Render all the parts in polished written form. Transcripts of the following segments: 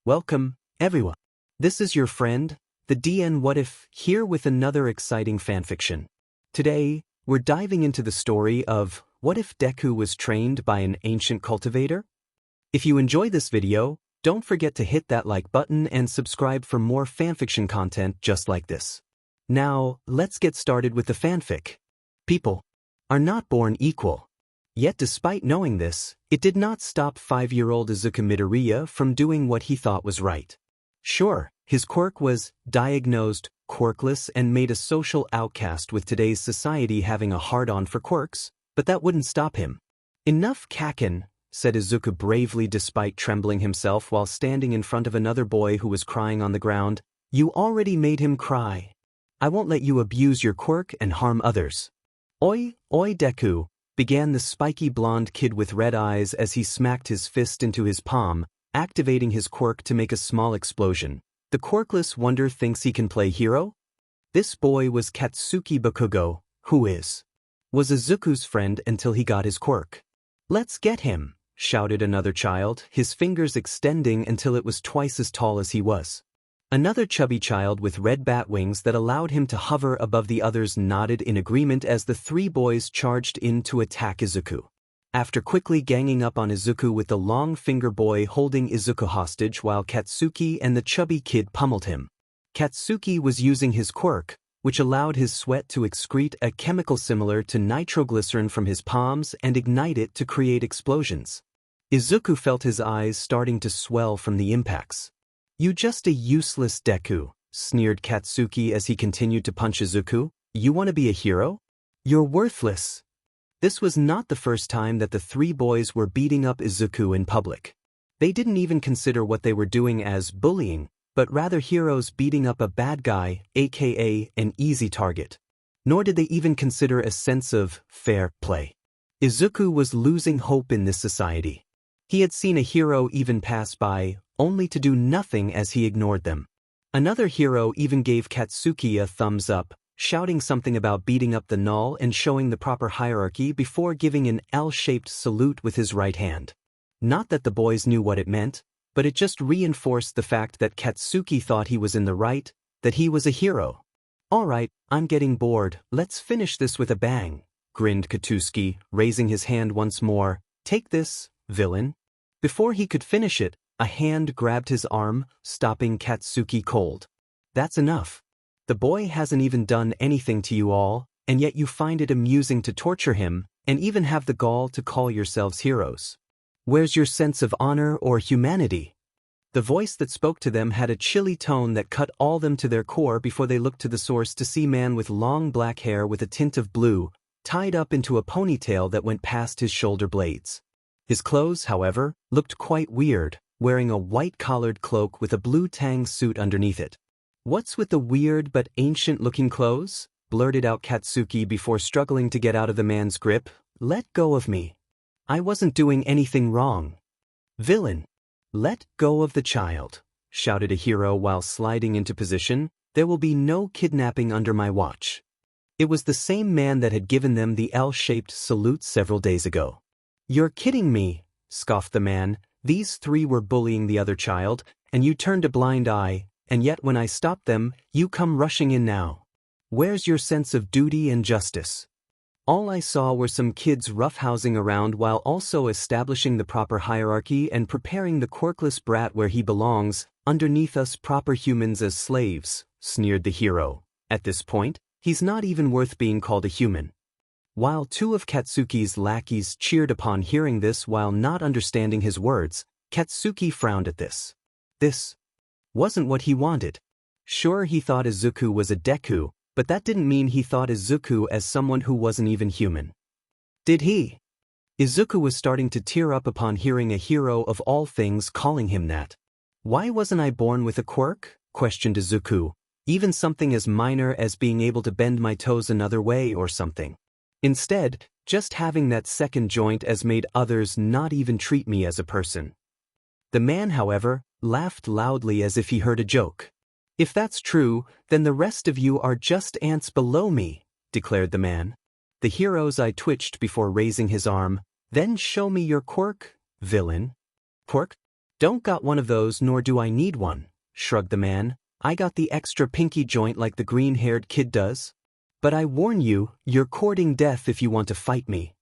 Welcome, everyone. This is your friend, the DN What If, here with another exciting fanfiction. Today, we're diving into the story of what if Deku was trained by an ancient cultivator? If you enjoy this video, don't forget to hit that like button and subscribe for more fanfiction content just like this. Now, let's get started with the fanfic. People are not born equal. Yet despite knowing this, it did not stop 5-year-old Izuku Midoriya from doing what he thought was right. Sure, his quirk was diagnosed quirkless and made a social outcast with today's society having a hard-on for quirks, but that wouldn't stop him. Enough Kaken, said Izuku bravely despite trembling himself while standing in front of another boy who was crying on the ground. You already made him cry. I won't let you abuse your quirk and harm others. Oi Deku, began the spiky blonde kid with red eyes as he smacked his fist into his palm, activating his quirk to make a small explosion. The quirkless wonder thinks he can play hero? This boy was Katsuki Bakugo, who was Izuku's friend until he got his quirk. Let's get him, shouted another child, his fingers extending until it was twice as tall as he was. Another chubby child with red bat wings that allowed him to hover above the others nodded in agreement as the three boys charged in to attack Izuku. After quickly ganging up on Izuku with the long finger boy holding Izuku hostage while Katsuki and the chubby kid pummeled him. Katsuki was using his quirk, which allowed his sweat to excrete a chemical similar to nitroglycerin from his palms and ignite it to create explosions. Izuku felt his eyes starting to swell from the impacts. You just a useless Deku, sneered Katsuki as he continued to punch Izuku. You want to be a hero? You're worthless. This was not the first time that the three boys were beating up Izuku in public. They didn't even consider what they were doing as bullying, but rather heroes beating up a bad guy, aka an easy target. Nor did they even consider a sense of fair play. Izuku was losing hope in this society. He had seen a hero even pass by, only to do nothing as he ignored them. Another hero even gave Katsuki a thumbs up, shouting something about beating up the null and showing the proper hierarchy before giving an L-shaped salute with his right hand. Not that the boys knew what it meant, but it just reinforced the fact that Katsuki thought he was in the right, that he was a hero. Alright, I'm getting bored, let's finish this with a bang, grinned Katsuki, raising his hand once more. Take this, villain. Before he could finish it, a hand grabbed his arm, stopping Katsuki cold. That's enough. The boy hasn't even done anything to you all, and yet you find it amusing to torture him, and even have the gall to call yourselves heroes. Where's your sense of honor or humanity? The voice that spoke to them had a chilly tone that cut all them to their core before they looked to the source to see man with long black hair with a tint of blue, tied up into a ponytail that went past his shoulder blades. His clothes, however, looked quite weird, wearing a white-collared cloak with a blue tang suit underneath it. What's with the weird but ancient-looking clothes? Blurted out Katsuki before struggling to get out of the man's grip. Let go of me. I wasn't doing anything wrong. Villain. Let go of the child, shouted a hero while sliding into position. There will be no kidnapping under my watch. It was the same man that had given them the L-shaped salute several days ago. You're kidding me, scoffed the man. These three were bullying the other child, and you turned a blind eye, and yet when I stopped them, you come rushing in now. Where's your sense of duty and justice? All I saw were some kids roughhousing around while also establishing the proper hierarchy and preparing the quirkless brat where he belongs, underneath us proper humans as slaves, sneered the hero. At this point, he's not even worth being called a human. While two of Katsuki's lackeys cheered upon hearing this while not understanding his words, Katsuki frowned at this. This wasn't what he wanted. Sure, he thought Izuku was a Deku, but that didn't mean he thought Izuku as someone who wasn't even human. Did he? Izuku was starting to tear up upon hearing a hero of all things calling him that. Why wasn't I born with a quirk? Questioned Izuku. Even something as minor as being able to bend my toes another way or something. Instead, just having that second joint as made others not even treat me as a person. The man, however, laughed loudly as if he heard a joke. If that's true, then the rest of you are just ants below me, declared the man. The hero's eye twitched before raising his arm. Then show me your quirk, villain. Quirk? Don't got one of those, nor do I need one, shrugged the man. I got the extra pinky joint like the green-haired kid does. But I warn you, you're courting death if you want to fight me.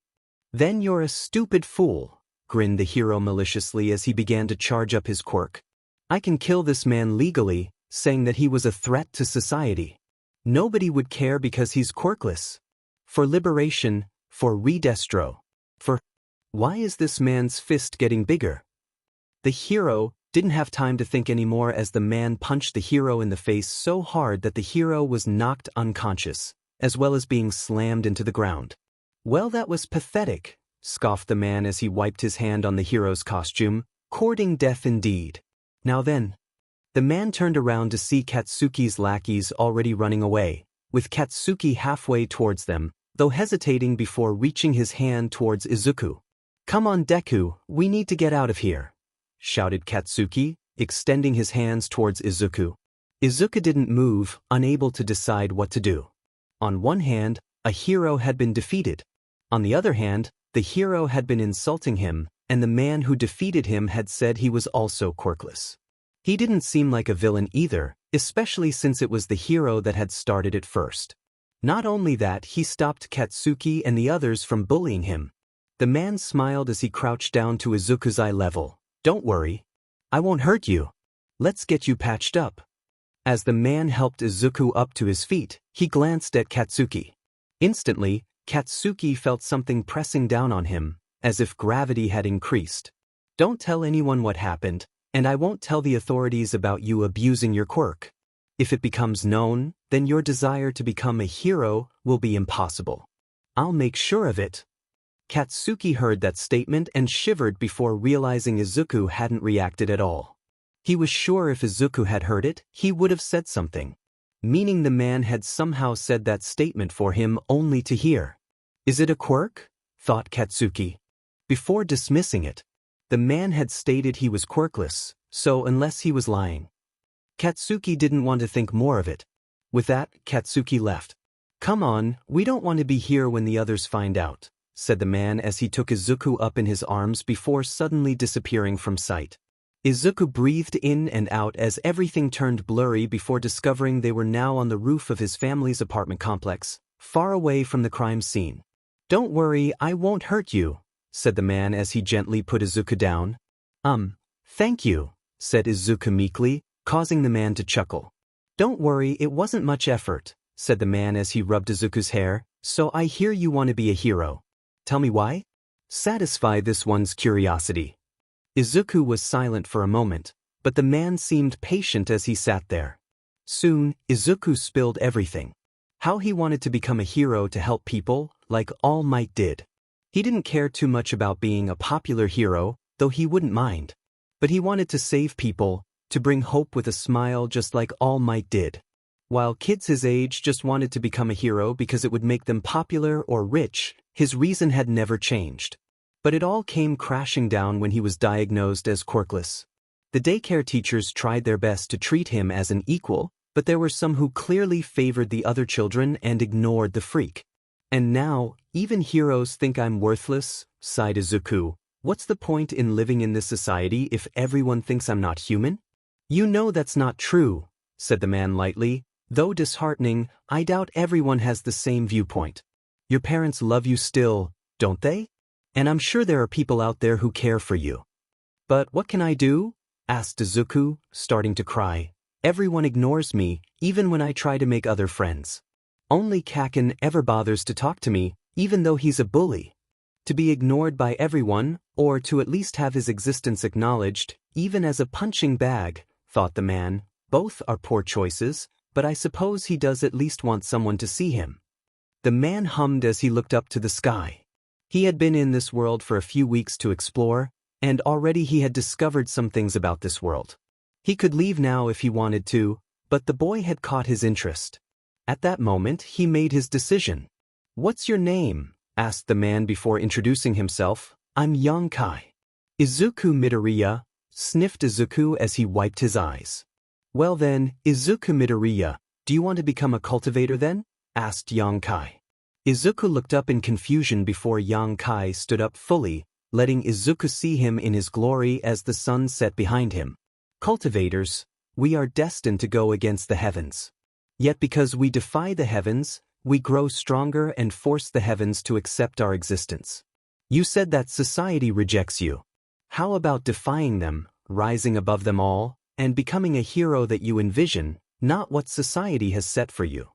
Then you're a stupid fool, grinned the hero maliciously as he began to charge up his quirk. I can kill this man legally, saying that he was a threat to society. Nobody would care because he's quirkless. For liberation, for redestro. For... Why is this man's fist getting bigger? The hero didn't have time to think anymore as the man punched the hero in the face so hard that the hero was knocked unconscious, as well as being slammed into the ground. Well, that was pathetic, scoffed the man as he wiped his hand on the hero's costume. Courting death indeed. Now then. The man turned around to see Katsuki's lackeys already running away, with Katsuki halfway towards them, though hesitating before reaching his hand towards Izuku. Come on, Deku, we need to get out of here, shouted Katsuki, extending his hands towards Izuku. Izuku didn't move, unable to decide what to do. On one hand, a hero had been defeated. On the other hand, the hero had been insulting him, and the man who defeated him had said he was also quirkless. He didn't seem like a villain either, especially since it was the hero that had started it first. Not only that, he stopped Katsuki and the others from bullying him. The man smiled as he crouched down to Izuku's eye level. Don't worry. I won't hurt you. Let's get you patched up. As the man helped Izuku up to his feet, he glanced at Katsuki. Instantly, Katsuki felt something pressing down on him, as if gravity had increased. Don't tell anyone what happened, and I won't tell the authorities about you abusing your quirk. If it becomes known, then your desire to become a hero will be impossible. I'll make sure of it. Katsuki heard that statement and shivered before realizing Izuku hadn't reacted at all. He was sure if Izuku had heard it, he would have said something. Meaning the man had somehow said that statement for him only to hear. Is it a quirk? Thought Katsuki. Before dismissing it, the man had stated he was quirkless, so unless he was lying. Katsuki didn't want to think more of it. With that, Katsuki left. Come on, we don't want to be here when the others find out, said the man as he took Izuku up in his arms before suddenly disappearing from sight. Izuku breathed in and out as everything turned blurry before discovering they were now on the roof of his family's apartment complex, far away from the crime scene. Don't worry, I won't hurt you, said the man as he gently put Izuku down. Thank you, said Izuku meekly, causing the man to chuckle. Don't worry, it wasn't much effort, said the man as he rubbed Izuku's hair, so I hear you want to be a hero. Tell me why? Satisfy this one's curiosity. Izuku was silent for a moment, but the man seemed patient as he sat there. Soon, Izuku spilled everything. How he wanted to become a hero to help people, like All Might did. He didn't care too much about being a popular hero, though he wouldn't mind. But he wanted to save people, to bring hope with a smile just like All Might did. While kids his age just wanted to become a hero because it would make them popular or rich, his reason had never changed. But it all came crashing down when he was diagnosed as quirkless. The daycare teachers tried their best to treat him as an equal, but there were some who clearly favored the other children and ignored the freak. And now, even heroes think I'm worthless, sighed Izuku. What's the point in living in this society if everyone thinks I'm not human? You know that's not true, said the man lightly. Though disheartening, I doubt everyone has the same viewpoint. Your parents love you still, don't they? And I'm sure there are people out there who care for you. But what can I do? Asked Izuku, starting to cry. Everyone ignores me, even when I try to make other friends. Only Kaken ever bothers to talk to me, even though he's a bully. To be ignored by everyone, or to at least have his existence acknowledged, even as a punching bag, thought the man. Both are poor choices, but I suppose he does at least want someone to see him. The man hummed as he looked up to the sky. He had been in this world for a few weeks to explore, and already he had discovered some things about this world. He could leave now if he wanted to, but the boy had caught his interest. At that moment, he made his decision. What's your name? Asked the man before introducing himself. I'm Young Kai. Izuku Midoriya, sniffed Izuku as he wiped his eyes. Well then, Izuku Midoriya, do you want to become a cultivator then? Asked Young Kai. Izuku looked up in confusion before Young Kai stood up fully, letting Izuku see him in his glory as the sun set behind him. Cultivators, we are destined to go against the heavens. Yet because we defy the heavens, we grow stronger and force the heavens to accept our existence. You said that society rejects you. How about defying them, rising above them all, and becoming a hero that you envision, not what society has set for you?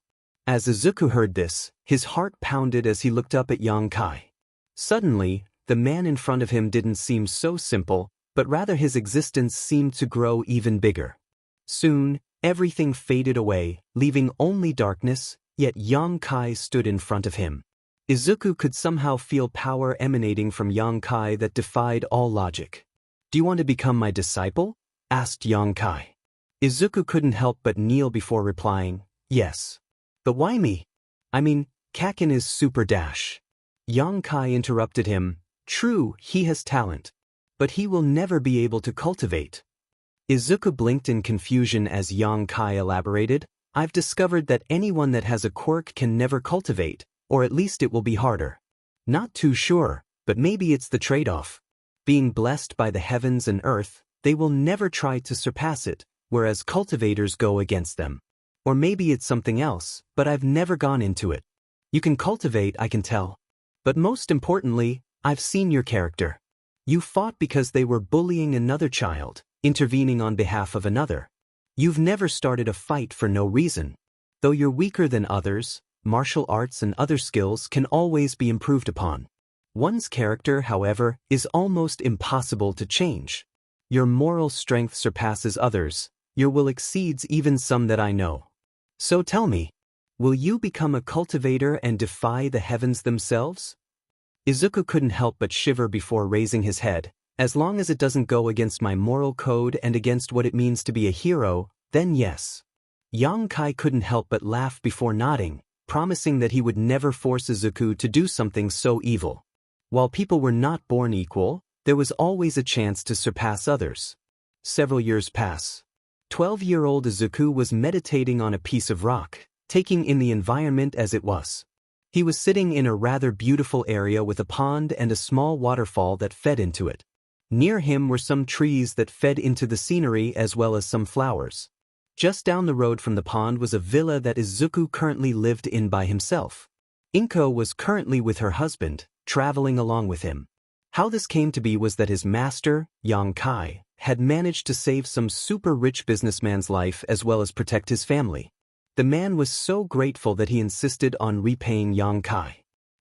As Izuku heard this, his heart pounded as he looked up at Yonkai. Suddenly, the man in front of him didn't seem so simple, but rather his existence seemed to grow even bigger. Soon, everything faded away, leaving only darkness, yet Yonkai stood in front of him. Izuku could somehow feel power emanating from Yonkai that defied all logic. "Do you want to become my disciple?" asked Yonkai. Izuku couldn't help but kneel before replying, "Yes." "But why me? I mean, Kakin is super dash." Yonkai interrupted him. "True, he has talent. But he will never be able to cultivate." Izuku blinked in confusion as Yonkai elaborated, "I've discovered that anyone that has a quirk can never cultivate, or at least it will be harder. Not too sure, but maybe it's the trade-off. Being blessed by the heavens and earth, they will never try to surpass it, whereas cultivators go against them. Or maybe it's something else, but I've never gone into it. You can cultivate, I can tell. But most importantly, I've seen your character. You fought because they were bullying another child, intervening on behalf of another. You've never started a fight for no reason. Though you're weaker than others, martial arts and other skills can always be improved upon. One's character, however, is almost impossible to change. Your moral strength surpasses others, your will exceeds even some that I know. So tell me, will you become a cultivator and defy the heavens themselves?" Izuku couldn't help but shiver before raising his head. "As long as it doesn't go against my moral code and against what it means to be a hero, then yes." Yonkai couldn't help but laugh before nodding, promising that he would never force Izuku to do something so evil. While people were not born equal, there was always a chance to surpass others. Several years pass. 12-year-old Izuku was meditating on a piece of rock, taking in the environment as it was. He was sitting in a rather beautiful area with a pond and a small waterfall that fed into it. Near him were some trees that fed into the scenery as well as some flowers. Just down the road from the pond was a villa that Izuku currently lived in by himself. Inko was currently with her husband, traveling along with him. How this came to be was that his master, Yonkai, had managed to save some super rich businessman's life as well as protect his family. The man was so grateful that he insisted on repaying Yonkai.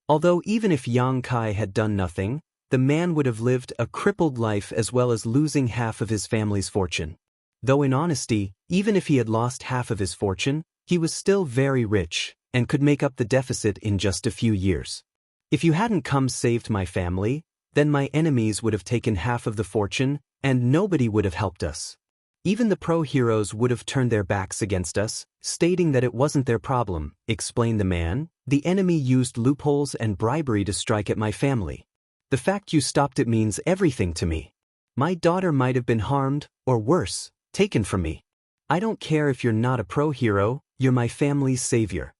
Although even if Yonkai had done nothing, the man would have lived a crippled life as well as losing half of his family's fortune. Though in honesty, even if he had lost half of his fortune, he was still very rich and could make up the deficit in just a few years. "If you hadn't come saved my family, then my enemies would have taken half of the fortune and nobody would have helped us. Even the pro-heroes would have turned their backs against us, stating that it wasn't their problem," explained the man. "The enemy used loopholes and bribery to strike at my family. The fact you stopped it means everything to me. My daughter might have been harmed, or worse, taken from me. I don't care if you're not a pro-hero, you're my family's savior."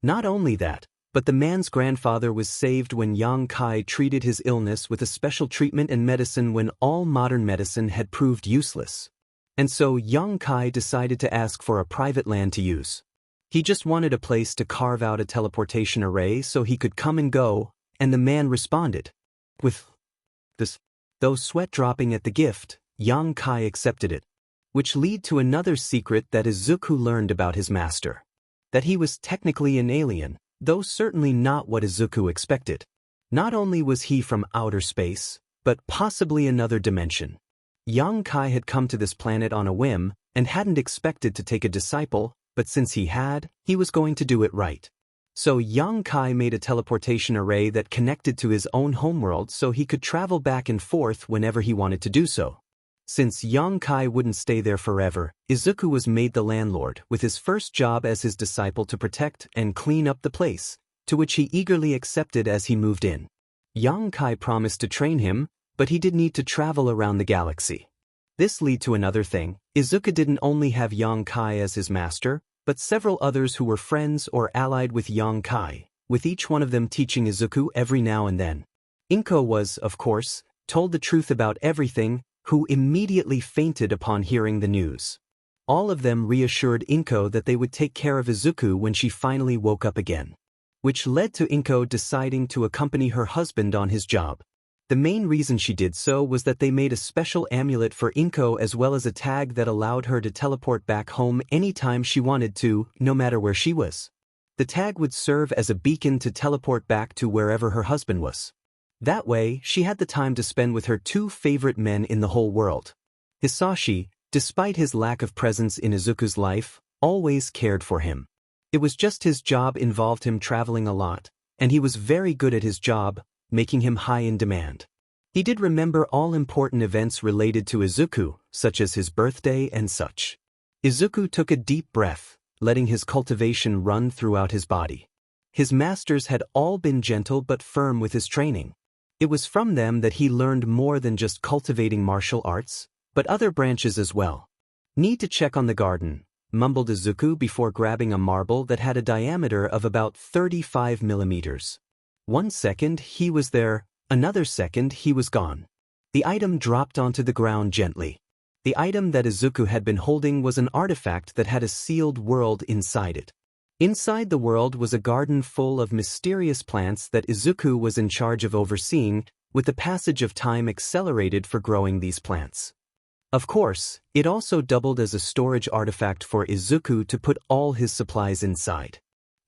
Not only that, but the man's grandfather was saved when Yonkai treated his illness with a special treatment and medicine when all modern medicine had proved useless. And so Yonkai decided to ask for a private land to use. He just wanted a place to carve out a teleportation array so he could come and go, and the man responded. With this, though sweat dropping at the gift, Yonkai accepted it. Which led to another secret that Izuku learned about his master. That he was technically an alien, though certainly not what Izuku expected. Not only was he from outer space, but possibly another dimension. Yonkai had come to this planet on a whim, and hadn't expected to take a disciple, but since he had, he was going to do it right. So Yonkai made a teleportation array that connected to his own homeworld so he could travel back and forth whenever he wanted to do so. Since Yonkai wouldn't stay there forever, Izuku was made the landlord, with his first job as his disciple to protect and clean up the place, to which he eagerly accepted as he moved in. Yonkai promised to train him, but he did need to travel around the galaxy. This led to another thing. Izuku didn't only have Yonkai as his master, but several others who were friends or allied with Yonkai, with each one of them teaching Izuku every now and then. Inko was, of course, told the truth about everything, who immediately fainted upon hearing the news. All of them reassured Inko that they would take care of Izuku when she finally woke up again, which led to Inko deciding to accompany her husband on his job. The main reason she did so was that they made a special amulet for Inko as well as a tag that allowed her to teleport back home anytime she wanted to, no matter where she was. The tag would serve as a beacon to teleport back to wherever her husband was. That way, she had the time to spend with her two favorite men in the whole world. Hisashi, despite his lack of presence in Izuku's life, always cared for him. It was just his job involved him traveling a lot, and he was very good at his job, making him high in demand. He did remember all important events related to Izuku, such as his birthday and such. Izuku took a deep breath, letting his cultivation run throughout his body. His masters had all been gentle but firm with his training. It was from them that he learned more than just cultivating martial arts, but other branches as well. Need to check on the garden, mumbled Izuku before grabbing a marble that had a diameter of about 35 millimeters. 1 second he was there, another second he was gone. The item dropped onto the ground gently. The item that Izuku had been holding was an artifact that had a sealed world inside it. Inside the world was a garden full of mysterious plants that Izuku was in charge of overseeing, with the passage of time accelerated for growing these plants. Of course, it also doubled as a storage artifact for Izuku to put all his supplies inside.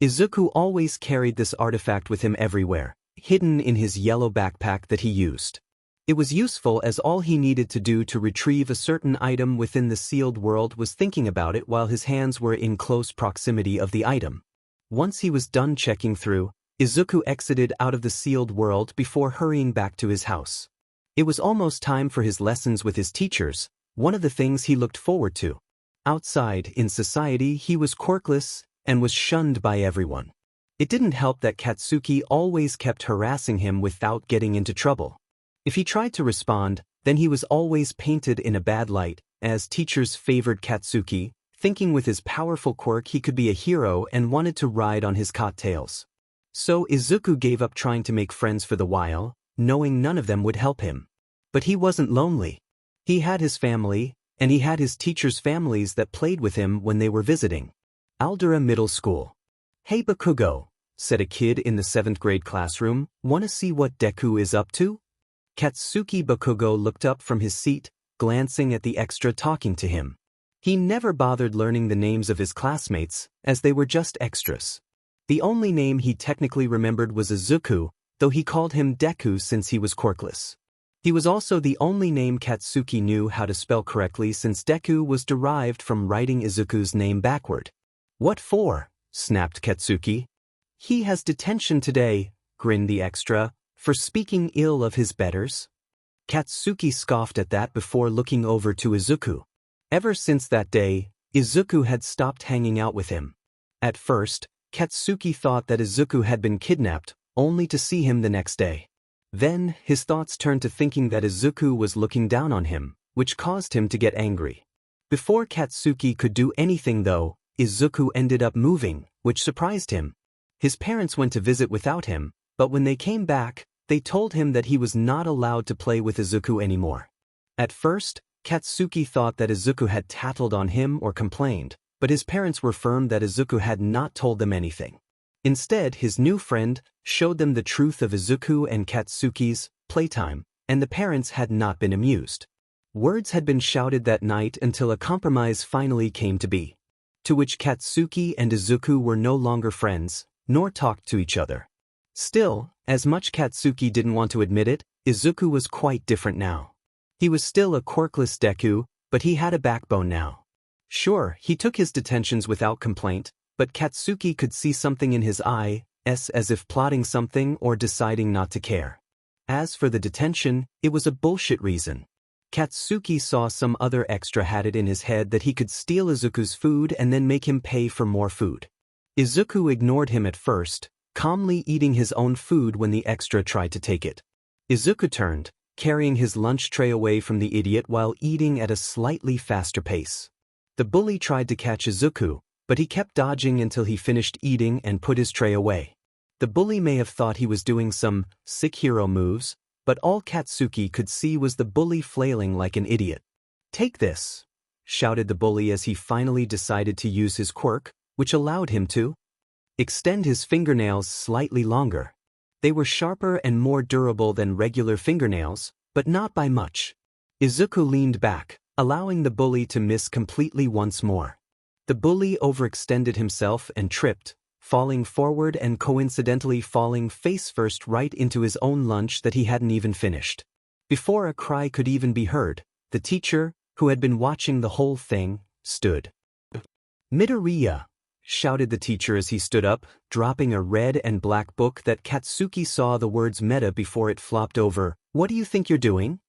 Izuku always carried this artifact with him everywhere, hidden in his yellow backpack that he used. It was useful as all he needed to do to retrieve a certain item within the sealed world was thinking about it while his hands were in close proximity of the item. Once he was done checking through, Izuku exited out of the sealed world before hurrying back to his house. It was almost time for his lessons with his teachers, one of the things he looked forward to. Outside, in society, he was quirkless and was shunned by everyone. It didn't help that Katsuki always kept harassing him without getting into trouble. If he tried to respond, then he was always painted in a bad light, as teachers favored Katsuki, thinking with his powerful quirk he could be a hero and wanted to ride on his coattails. So Izuku gave up trying to make friends for the while, knowing none of them would help him. But he wasn't lonely. He had his family, and he had his teachers' families that played with him when they were visiting. Aldera Middle School. "Hey Bakugo," said a kid in the 7th grade classroom, "wanna see what Deku is up to?" Katsuki Bakugo looked up from his seat, glancing at the extra talking to him. He never bothered learning the names of his classmates, as they were just extras. The only name he technically remembered was Izuku, though he called him Deku since he was quirkless. He was also the only name Katsuki knew how to spell correctly since Deku was derived from writing Izuku's name backward. "What for?" snapped Katsuki. "He has detention today," grinned the extra, "for speaking ill of his betters." Katsuki scoffed at that before looking over to Izuku. Ever since that day, Izuku had stopped hanging out with him. At first, Katsuki thought that Izuku had been kidnapped, only to see him the next day. Then, his thoughts turned to thinking that Izuku was looking down on him, which caused him to get angry. Before Katsuki could do anything though, Izuku ended up moving, which surprised him. His parents went to visit without him, but when they came back, they told him that he was not allowed to play with Izuku anymore. At first, Katsuki thought that Izuku had tattled on him or complained, but his parents were firm that Izuku had not told them anything. Instead, his new friend showed them the truth of Izuku and Katsuki's playtime, and the parents had not been amused. Words had been shouted that night until a compromise finally came to be, to which Katsuki and Izuku were no longer friends, nor talked to each other. Still, as much Katsuki didn't want to admit it, Izuku was quite different now. He was still a quirkless Deku, but he had a backbone now. Sure, he took his detentions without complaint, but Katsuki could see something in his eyes, as if plotting something or deciding not to care. As for the detention, it was a bullshit reason. Katsuki saw some other extra had it in his head that he could steal Izuku's food and then make him pay for more food. Izuku ignored him at first, calmly eating his own food when the extra tried to take it. Izuku turned, carrying his lunch tray away from the idiot while eating at a slightly faster pace. The bully tried to catch Izuku, but he kept dodging until he finished eating and put his tray away. The bully may have thought he was doing some sick hero moves, but all Katsuki could see was the bully flailing like an idiot. "Take this," shouted the bully as he finally decided to use his quirk, which allowed him to extend his fingernails slightly longer. They were sharper and more durable than regular fingernails, but not by much. Izuku leaned back, allowing the bully to miss completely once more. The bully overextended himself and tripped, falling forward and coincidentally falling face-first right into his own lunch that he hadn't even finished. Before a cry could even be heard, the teacher, who had been watching the whole thing, stood. "Midoriya!" shouted the teacher as he stood up, dropping a red and black book that Katsuki saw the words "meta" before it flopped over. "What do you think you're doing?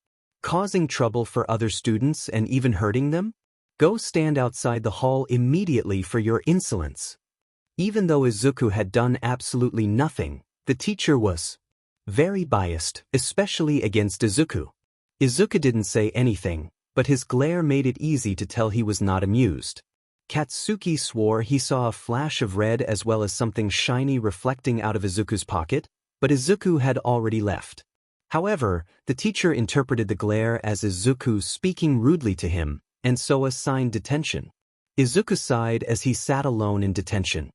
Causing trouble for other students and even hurting them? Go stand outside the hall immediately for your insolence." Even though Izuku had done absolutely nothing, the teacher was very biased, especially against Izuku. Izuku didn't say anything, but his glare made it easy to tell he was not amused. Katsuki swore he saw a flash of red as well as something shiny reflecting out of Izuku's pocket, but Izuku had already left. However, the teacher interpreted the glare as Izuku speaking rudely to him, and so assigned detention. Izuku sighed as he sat alone in detention.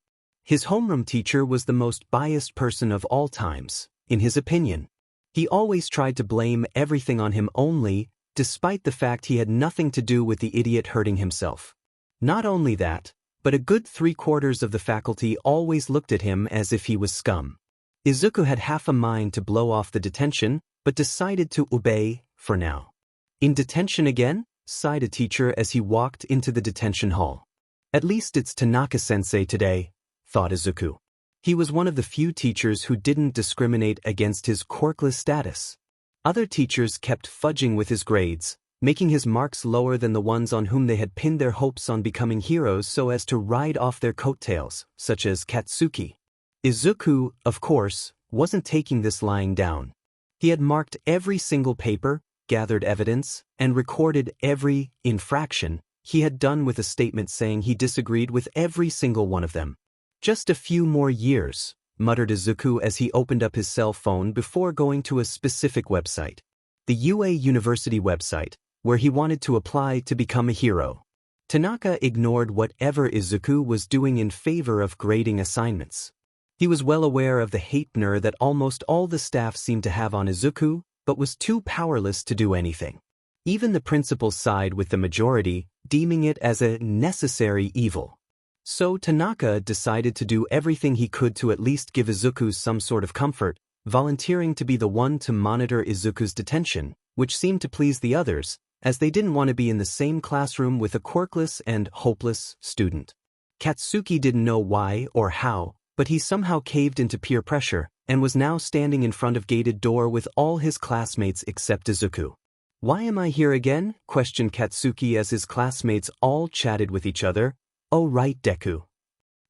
His homeroom teacher was the most biased person of all times, in his opinion. He always tried to blame everything on him only, despite the fact he had nothing to do with the idiot hurting himself. Not only that, but a good 3/4 of the faculty always looked at him as if he was scum. Izuku had half a mind to blow off the detention, but decided to obey, for now. "In detention again?" sighed a teacher as he walked into the detention hall. "At least it's Tanaka-sensei today," thought Izuku. He was one of the few teachers who didn't discriminate against his quirkless status. Other teachers kept fudging with his grades, making his marks lower than the ones on whom they had pinned their hopes on becoming heroes so as to ride off their coattails, such as Katsuki. Izuku, of course, wasn't taking this lying down. He had marked every single paper, gathered evidence, and recorded every infraction he had done with a statement saying he disagreed with every single one of them. "Just a few more years," muttered Izuku as he opened up his cell phone before going to a specific website. The UA University website, where he wanted to apply to become a hero. Tanaka ignored whatever Izuku was doing in favor of grading assignments. He was well aware of the hate-ner that almost all the staff seemed to have on Izuku, but was too powerless to do anything. Even the principal sided with the majority, deeming it as a necessary evil. So Tanaka decided to do everything he could to at least give Izuku some sort of comfort, volunteering to be the one to monitor Izuku's detention, which seemed to please the others, as they didn't want to be in the same classroom with a quirkless and hopeless student. Katsuki didn't know why or how, but he somehow caved into peer pressure, and was now standing in front of gated door with all his classmates except Izuku. "Why am I here again?" questioned Katsuki as his classmates all chatted with each other. "Oh right, Deku."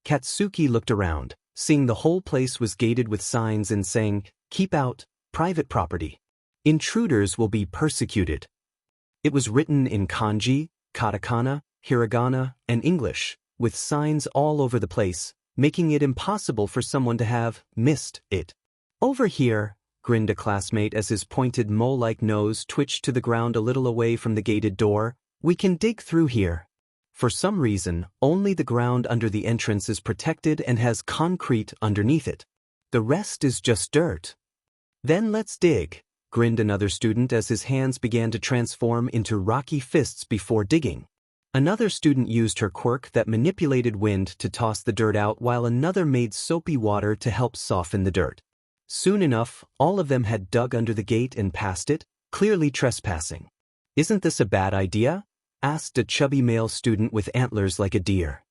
Katsuki looked around, seeing the whole place was gated with signs and saying, "Keep out, private property. Intruders will be persecuted." It was written in kanji, katakana, hiragana, and English, with signs all over the place, making it impossible for someone to have missed it. "Over here," grinned a classmate as his pointed mole-like nose twitched to the ground a little away from the gated door. "We can dig through here." For some reason, only the ground under the entrance is protected and has concrete underneath it. The rest is just dirt. "Then let's dig," grinned another student as his hands began to transform into rocky fists before digging. Another student used her quirk that manipulated wind to toss the dirt out while another made soapy water to help soften the dirt. Soon enough, all of them had dug under the gate and past it, clearly trespassing. "Isn't this a bad idea?" asked a chubby male student with antlers like a deer.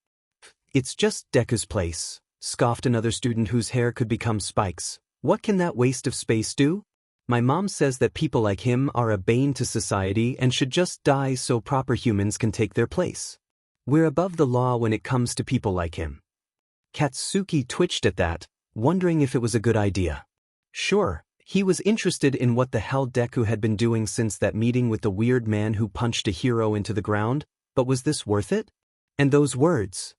"It's just Deku's place," scoffed another student whose hair could become spikes. "What can that waste of space do? My mom says that people like him are a bane to society and should just die so proper humans can take their place. We're above the law when it comes to people like him." Katsuki twitched at that, wondering if it was a good idea. Sure, he was interested in what the hell Deku had been doing since that meeting with the weird man who punched a hero into the ground, but was this worth it? And those words?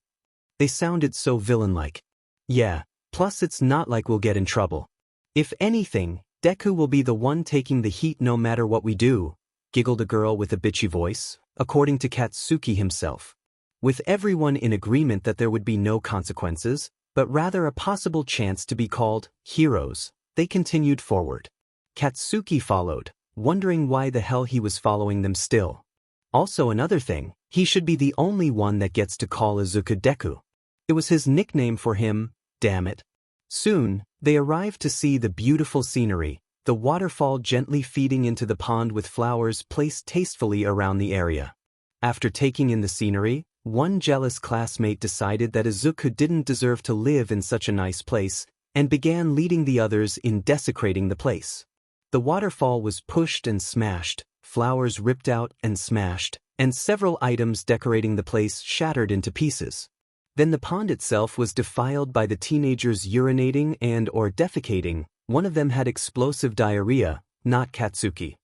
They sounded so villain-like. Yeah, plus it's not like we'll get in trouble. If anything, Deku will be the one taking the heat no matter what we do, giggled a girl with a bitchy voice, according to Katsuki himself. With everyone in agreement that there would be no consequences, but rather a possible chance to be called heroes, they continued forward. Katsuki followed, wondering why the hell he was following them still. Also another thing, he should be the only one that gets to call Izuku Deku. It was his nickname for him, damn it. Soon, they arrived to see the beautiful scenery, the waterfall gently feeding into the pond with flowers placed tastefully around the area. After taking in the scenery, one jealous classmate decided that Izuku didn't deserve to live in such a nice place, and began leading the others in desecrating the place. The waterfall was pushed and smashed, flowers ripped out and smashed, and several items decorating the place shattered into pieces. Then the pond itself was defiled by the teenagers urinating and/or defecating. One of them had explosive diarrhea, not Katsuki.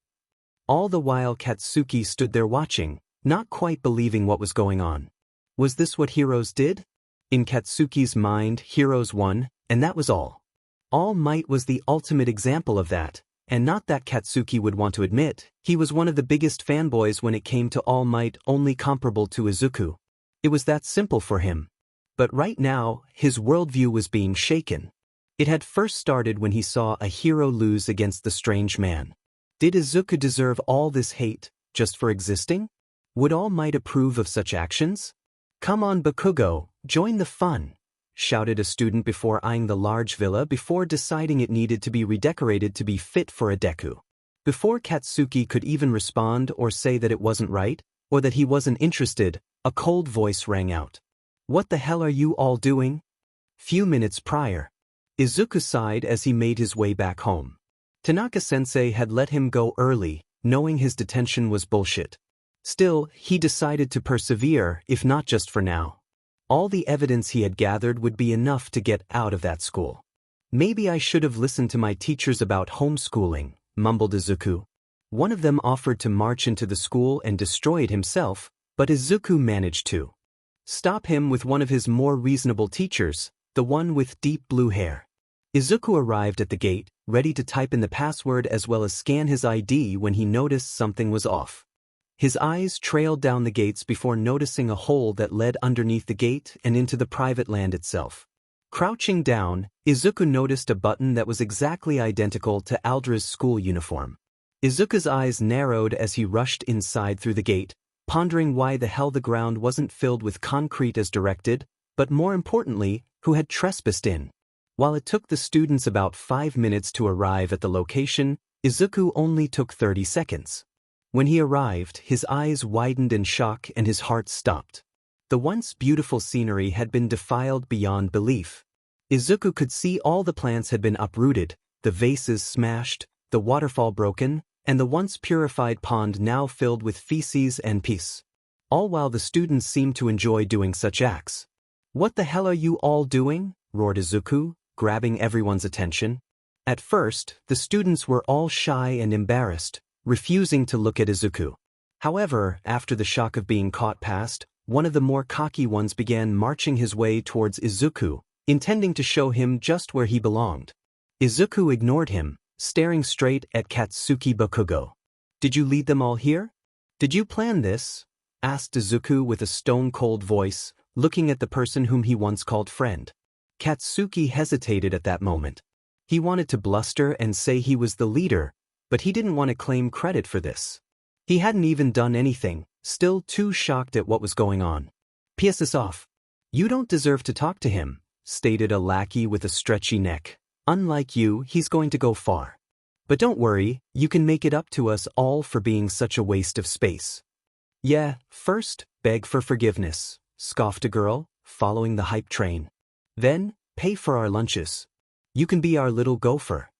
All the while Katsuki stood there watching, not quite believing what was going on. Was this what heroes did? In Katsuki's mind, heroes won, and that was all. All Might was the ultimate example of that, and not that Katsuki would want to admit, he was one of the biggest fanboys when it came to All Might, only comparable to Izuku. It was that simple for him. But right now, his worldview was being shaken. It had first started when he saw a hero lose against the strange man. Did Izuku deserve all this hate, just for existing? Would All Might approve of such actions? Come on Bakugo, join the fun, shouted a student before eyeing the large villa before deciding it needed to be redecorated to be fit for a Deku. Before Katsuki could even respond or say that it wasn't right, or that he wasn't interested, a cold voice rang out. What the hell are you all doing? Few minutes prior. Izuku sighed as he made his way back home. Tanaka-sensei had let him go early, knowing his detention was bullshit. Still, he decided to persevere, if not just for now. All the evidence he had gathered would be enough to get out of that school. Maybe I should have listened to my teachers about homeschooling, mumbled Izuku. One of them offered to march into the school and destroy it himself, but Izuku managed to stop him with one of his more reasonable teachers, the one with deep blue hair. Izuku arrived at the gate, ready to type in the password as well as scan his ID when he noticed something was off. His eyes trailed down the gates before noticing a hole that led underneath the gate and into the private land itself. Crouching down, Izuku noticed a button that was exactly identical to Aldra's school uniform. Izuku's eyes narrowed as he rushed inside through the gate, pondering why the hell the ground wasn't filled with concrete as directed, but more importantly, who had trespassed in. While it took the students about 5 minutes to arrive at the location, Izuku only took 30 seconds. When he arrived, his eyes widened in shock and his heart stopped. The once beautiful scenery had been defiled beyond belief. Izuku could see all the plants had been uprooted, the vases smashed, the waterfall broken, and the once purified pond now filled with feces and piss. All while the students seemed to enjoy doing such acts. What the hell are you all doing? Roared Izuku, grabbing everyone's attention. At first, the students were all shy and embarrassed, refusing to look at Izuku. However, after the shock of being caught passed, one of the more cocky ones began marching his way towards Izuku, intending to show him just where he belonged. Izuku ignored him, staring straight at Katsuki Bakugo. Did you lead them all here? Did you plan this? Asked Izuku with a stone-cold voice, looking at the person whom he once called friend. Katsuki hesitated at that moment. He wanted to bluster and say he was the leader, but he didn't want to claim credit for this. He hadn't even done anything, still too shocked at what was going on. "Piss us off. You don't deserve to talk to him," stated a lackey with a stretchy neck. "Unlike you, he's going to go far. But don't worry, you can make it up to us all for being such a waste of space." "Yeah, first, beg for forgiveness," scoffed a girl, following the hype train. "Then, pay for our lunches. You can be our little gopher.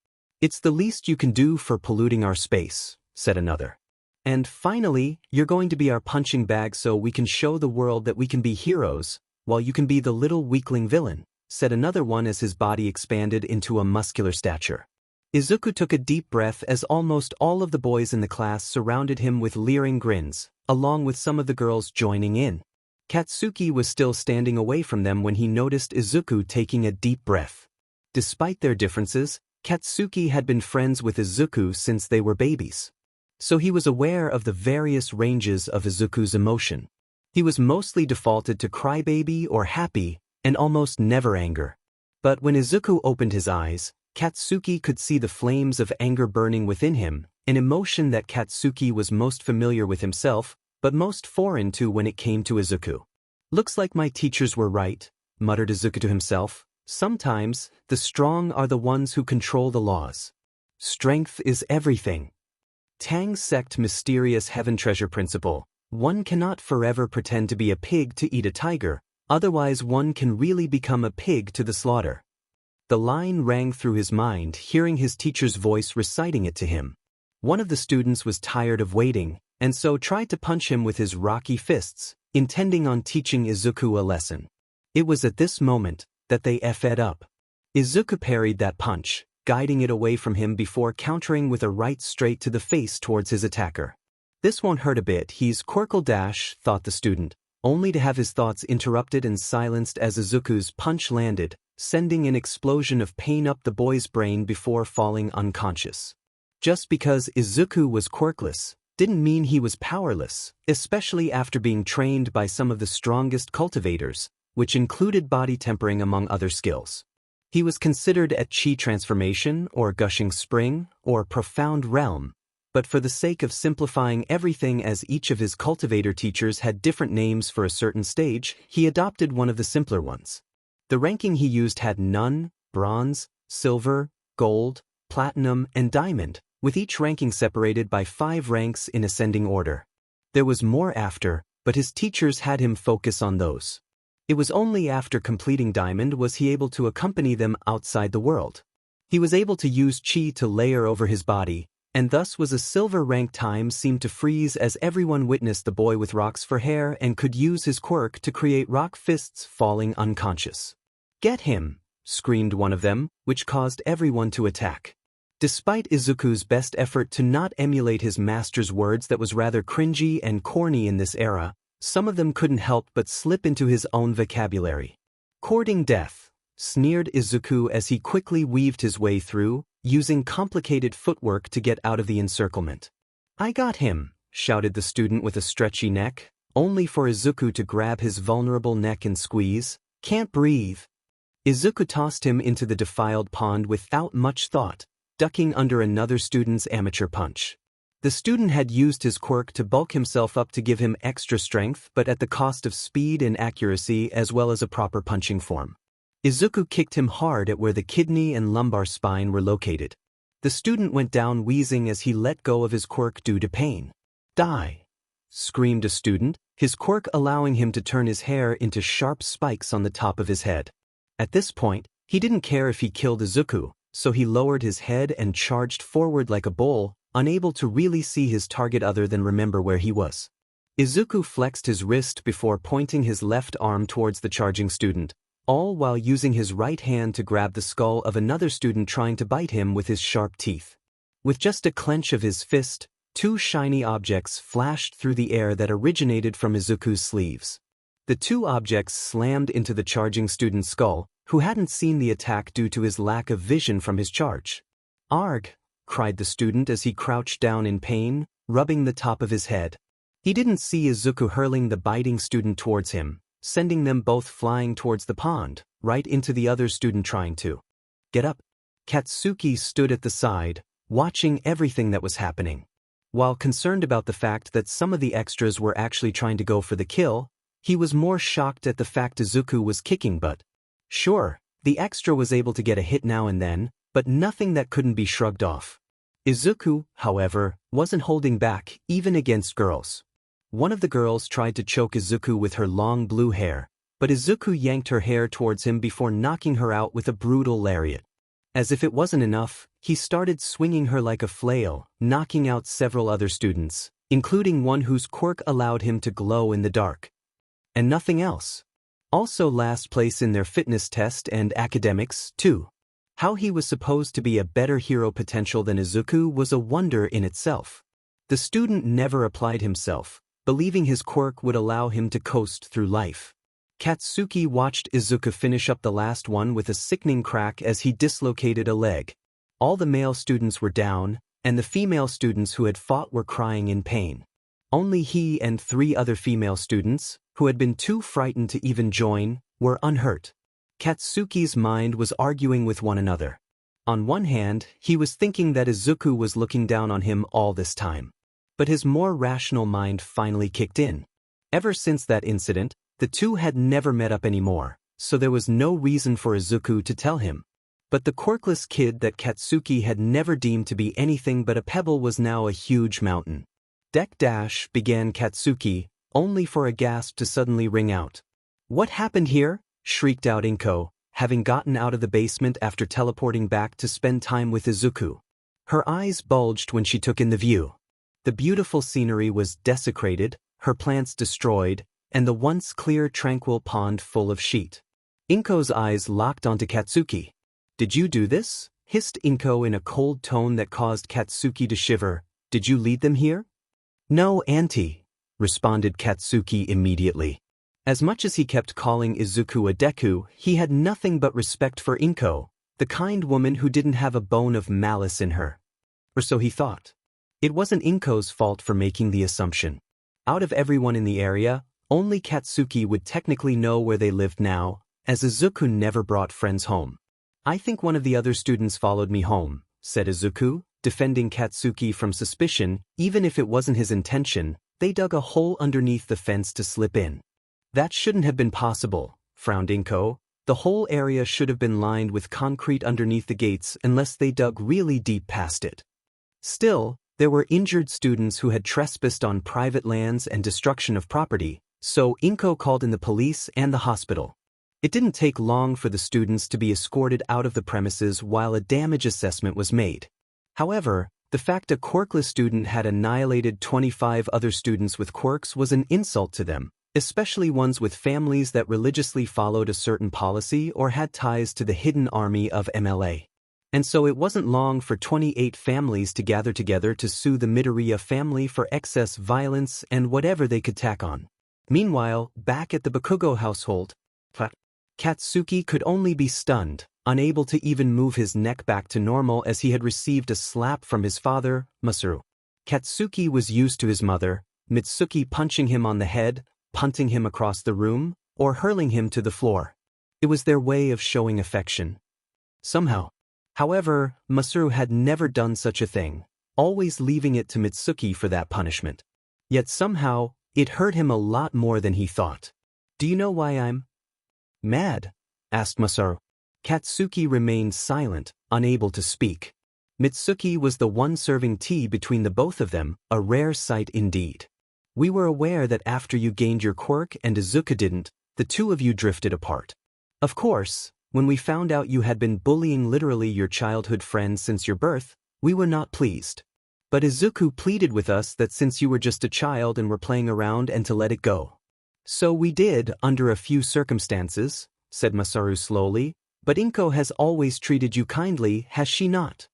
It's the least you can do for polluting our space," said another. "And finally, you're going to be our punching bag so we can show the world that we can be heroes, while you can be the little weakling villain," said another one as his body expanded into a muscular stature. Izuku took a deep breath as almost all of the boys in the class surrounded him with leering grins, along with some of the girls joining in. Katsuki was still standing away from them when he noticed Izuku taking a deep breath. Despite their differences, Katsuki had been friends with Izuku since they were babies. So he was aware of the various ranges of Izuku's emotion. He was mostly defaulted to crybaby or happy, and almost never anger. But when Izuku opened his eyes, Katsuki could see the flames of anger burning within him, an emotion that Katsuki was most familiar with himself, but most foreign to when it came to Izuku. "Looks like my teachers were right," muttered Izuku to himself. "Sometimes, the strong are the ones who control the laws. Strength is everything." Tang's sect mysterious heaven treasure principle: one cannot forever pretend to be a pig to eat a tiger, otherwise one can really become a pig to the slaughter. The line rang through his mind, hearing his teacher's voice reciting it to him. One of the students was tired of waiting, and so tried to punch him with his rocky fists, intending on teaching Izuku a lesson. It was at this moment that they effed up. Izuku parried that punch, guiding it away from him before countering with a right straight to the face towards his attacker. "This won't hurt a bit, he's Quirkle Dash," thought the student, only to have his thoughts interrupted and silenced as Izuku's punch landed, sending an explosion of pain up the boy's brain before falling unconscious. Just because Izuku was quirkless didn't mean he was powerless, especially after being trained by some of the strongest cultivators, which included body tempering among other skills. He was considered at Chi Transformation, or Gushing Spring, or Profound Realm, but for the sake of simplifying everything as each of his cultivator teachers had different names for a certain stage, he adopted one of the simpler ones. The ranking he used had none, bronze, silver, gold, platinum, and diamond, with each ranking separated by 5 ranks in ascending order. There was more after, but his teachers had him focus on those. It was only after completing diamond was he able to accompany them outside the world. He was able to use chi to layer over his body, and thus was a silver rank. Time seemed to freeze as everyone witnessed the boy with rocks for hair and could use his quirk to create rock fists falling unconscious. "Get him!" screamed one of them, which caused everyone to attack. Despite Izuku's best effort to not emulate his master's words that was rather cringy and corny in this era, some of them couldn't help but slip into his own vocabulary. "Courting death," sneered Izuku as he quickly weaved his way through, using complicated footwork to get out of the encirclement. "I got him," shouted the student with a stretchy neck, only for Izuku to grab his vulnerable neck and squeeze. "Can't breathe." Izuku tossed him into the defiled pond without much thought, ducking under another student's amateur punch. The student had used his quirk to bulk himself up to give him extra strength, but at the cost of speed and accuracy as well as a proper punching form. Izuku kicked him hard at where the kidney and lumbar spine were located. The student went down wheezing as he let go of his quirk due to pain. "Die!" screamed a student, his quirk allowing him to turn his hair into sharp spikes on the top of his head. At this point, he didn't care if he killed Izuku, so he lowered his head and charged forward like a bull, unable to really see his target other than remember where he was. Izuku flexed his wrist before pointing his left arm towards the charging student, all while using his right hand to grab the skull of another student trying to bite him with his sharp teeth. With just a clench of his fist, 2 shiny objects flashed through the air that originated from Izuku's sleeves. The 2 objects slammed into the charging student's skull, who hadn't seen the attack due to his lack of vision from his charge. "Arg!" cried the student as he crouched down in pain, rubbing the top of his head. He didn't see Izuku hurling the biting student towards him, sending them both flying towards the pond, right into the other student trying to get up. Katsuki stood at the side, watching everything that was happening. While concerned about the fact that some of the extras were actually trying to go for the kill, he was more shocked at the fact Izuku was kicking butt. Sure, the extra was able to get a hit now and then, but nothing that couldn't be shrugged off. Izuku, however, wasn't holding back, even against girls. One of the girls tried to choke Izuku with her long blue hair, but Izuku yanked her hair towards him before knocking her out with a brutal lariat. As if it wasn't enough, he started swinging her like a flail, knocking out several other students, including one whose quirk allowed him to glow in the dark. And nothing else. Also last place in their fitness test and academics, too. How he was supposed to be a better hero potential than Izuku was a wonder in itself. The student never applied himself, believing his quirk would allow him to coast through life. Katsuki watched Izuku finish up the last one with a sickening crack as he dislocated a leg. All the male students were down, and the female students who had fought were crying in pain. Only he and 3 other female students, who had been too frightened to even join, were unhurt. Katsuki's mind was arguing with one another. On one hand, he was thinking that Izuku was looking down on him all this time. But his more rational mind finally kicked in. Ever since that incident, the two had never met up anymore, so there was no reason for Izuku to tell him. But the quirkless kid that Katsuki had never deemed to be anything but a pebble was now a huge mountain. Dash, began Katsuki, only for a gasp to suddenly ring out. What happened here? Shrieked out Inko, having gotten out of the basement after teleporting back to spend time with Izuku. Her eyes bulged when she took in the view. The beautiful scenery was desecrated, her plants destroyed, and the once clear tranquil pond full of sheet. Inko's eyes locked onto Katsuki. Did you do this? Hissed Inko in a cold tone that caused Katsuki to shiver. Did you lead them here? No, Auntie, responded Katsuki immediately. As much as he kept calling Izuku a Deku, he had nothing but respect for Inko, the kind woman who didn't have a bone of malice in her. Or so he thought. It wasn't Inko's fault for making the assumption. Out of everyone in the area, only Katsuki would technically know where they lived now, as Izuku never brought friends home. I think one of the other students followed me home, said Izuku, defending Katsuki from suspicion. Even if it wasn't his intention, they dug a hole underneath the fence to slip in. That shouldn't have been possible, frowned Inko. The whole area should have been lined with concrete underneath the gates unless they dug really deep past it. Still, there were injured students who had trespassed on private lands and destruction of property, so Inko called in the police and the hospital. It didn't take long for the students to be escorted out of the premises while a damage assessment was made. However, the fact a quirkless student had annihilated 25 other students with quirks was an insult to them, especially ones with families that religiously followed a certain policy or had ties to the hidden army of MLA. And so it wasn't long for 28 families to gather together to sue the Midoriya family for excess violence and whatever they could tack on. Meanwhile, back at the Bakugo household, Katsuki could only be stunned, unable to even move his neck back to normal as he had received a slap from his father, Masaru. Katsuki was used to his mother, Mitsuki, punching him on the head, punting him across the room, or hurling him to the floor. It was their way of showing affection. Somehow. However, Masaru had never done such a thing, always leaving it to Mitsuki for that punishment. Yet somehow, it hurt him a lot more than he thought. Do you know why I'm mad? Asked Masaru. Katsuki remained silent, unable to speak. Mitsuki was the one serving tea between the both of them, a rare sight indeed. We were aware that after you gained your quirk and Izuku didn't, the two of you drifted apart. Of course, when we found out you had been bullying literally your childhood friend since your birth, we were not pleased. But Izuku pleaded with us that since you were just a child and were playing around and to let it go. So we did, under a few circumstances, said Masaru slowly, but Inko has always treated you kindly, has she not?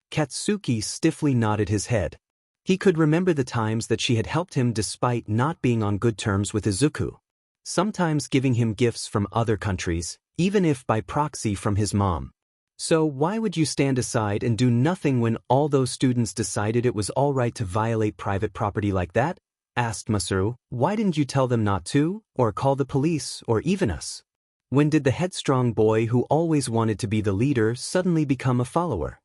Katsuki stiffly nodded his head. He could remember the times that she had helped him despite not being on good terms with Izuku. Sometimes giving him gifts from other countries, even if by proxy from his mom. So why would you stand aside and do nothing when all those students decided it was all right to violate private property like that? Asked Masaru. Why didn't you tell them not to, or call the police, or even us? When did the headstrong boy who always wanted to be the leader suddenly become a follower?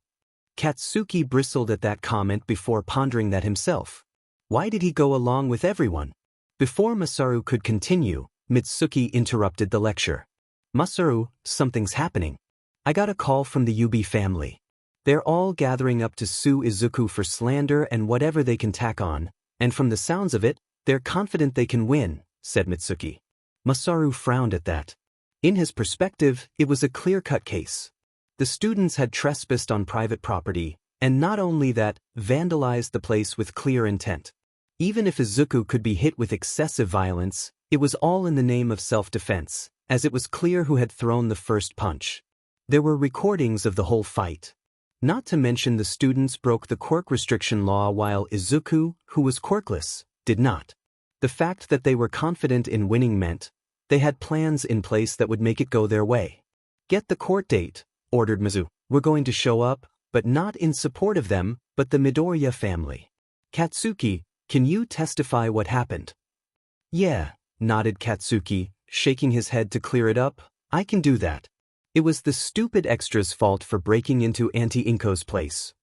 Katsuki bristled at that comment before pondering that himself. Why did he go along with everyone? Before Masaru could continue, Mitsuki interrupted the lecture. Masaru, something's happening. I got a call from the Yubi family. They're all gathering up to sue Izuku for slander and whatever they can tack on, and from the sounds of it, they're confident they can win, said Mitsuki. Masaru frowned at that. In his perspective, it was a clear-cut case. The students had trespassed on private property, and not only that, vandalized the place with clear intent. Even if Izuku could be hit with excessive violence, it was all in the name of self-defense, as it was clear who had thrown the first punch. There were recordings of the whole fight. Not to mention the students broke the quirk restriction law while Izuku, who was quirkless, did not. The fact that they were confident in winning meant they had plans in place that would make it go their way. Get the court date, ordered Mizu. We're going to show up, but not in support of them, but the Midoriya family. Katsuki, can you testify what happened? Yeah, nodded Katsuki, shaking his head to clear it up. I can do that. It was the stupid extra's fault for breaking into Auntie Inko's place.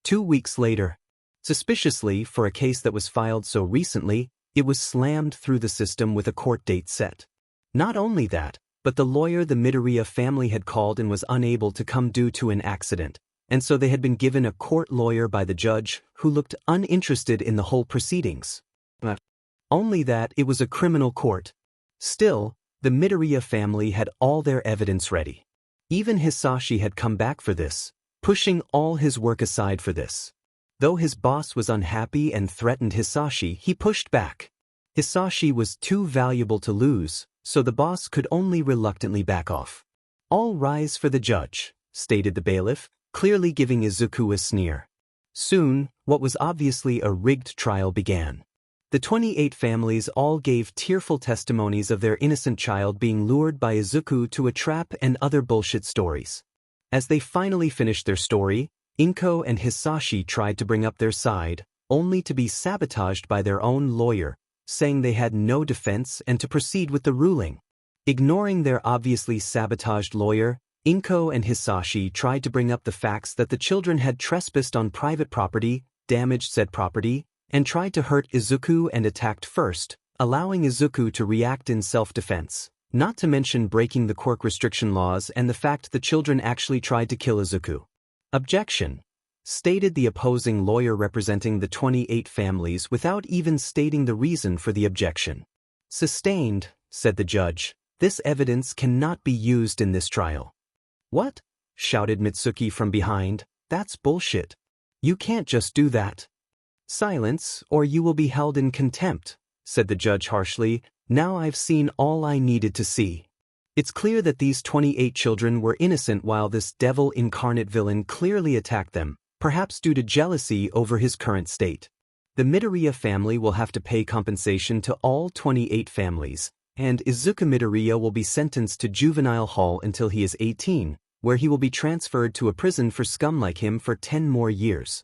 2 weeks later, suspiciously for a case that was filed so recently, it was slammed through the system with a court date set. Not only that, but the lawyer the Midoriya family had called and was unable to come due to an accident, and so they had been given a court lawyer by the judge who looked uninterested in the whole proceedings. Only that it was a criminal court. Still, the Midoriya family had all their evidence ready. Even Hisashi had come back for this, pushing all his work aside for this. Though his boss was unhappy and threatened Hisashi, he pushed back. Hisashi was too valuable to lose, so the boss could only reluctantly back off. All rise for the judge, stated the bailiff, clearly giving Izuku a sneer. Soon, what was obviously a rigged trial began. The 28 families all gave tearful testimonies of their innocent child being lured by Izuku to a trap and other bullshit stories. As they finally finished their story, Inko and Hisashi tried to bring up their side, only to be sabotaged by their own lawyer, saying they had no defense and to proceed with the ruling. Ignoring their obviously sabotaged lawyer, Inko and Hisashi tried to bring up the facts that the children had trespassed on private property, damaged said property, and tried to hurt Izuku and attacked first, allowing Izuku to react in self-defense, not to mention breaking the quirk restriction laws and the fact the children actually tried to kill Izuku. Objection, stated the opposing lawyer representing the 28 families without even stating the reason for the objection. Sustained, said the judge, this evidence cannot be used in this trial. What? Shouted Mitsuki from behind, that's bullshit. You can't just do that. Silence, or you will be held in contempt, said the judge harshly. Now I've seen all I needed to see. It's clear that these 28 children were innocent while this devil-incarnate villain clearly attacked them, perhaps due to jealousy over his current state. The Midoriya family will have to pay compensation to all 28 families, and Izuku Midoriya will be sentenced to juvenile hall until he is 18, where he will be transferred to a prison for scum like him for 10 more years.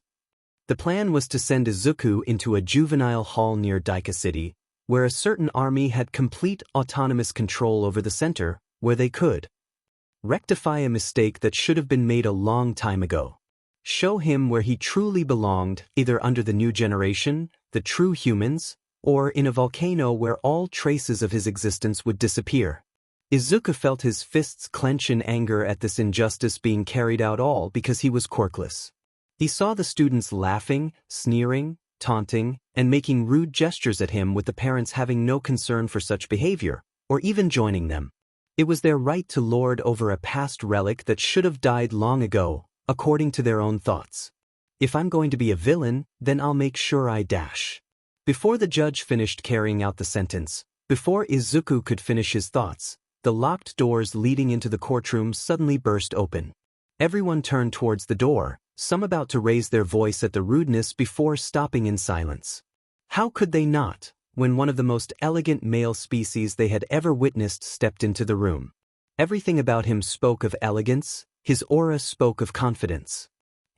The plan was to send Izuku into a juvenile hall near Daika City, where a certain army had complete autonomous control over the center, where they could rectify a mistake that should have been made a long time ago. Show him where he truly belonged, either under the new generation, the true humans, or in a volcano where all traces of his existence would disappear. Izuku felt his fists clench in anger at this injustice being carried out, all because he was quirkless. He saw the students laughing, sneering, taunting, and making rude gestures at him, with the parents having no concern for such behavior, or even joining them. It was their right to lord over a past relic that should have died long ago, according to their own thoughts. If I'm going to be a villain, then I'll make sure I dash. Before the judge finished carrying out the sentence, before Izuku could finish his thoughts, the locked doors leading into the courtroom suddenly burst open. Everyone turned towards the door, some about to raise their voice at the rudeness before stopping in silence. How could they not, when one of the most elegant male species they had ever witnessed stepped into the room? Everything about him spoke of elegance, his aura spoke of confidence.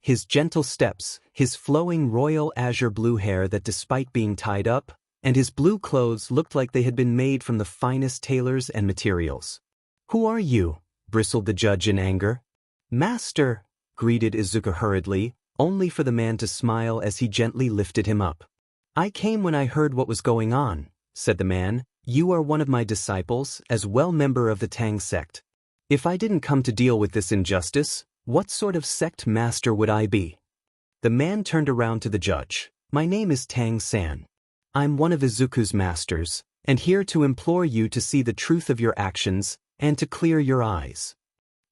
His gentle steps, his flowing royal azure blue hair that despite being tied up, and his blue clothes looked like they had been made from the finest tailors and materials. Who are you? Bristled the judge in anger. Master, greeted Izuku hurriedly, only for the man to smile as he gently lifted him up. I came when I heard what was going on, said the man. You are one of my disciples, as well member of the Tang sect. If I didn't come to deal with this injustice, what sort of sect master would I be? The man turned around to the judge. My name is Tang-san. I'm one of Izuku's masters, and here to implore you to see the truth of your actions, and to clear your eyes.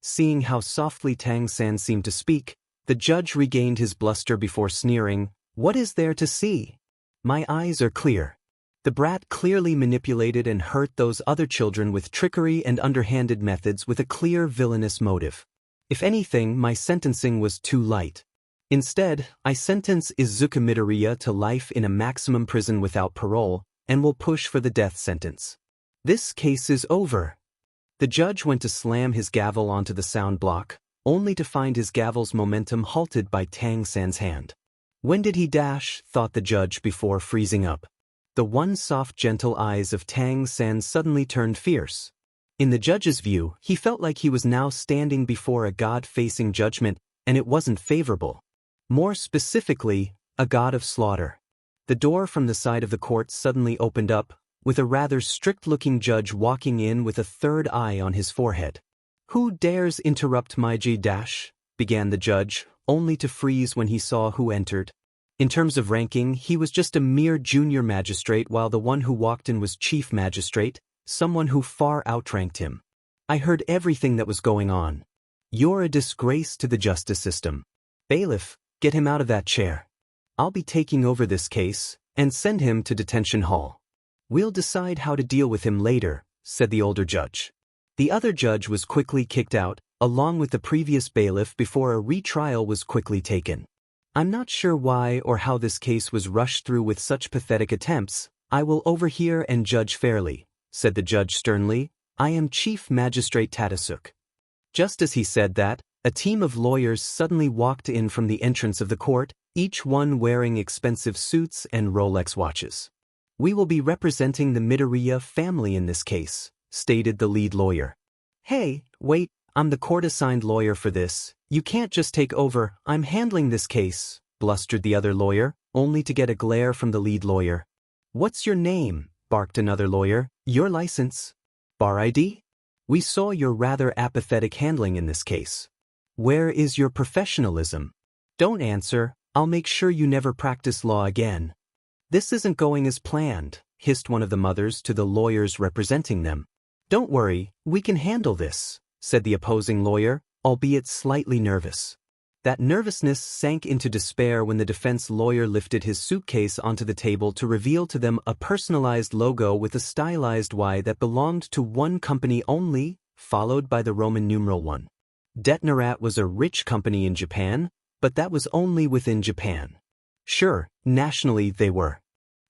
Seeing how softly Tang-san seemed to speak, the judge regained his bluster before sneering, What is there to see? My eyes are clear. The brat clearly manipulated and hurt those other children with trickery and underhanded methods with a clear villainous motive. If anything, my sentencing was too light. Instead, I sentence Izuku Midoriya to life in a maximum prison without parole, and will push for the death sentence. This case is over. The judge went to slam his gavel onto the sound block, only to find his gavel's momentum halted by Tang San's hand. When did he dash? Thought the judge before freezing up. The once soft gentle eyes of Tang San suddenly turned fierce. In the judge's view, he felt like he was now standing before a god facing judgment, and it wasn't favorable. More specifically, a god of slaughter. The door from the side of the court suddenly opened up, with a rather strict-looking judge walking in with a third eye on his forehead. "Who dares interrupt my G-dash?" began the judge, only to freeze when he saw who entered. In terms of ranking, he was just a mere junior magistrate, while the one who walked in was chief magistrate, someone who far outranked him. "I heard everything that was going on. You're a disgrace to the justice system. Bailiff, get him out of that chair. I'll be taking over this case, and send him to detention hall. We'll decide how to deal with him later," said the older judge. The other judge was quickly kicked out, along with the previous bailiff, before a retrial was quickly taken. "I'm not sure why or how this case was rushed through with such pathetic attempts. I will overhear and judge fairly," said the judge sternly. "I am Chief Magistrate Tadasuk." Just as he said that, a team of lawyers suddenly walked in from the entrance of the court, each one wearing expensive suits and Rolex watches. "We will be representing the Midoriya family in this case," stated the lead lawyer. "Hey, wait, I'm the court-assigned lawyer for this. You can't just take over. I'm handling this case," blustered the other lawyer, only to get a glare from the lead lawyer. "What's your name?" barked another lawyer. "Your license? Bar ID? We saw your rather apathetic handling in this case. Where is your professionalism? Don't answer. I'll make sure you never practice law again." "This isn't going as planned," hissed one of the mothers to the lawyers representing them. "Don't worry, we can handle this," said the opposing lawyer, albeit slightly nervous. That nervousness sank into despair when the defense lawyer lifted his suitcase onto the table to reveal to them a personalized logo with a stylized Y that belonged to one company only, followed by the Roman numeral 1. Detnerat was a rich company in Japan, but that was only within Japan. Sure, nationally they were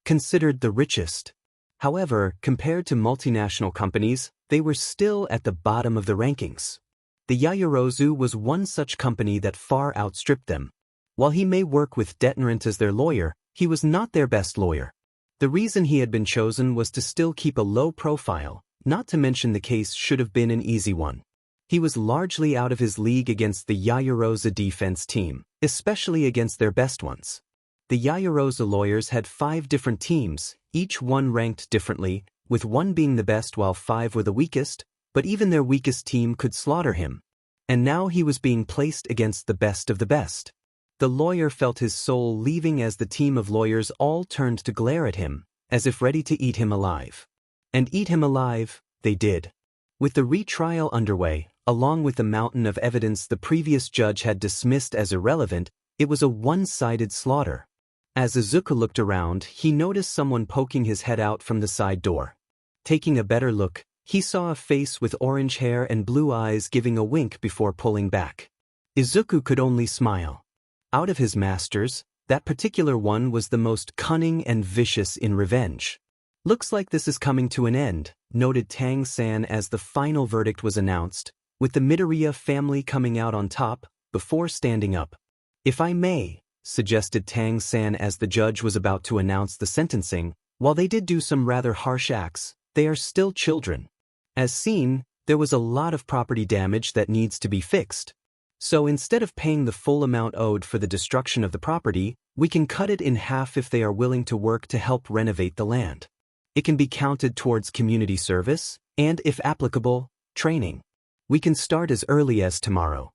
considered the richest. However, compared to multinational companies, they were still at the bottom of the rankings. The Yayorozu was one such company that far outstripped them. While he may work with Detnerat as their lawyer, he was not their best lawyer. The reason he had been chosen was to still keep a low profile, not to mention the case should have been an easy one. He was largely out of his league against the Yayorozu defense team, especially against their best ones. The Yayorozu lawyers had 5 different teams, each one ranked differently, with one being the best while 5 were the weakest, but even their weakest team could slaughter him. And now he was being placed against the best of the best. The lawyer felt his soul leaving as the team of lawyers all turned to glare at him, as if ready to eat him alive. And eat him alive, they did. With the retrial underway, along with the mountain of evidence the previous judge had dismissed as irrelevant, it was a one-sided slaughter. As Izuku looked around, he noticed someone poking his head out from the side door. Taking a better look, he saw a face with orange hair and blue eyes giving a wink before pulling back. Izuku could only smile. Out of his masters, that particular one was the most cunning and vicious in revenge. "Looks like this is coming to an end," noted Tang San as the final verdict was announced, with the Midoriya family coming out on top, before standing up. "If I may," suggested Tang San as the judge was about to announce the sentencing, "while they did do some rather harsh acts, they are still children. As seen, there was a lot of property damage that needs to be fixed. So instead of paying the full amount owed for the destruction of the property, we can cut it in half if they are willing to work to help renovate the land. It can be counted towards community service, and if applicable, training. We can start as early as tomorrow."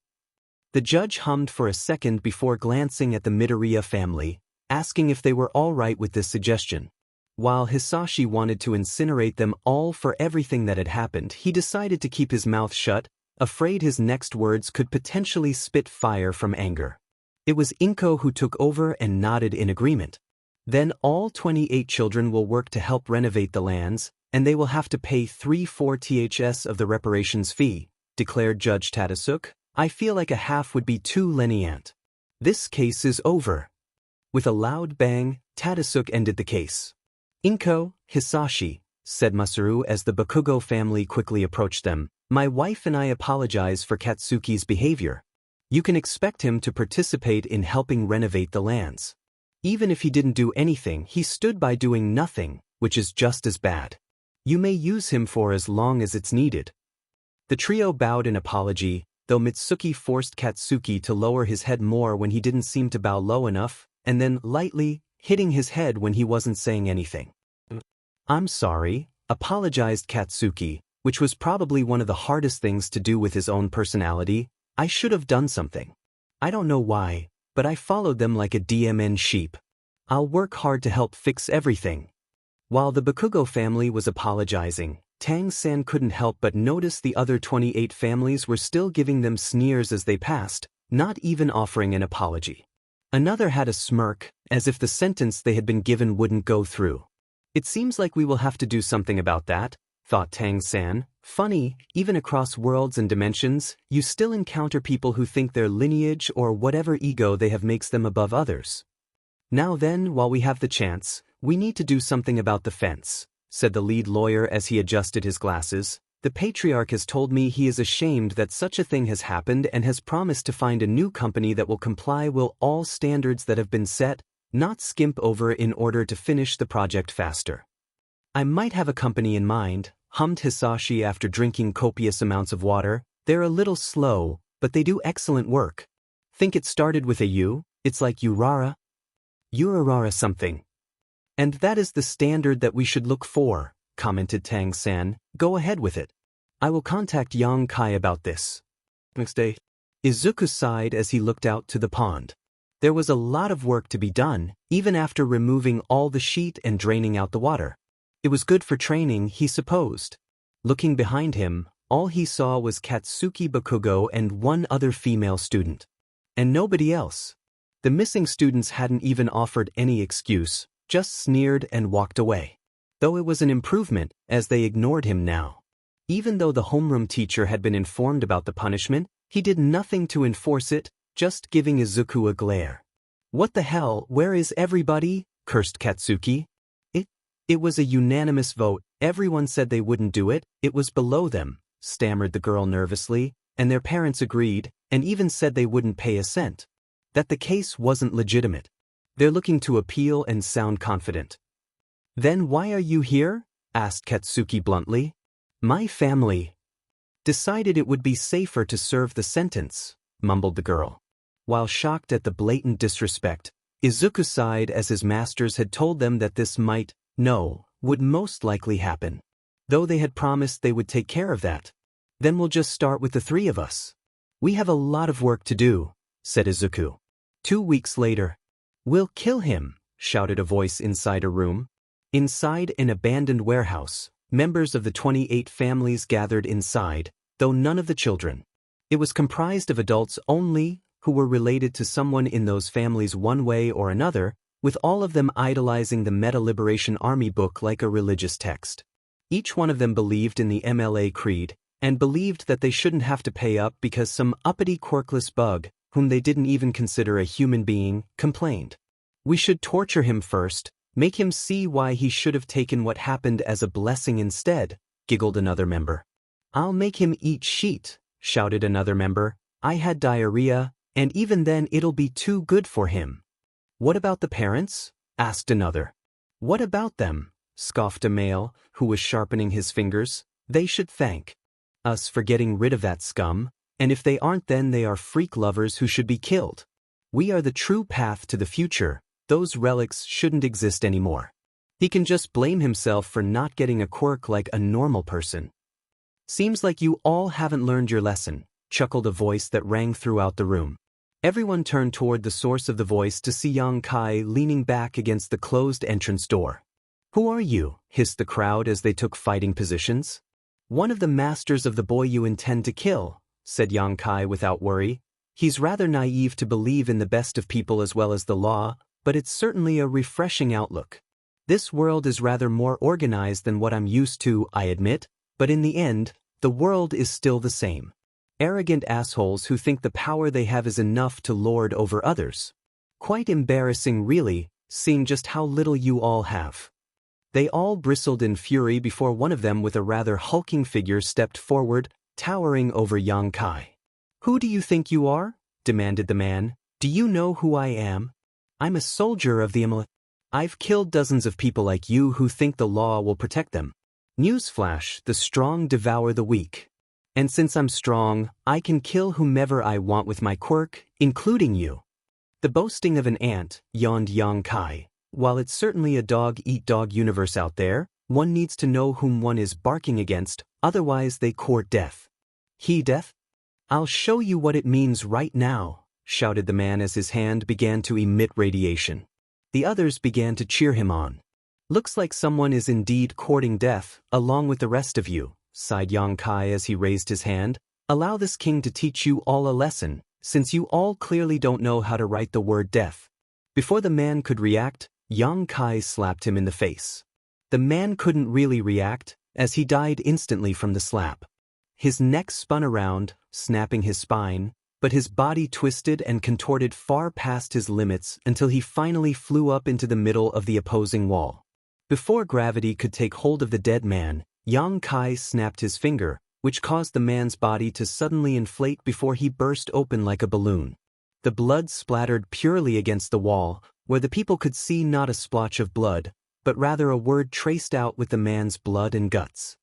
The judge hummed for a second before glancing at the Midoriya family, asking if they were all right with this suggestion. While Hisashi wanted to incinerate them all for everything that had happened, he decided to keep his mouth shut, afraid his next words could potentially spit fire from anger. It was Inko who took over and nodded in agreement. "Then all 28 children will work to help renovate the lands, and they will have to pay 3/4 ths of the reparations fee," declared Judge Tadasuk. "I feel like a half would be too lenient. This case is over." With a loud bang, Tadasuk ended the case. "Inko, Hisashi," said Masaru as the Bakugo family quickly approached them. My wife and I apologize for Katsuki's behavior. You can expect him to participate in helping renovate the lands. Even if he didn't do anything, he stood by doing nothing, which is just as bad. You may use him for as long as it's needed. The trio bowed in apology, though Mitsuki forced Katsuki to lower his head more when he didn't seem to bow low enough, and then lightly hitting his head when he wasn't saying anything. I'm sorry, apologized Katsuki, which was probably one of the hardest things to do with his own personality. I should have done something. I don't know why, but I followed them like a DMN sheep. I'll work hard to help fix everything. While the Bakugo family was apologizing, Tang-san couldn't help but notice the other 28 families were still giving them sneers as they passed, not even offering an apology. Another had a smirk, as if the sentence they had been given wouldn't go through. It seems like we will have to do something about that, thought Tang-san. Funny, even across worlds and dimensions, you still encounter people who think their lineage or whatever ego they have makes them above others. Now then, while we have the chance, we need to do something about the fence, said the lead lawyer as he adjusted his glasses. The patriarch has told me he is ashamed that such a thing has happened and has promised to find a new company that will comply with all standards that have been set, not skimp over in order to finish the project faster. I might have a company in mind, hummed Hisashi after drinking copious amounts of water. They're a little slow, but they do excellent work. Think it started with a U? It's like Urara? Urara something. And that is the standard that we should look for, commented Tang-san. Go ahead with it. I will contact Yang Kai about this. Next day, Izuku sighed as he looked out to the pond. There was a lot of work to be done, even after removing all the sheet and draining out the water. It was good for training, he supposed. Looking behind him, all he saw was Katsuki Bakugo and one other female student. And nobody else. The missing students hadn't even offered any excuse, just sneered and walked away. Though it was an improvement, as they ignored him now. Even though the homeroom teacher had been informed about the punishment, he did nothing to enforce it, just giving Izuku a glare. What the hell, where is everybody? Cursed Katsuki. It was a unanimous vote. Everyone said they wouldn't do it. It was below them, stammered the girl nervously, and their parents agreed, and even said they wouldn't pay a cent. That the case wasn't legitimate. They're looking to appeal and sound confident. Then why are you here? Asked Katsuki bluntly. My family decided it would be safer to serve the sentence, mumbled the girl. While shocked at the blatant disrespect, Izuku sighed as his masters had told them that this would most likely happen. Though they had promised they would take care of that. Then we'll just start with the three of us. We have a lot of work to do, said Izuku. 2 weeks later. We'll kill him, shouted a voice inside a room. Inside an abandoned warehouse, members of the 28 families gathered inside, though none of the children. It was comprised of adults only, who were related to someone in those families one way or another, with all of them idolizing the Meta Liberation Army book like a religious text. Each one of them believed in the MLA creed, and believed that they shouldn't have to pay up because some uppity quirkless bug, whom they didn't even consider a human being, complained. We should torture him first, make him see why he should have taken what happened as a blessing instead, giggled another member. I'll make him eat sheet, shouted another member. I had diarrhea, and even then it'll be too good for him. What about the parents? Asked another. What about them? Scoffed a male, who was sharpening his fingers. They should thank us for getting rid of that scum, and if they aren't, then they are freak lovers who should be killed. We are the true path to the future. Those relics shouldn't exist anymore. He can just blame himself for not getting a quirk like a normal person. Seems like you all haven't learned your lesson, chuckled a voice that rang throughout the room. Everyone turned toward the source of the voice to see Yang Kai leaning back against the closed entrance door. Who are you? Hissed the crowd as they took fighting positions. One of the masters of the boy you intend to kill, said Yang Kai without worry. He's rather naive to believe in the best of people as well as the law, but it's certainly a refreshing outlook. This world is rather more organized than what I'm used to, I admit, but in the end, the world is still the same. Arrogant assholes who think the power they have is enough to lord over others. Quite embarrassing really, seeing just how little you all have. They all bristled in fury before one of them with a rather hulking figure stepped forward. towering over Yang Kai. "Who do you think you are?" demanded the man. "Do you know who I am? I'm a soldier of the Amulet. I've killed dozens of people like you who think the law will protect them. Newsflash, the strong devour the weak. And since I'm strong, I can kill whomever I want with my quirk, including you." The boasting of an ant, yawned Yang Kai. "While it's certainly a dog-eat-dog universe out there, one needs to know whom one is barking against, otherwise they court death." "He death? I'll show you what it means right now," shouted the man as his hand began to emit radiation. The others began to cheer him on. "Looks like someone is indeed courting death, along with the rest of you," sighed Yang Kai as he raised his hand. "Allow this king to teach you all a lesson, since you all clearly don't know how to write the word death." Before the man could react, Yang Kai slapped him in the face. The man couldn't really react, as he died instantly from the slap. His neck spun around, snapping his spine, but his body twisted and contorted far past his limits until he finally flew up into the middle of the opposing wall. Before gravity could take hold of the dead man, Yang Kai snapped his finger, which caused the man's body to suddenly inflate before he burst open like a balloon. The blood splattered purely against the wall, where the people could see not a splotch of blood, but rather a word traced out with the man's blood and guts.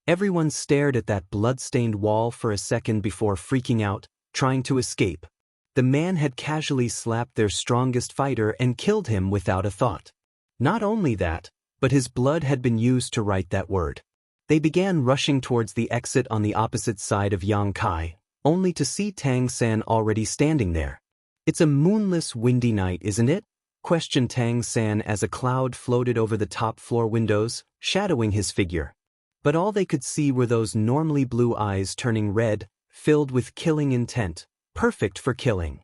Everyone stared at that blood-stained wall for a second before freaking out, trying to escape. The man had casually slapped their strongest fighter and killed him without a thought. Not only that, but his blood had been used to write that word. They began rushing towards the exit on the opposite side of Yang Kai, only to see Tang San already standing there. "It's a moonless, windy night, isn't it?" questioned Tang San as a cloud floated over the top floor windows, shadowing his figure. But all they could see were those normally blue eyes turning red, filled with killing intent, perfect for killing.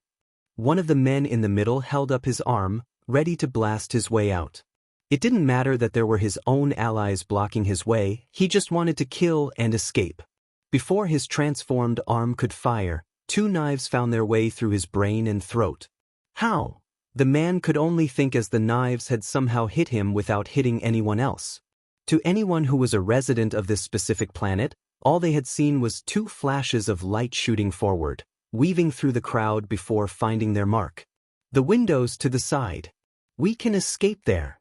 One of the men in the middle held up his arm, ready to blast his way out. It didn't matter that there were his own allies blocking his way, he just wanted to kill and escape. Before his transformed arm could fire, 2 knives found their way through his brain and throat. How? The man could only think as the knives had somehow hit him without hitting anyone else. To anyone who was a resident of this specific planet, all they had seen was 2 flashes of light shooting forward, weaving through the crowd before finding their mark. "The windows to the side. We can escape there,"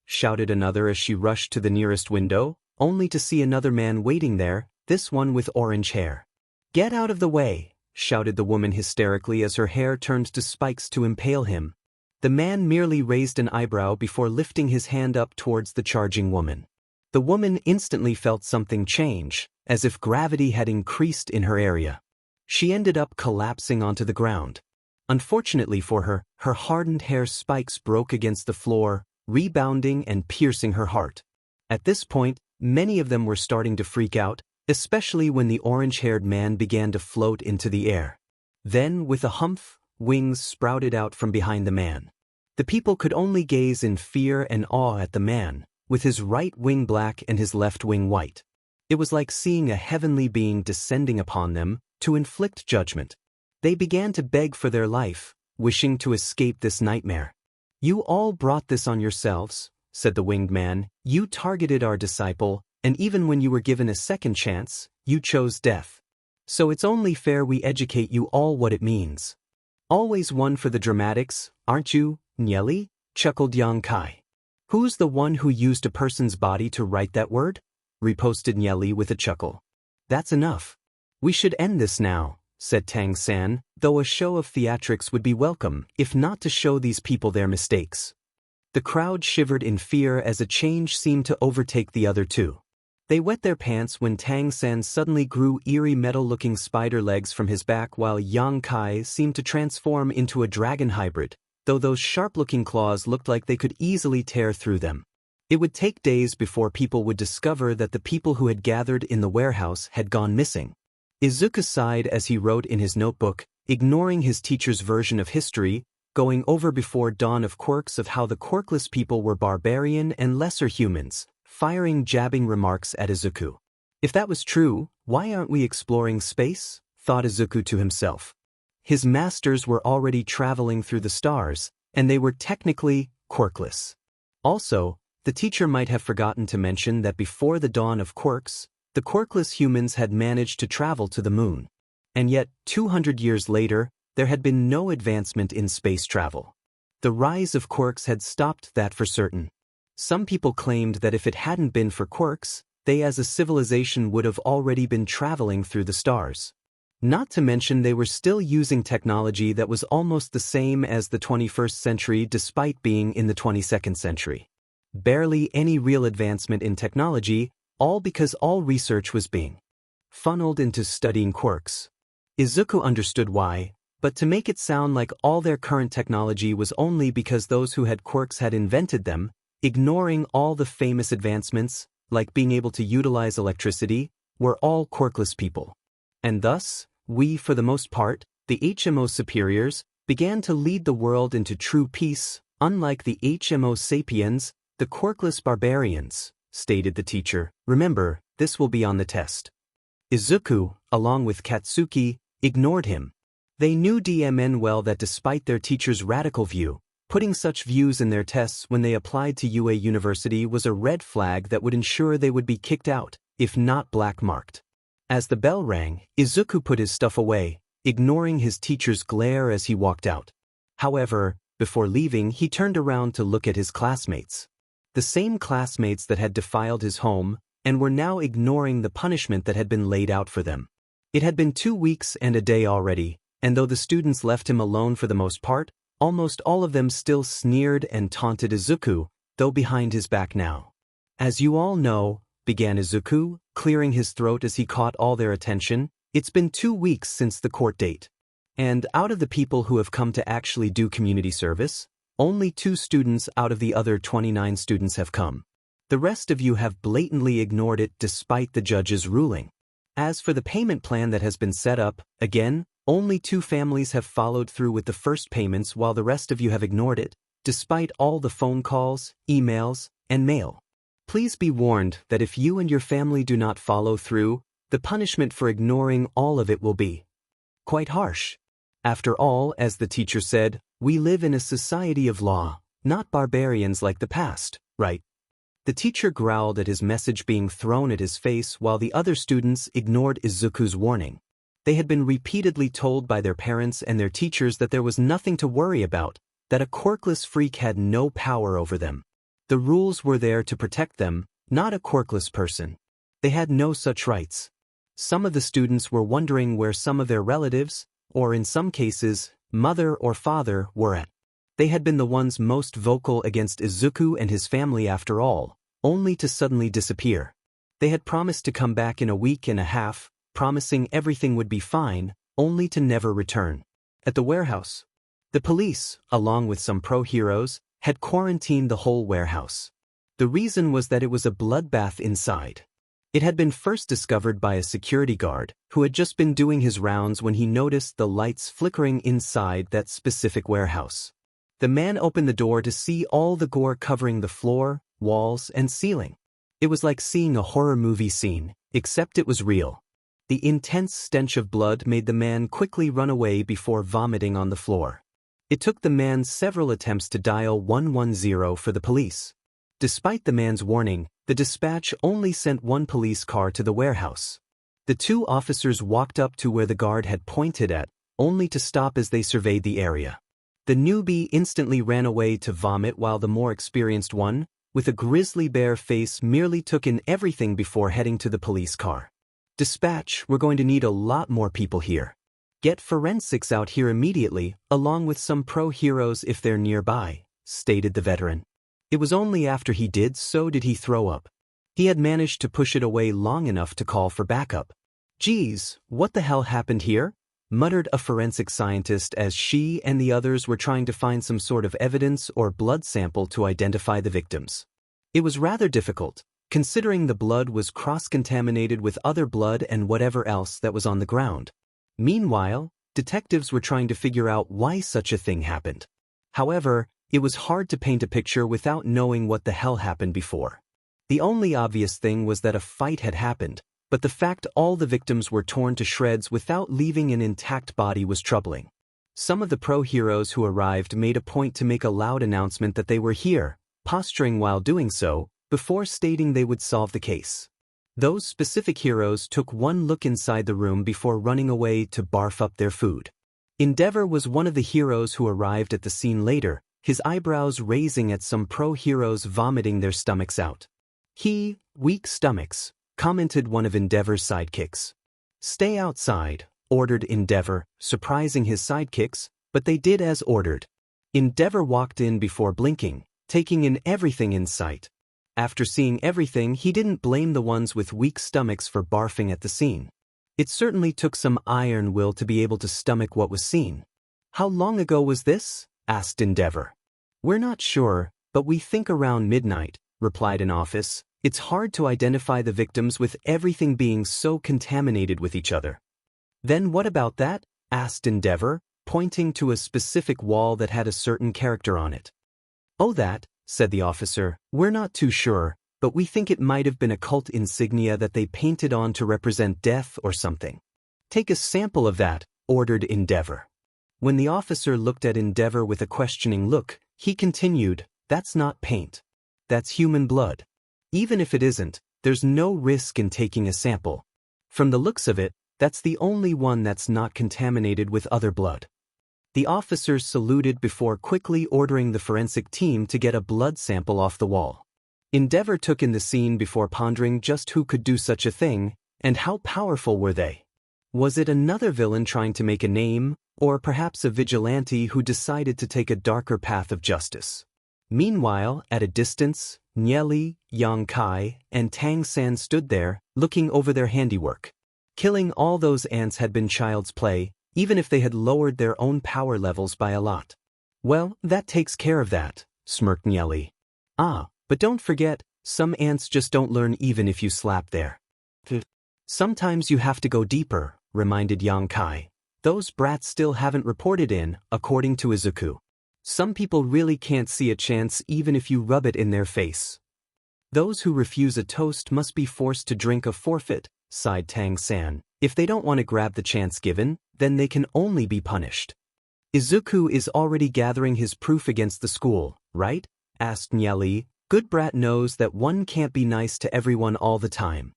shouted another as she rushed to the nearest window, only to see another man waiting there, this one with orange hair. "Get out of the way," shouted the woman hysterically as her hair turned to spikes to impale him. The man merely raised an eyebrow before lifting his hand up towards the charging woman. The woman instantly felt something change, as if gravity had increased in her area. She ended up collapsing onto the ground. Unfortunately for her, her hardened hair spikes broke against the floor, rebounding and piercing her heart. At this point, many of them were starting to freak out, especially when the orange-haired man began to float into the air. Then, with a humph, wings sprouted out from behind the man. The people could only gaze in fear and awe at the man, with his right wing black and his left wing white. It was like seeing a heavenly being descending upon them to inflict judgment. They began to beg for their life, wishing to escape this nightmare. "You all brought this on yourselves," said the winged man. "You targeted our disciple, and even when you were given a second chance, you chose death. So it's only fair we educate you all what it means." "Always one for the dramatics, aren't you, Nyeli?" chuckled Yang Kai. "Who's the one who used a person's body to write that word?" riposted Nyeli with a chuckle. "That's enough. We should end this now," said Tang San, though a show of theatrics would be welcome, if not to show these people their mistakes. The crowd shivered in fear as a change seemed to overtake the other two. They wet their pants when Tang San suddenly grew eerie metal-looking spider legs from his back while Yang Kai seemed to transform into a dragon hybrid, though those sharp-looking claws looked like they could easily tear through them. It would take days before people would discover that the people who had gathered in the warehouse had gone missing. Izuku sighed as he wrote in his notebook, ignoring his teacher's version of history, going over before dawn of quirks of how the quirkless people were barbarian and lesser humans, firing jabbing remarks at Izuku. If that was true, why aren't we exploring space? Thought Izuku to himself. His masters were already traveling through the stars, and they were technically quirkless. Also, the teacher might have forgotten to mention that before the dawn of quirks, The quirkless humans had managed to travel to the moon. And yet, 200 years later, there had been no advancement in space travel. The rise of quirks had stopped that for certain. Some people claimed that if it hadn't been for quirks, they as a civilization would have already been traveling through the stars. Not to mention they were still using technology that was almost the same as the 21st century despite being in the 22nd century. Barely any real advancement in technology, all because all research was being funneled into studying quirks. Izuku understood why, but to make it sound like all their current technology was only because those who had quirks had invented them, ignoring all the famous advancements, like being able to utilize electricity, were all quirkless people. And thus, we, for the most part, the HMO superiors, began to lead the world into true peace, unlike the HMO sapiens, the quirkless barbarians, stated the teacher. Remember, this will be on the test. Izuku, along with Katsuki, ignored him. They knew DMN well that despite their teacher's radical view, putting such views in their tests when they applied to UA University was a red flag that would ensure they would be kicked out, if not black-marked. As the bell rang, Izuku put his stuff away, ignoring his teacher's glare as he walked out. However, before leaving he turned around to look at his classmates. The same classmates that had defiled his home, and were now ignoring the punishment that had been laid out for them. It had been 2 weeks and a day already, and though the students left him alone for the most part, almost all of them still sneered and taunted Izuku, though behind his back now. As you all know, began Izuku, clearing his throat as he caught all their attention, it's been 2 weeks since the court date. And out of the people who have come to actually do community service, only 2 students out of the other 29 students have come. The rest of you have blatantly ignored it despite the judge's ruling. As for the payment plan that has been set up, again, only 2 families have followed through with the first payments while the rest of you have ignored it, despite all the phone calls, emails, and mail. Please be warned that if you and your family do not follow through, the punishment for ignoring all of it will be quite harsh. After all, as the teacher said, we live in a society of law, not barbarians like the past, right? The teacher growled at his message being thrown at his face while the other students ignored Izuku's warning. They had been repeatedly told by their parents and their teachers that there was nothing to worry about, that a quirkless freak had no power over them. The rules were there to protect them, not a quirkless person. They had no such rights. Some of the students were wondering where some of their relatives, or in some cases, mother or father, were at. They had been the ones most vocal against Izuku and his family after all, only to suddenly disappear. They had promised to come back in a week and a half, promising everything would be fine, only to never return. At the warehouse, the police, along with some pro-heroes, had quarantined the whole warehouse. The reason was that it was a bloodbath inside. It had been first discovered by a security guard, who had just been doing his rounds when he noticed the lights flickering inside that specific warehouse. The man opened the door to see all the gore covering the floor, walls, and ceiling. It was like seeing a horror movie scene, except it was real. The intense stench of blood made the man quickly run away before vomiting on the floor. It took the man several attempts to dial 110 for the police. Despite the man's warning, the dispatch only sent 1 police car to the warehouse. The 2 officers walked up to where the guard had pointed at, only to stop as they surveyed the area. The newbie instantly ran away to vomit while the more experienced one, with a grizzly bear face, merely took in everything before heading to the police car. Dispatch, we're going to need a lot more people here. Get forensics out here immediately, along with some pro-heroes if they're nearby, stated the veteran. It was only after he did so did he throw up. He had managed to push it away long enough to call for backup. Geez, what the hell happened here? Muttered a forensic scientist as she and the others were trying to find some sort of evidence or blood sample to identify the victims. It was rather difficult, considering the blood was cross-contaminated with other blood and whatever else that was on the ground. Meanwhile, detectives were trying to figure out why such a thing happened. However, it was hard to paint a picture without knowing what the hell happened before. The only obvious thing was that a fight had happened, but the fact all the victims were torn to shreds without leaving an intact body was troubling. Some of the pro-heroes who arrived made a point to make a loud announcement that they were here, posturing while doing so, before stating they would solve the case. Those specific heroes took one look inside the room before running away to barf up their food. Endeavor was one of the heroes who arrived at the scene later, his eyebrows raising at some pro-heroes vomiting their stomachs out. Weak stomachs, commented one of Endeavor's sidekicks. Stay outside, ordered Endeavor, surprising his sidekicks, but they did as ordered. Endeavor walked in before blinking, taking in everything in sight. After seeing everything, he didn't blame the ones with weak stomachs for barfing at the scene. It certainly took some iron will to be able to stomach what was seen. How long ago was this? Asked Endeavor. We're not sure, but we think around midnight, replied an office. It's hard to identify the victims with everything being so contaminated with each other. Then what about that? Asked Endeavor, pointing to a specific wall that had a certain character on it. Oh, that, said the officer, we're not too sure, but we think it might have been a cult insignia that they painted on to represent death or something. Take a sample of that, ordered Endeavor. When the officer looked at Endeavor with a questioning look, he continued, that's not paint. That's human blood. Even if it isn't, there's no risk in taking a sample. From the looks of it, that's the only one that's not contaminated with other blood. The officers saluted before quickly ordering the forensic team to get a blood sample off the wall. Endeavor took in the scene before pondering just who could do such a thing, and how powerful were they. Was it another villain trying to make a name, or perhaps a vigilante who decided to take a darker path of justice? Meanwhile, at a distance, Nieli, Yang Kai, and Tang San stood there, looking over their handiwork. Killing all those ants had been child's play, even if they had lowered their own power levels by a lot. Well, that takes care of that, smirked Nieli. But don't forget, some ants just don't learn even if you slap there. Sometimes you have to go deeper, reminded Yang Kai. Those brats still haven't reported in, according to Izuku. Some people really can't see a chance even if you rub it in their face. Those who refuse a toast must be forced to drink a forfeit, sighed Tang San. If they don't want to grab the chance given, then they can only be punished. Izuku is already gathering his proof against the school, right? Asked Nieli. Good brat knows that one can't be nice to everyone all the time.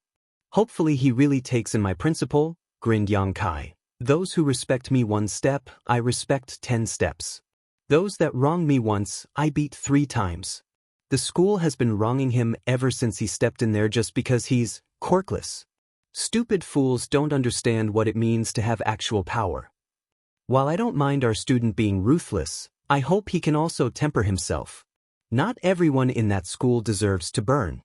Hopefully he really takes in my principle, grinned Yang Kai. Those who respect me 1 step, I respect 10 steps. Those that wrong me once, I beat 3 times. The school has been wronging him ever since he stepped in there just because he's quirkless. Stupid fools don't understand what it means to have actual power. While I don't mind our student being ruthless, I hope he can also temper himself. Not everyone in that school deserves to burn.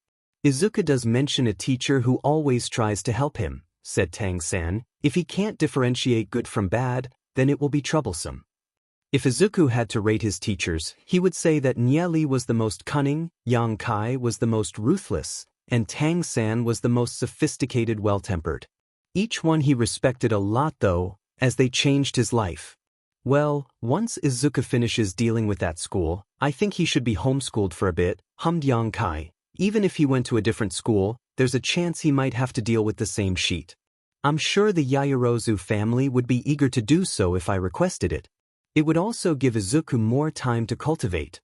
Izuku does mention a teacher who always tries to help him, said Tang San. If he can't differentiate good from bad, then it will be troublesome. If Izuku had to rate his teachers, he would say that Nieli was the most cunning, Yang Kai was the most ruthless, and Tang San was the most sophisticated well-tempered. Each one he respected a lot though, as they changed his life. Well, once Izuku finishes dealing with that school, I think he should be homeschooled for a bit, hummed Yang Kai. Even if he went to a different school, there's a chance he might have to deal with the same sheet. I'm sure the Yaoyorozu family would be eager to do so if I requested it. It would also give Izuku more time to cultivate.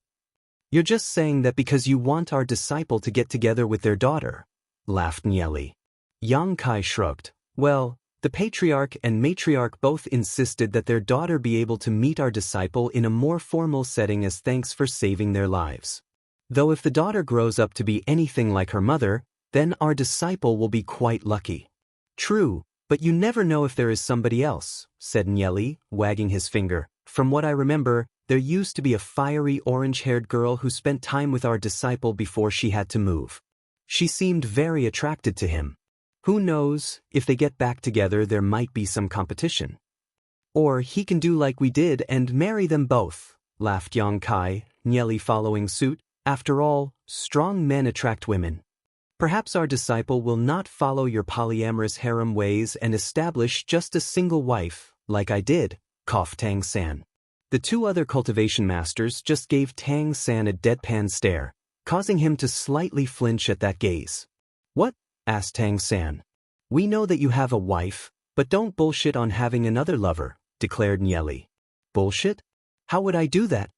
You're just saying that because you want our disciple to get together with their daughter, laughed Nieli. Yang Kai shrugged. Well, the patriarch and matriarch both insisted that their daughter be able to meet our disciple in a more formal setting as thanks for saving their lives. Though if the daughter grows up to be anything like her mother, then our disciple will be quite lucky. True, but you never know if there is somebody else, said Nieli, wagging his finger. From what I remember, there used to be a fiery orange-haired girl who spent time with our disciple before she had to move. She seemed very attracted to him. Who knows, if they get back together there might be some competition. Or he can do like we did and marry them both, laughed Yang Kai, Nieli following suit. After all, strong men attract women. Perhaps our disciple will not follow your polyamorous harem ways and establish just a single wife, like I did, coughed Tang San. The 2 other cultivation masters just gave Tang San a deadpan stare, causing him to slightly flinch at that gaze. What? Asked Tang San. We know that you have a wife, but don't bullshit on having another lover, declared Nieli. Bullshit? How would I do that?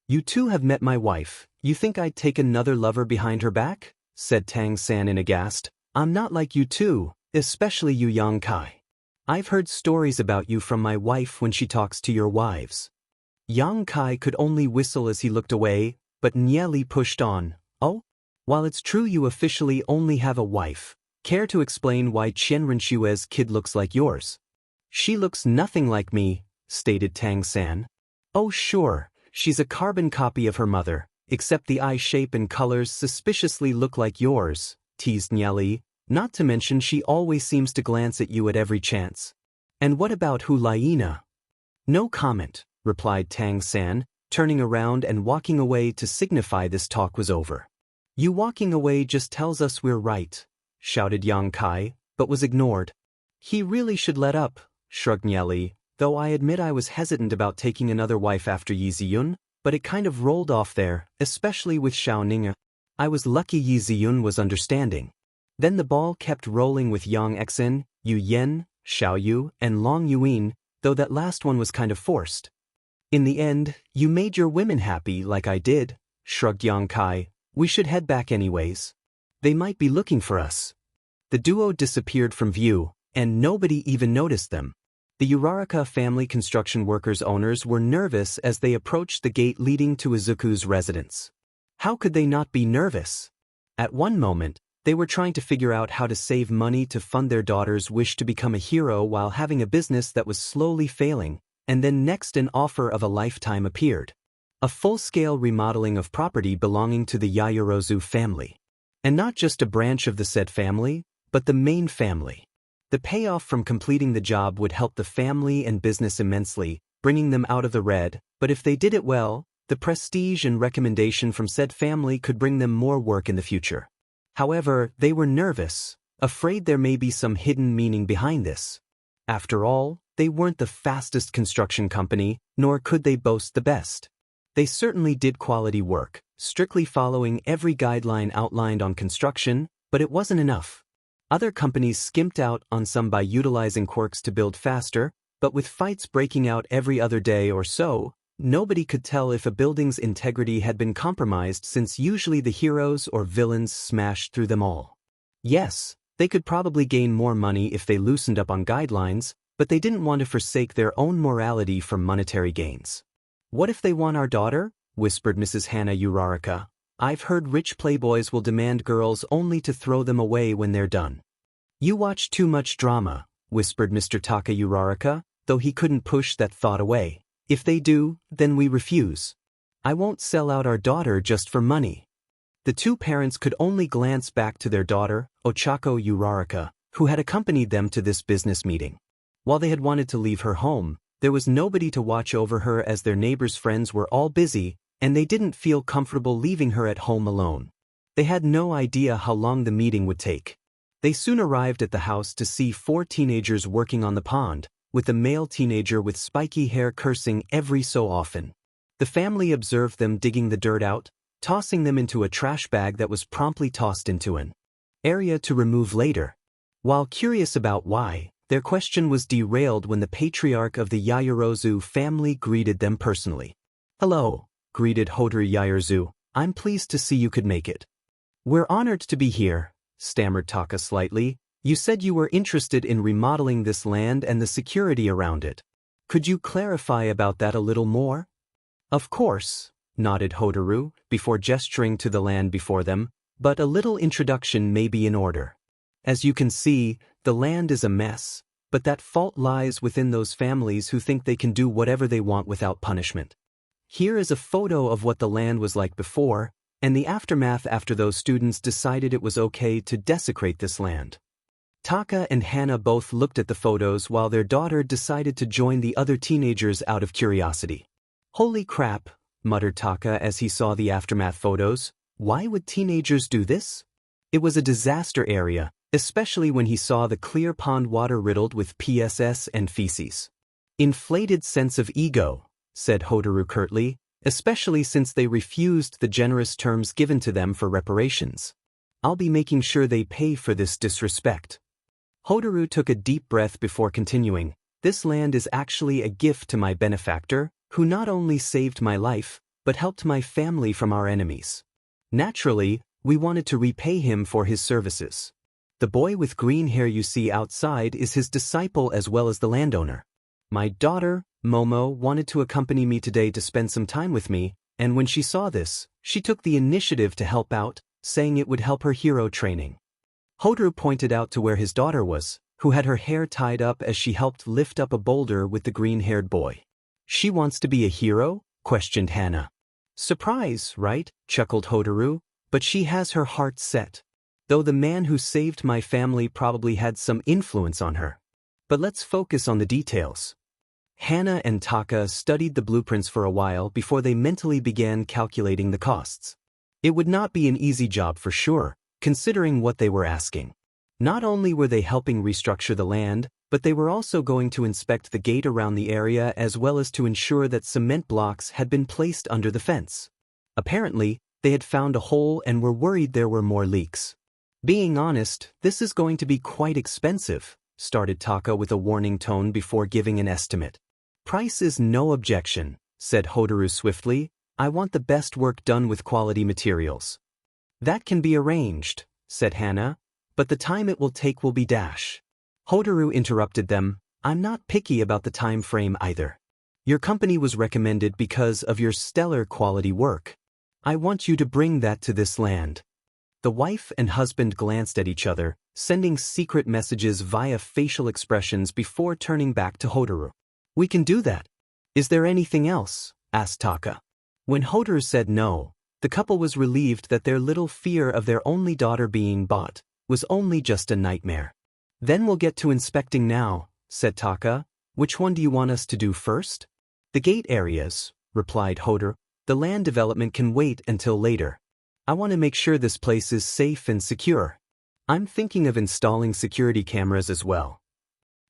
You 2 have met my wife, you think I'd take another lover behind her back? Said Tang San in aghast. I'm not like you too, especially you Yang Kai. I've heard stories about you from my wife when she talks to your wives. Yang Kai could only whistle as he looked away, but Nieli pushed on. Oh? While it's true you officially only have a wife, care to explain why Qian Renshue's kid looks like yours? She looks nothing like me, stated Tang San. Oh sure, she's a carbon copy of her mother, except the eye shape and colors suspiciously look like yours, teased Nieli, not to mention she always seems to glance at you at every chance. And what about Hu Laina? No comment, replied Tang San, turning around and walking away to signify this talk was over. You walking away just tells us we're right, shouted Yang Kai, but was ignored. He really should let up, shrugged Nieli, though I admit I was hesitant about taking another wife after Yi Ziyun, but it kind of rolled off there, especially with Xiao Ning. I was lucky Yi Ziyun was understanding. Then the ball kept rolling with Yang Exen, Yu Yen, Xiao Yu, and Long Yuin, though that last one was kind of forced. In the end, you made your women happy like I did, shrugged Yang Kai. We should head back anyways. They might be looking for us. The duo disappeared from view, and nobody even noticed them. The Uraraka family construction workers' owners were nervous as they approached the gate leading to Izuku's residence. How could they not be nervous? At one moment, they were trying to figure out how to save money to fund their daughter's wish to become a hero while having a business that was slowly failing, and then next an offer of a lifetime appeared. A full-scale remodeling of property belonging to the Yaoyorozu family. And not just a branch of the said family, but the main family. The payoff from completing the job would help the family and business immensely, bringing them out of the red, but if they did it well, the prestige and recommendation from said family could bring them more work in the future. However, they were nervous, afraid there may be some hidden meaning behind this. After all, they weren't the fastest construction company, nor could they boast the best. They certainly did quality work, strictly following every guideline outlined on construction, but it wasn't enough. Other companies skimped out on some by utilizing quirks to build faster, but with fights breaking out every other day or so, nobody could tell if a building's integrity had been compromised since usually the heroes or villains smashed through them all. Yes, they could probably gain more money if they loosened up on guidelines, but they didn't want to forsake their own morality for monetary gains. What if they want our daughter? Whispered Mrs. Hannah Uraraka. I've heard rich playboys will demand girls only to throw them away when they're done. You watch too much drama, whispered Mr. Taka Uraraka, though he couldn't push that thought away. If they do, then we refuse. I won't sell out our daughter just for money. The two parents could only glance back to their daughter, Ochako Uraraka, who had accompanied them to this business meeting. While they had wanted to leave her home, there was nobody to watch over her as their neighbors' friends were all busy, and they didn't feel comfortable leaving her at home alone. They had no idea how long the meeting would take. They soon arrived at the house to see 4 teenagers working on the pond, with a male teenager with spiky hair cursing every so often. The family observed them digging the dirt out, tossing them into a trash bag that was promptly tossed into an area to remove later. While curious about why, their question was derailed when the patriarch of the Yaoyorozu family greeted them personally. Hello, greeted Hotaru Yaoyorozu. I'm pleased to see you could make it. We're honored to be here, stammered Taka slightly. You said you were interested in remodeling this land and the security around it. Could you clarify about that a little more? Of course, nodded Hotaru, before gesturing to the land before them, but a little introduction may be in order. As you can see, the land is a mess, but that fault lies within those families who think they can do whatever they want without punishment. Here is a photo of what the land was like before, and the aftermath after those students decided it was okay to desecrate this land. Taka and Hannah both looked at the photos while their daughter decided to join the other teenagers out of curiosity. Holy crap, muttered Taka as he saw the aftermath photos. Why would teenagers do this? It was a disaster area, especially when he saw the clear pond water riddled with PSS and feces. Inflated sense of ego, said Hotaru curtly, especially since they refused the generous terms given to them for reparations. I'll be making sure they pay for this disrespect. Hotaru took a deep breath before continuing. This land is actually a gift to my benefactor, who not only saved my life, but helped my family from our enemies. Naturally, we wanted to repay him for his services. The boy with green hair you see outside is his disciple as well as the landowner. My daughter, Momo, wanted to accompany me today to spend some time with me, and when she saw this, she took the initiative to help out, saying it would help her hero training. Hotaru pointed out to where his daughter was, who had her hair tied up as she helped lift up a boulder with the green-haired boy. She wants to be a hero? Questioned Hana. Surprise, right? Chuckled Hotaru, but she has her heart set. Though the man who saved my family probably had some influence on her. But let's focus on the details. Hana and Taka studied the blueprints for a while before they mentally began calculating the costs. It would not be an easy job for sure, considering what they were asking. Not only were they helping restructure the land, but they were also going to inspect the gate around the area as well as to ensure that cement blocks had been placed under the fence. Apparently, they had found a hole and were worried there were more leaks. Being honest, this is going to be quite expensive, started Taka with a warning tone before giving an estimate. Price is no objection, said Hotaru swiftly. I want the best work done with quality materials. That can be arranged, said Hana, but the time it will take will be dash. Hotaru interrupted them. I'm not picky about the time frame either. Your company was recommended because of your stellar quality work. I want you to bring that to this land. The wife and husband glanced at each other, sending secret messages via facial expressions before turning back to Hotaru. We can do that. Is there anything else? Asked Taka. When Hotaru said no, the couple was relieved that their little fear of their only daughter being bought was only just a nightmare. Then we'll get to inspecting now, said Taka. Which one do you want us to do first? The gate areas, replied Hotaru. The land development can wait until later. I want to make sure this place is safe and secure. I'm thinking of installing security cameras as well.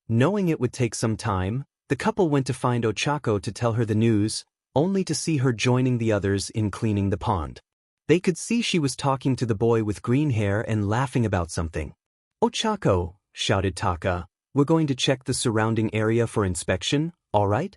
Knowing it would take some time, the couple went to find Ochako to tell her the news, only to see her joining the others in cleaning the pond. They could see she was talking to the boy with green hair and laughing about something. Ochako, shouted Taka, we're going to check the surrounding area for inspection, all right?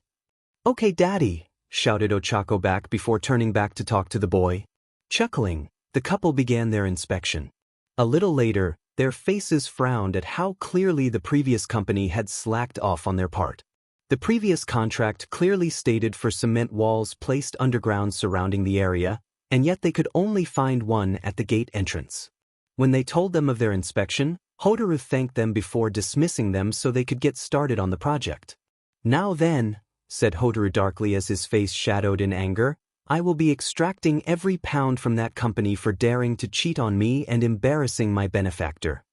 Okay, Daddy, shouted Ochako back before turning back to talk to the boy. Chuckling, the couple began their inspection. A little later, their faces frowned at how clearly the previous company had slacked off on their part. The previous contract clearly stated for cement walls placed underground surrounding the area, and yet they could only find one at the gate entrance. When they told them of their inspection, Hotaru thanked them before dismissing them so they could get started on the project. Now then, said Hotaru darkly as his face shadowed in anger, I will be extracting every pound from that company for daring to cheat on me and embarrassing my benefactor.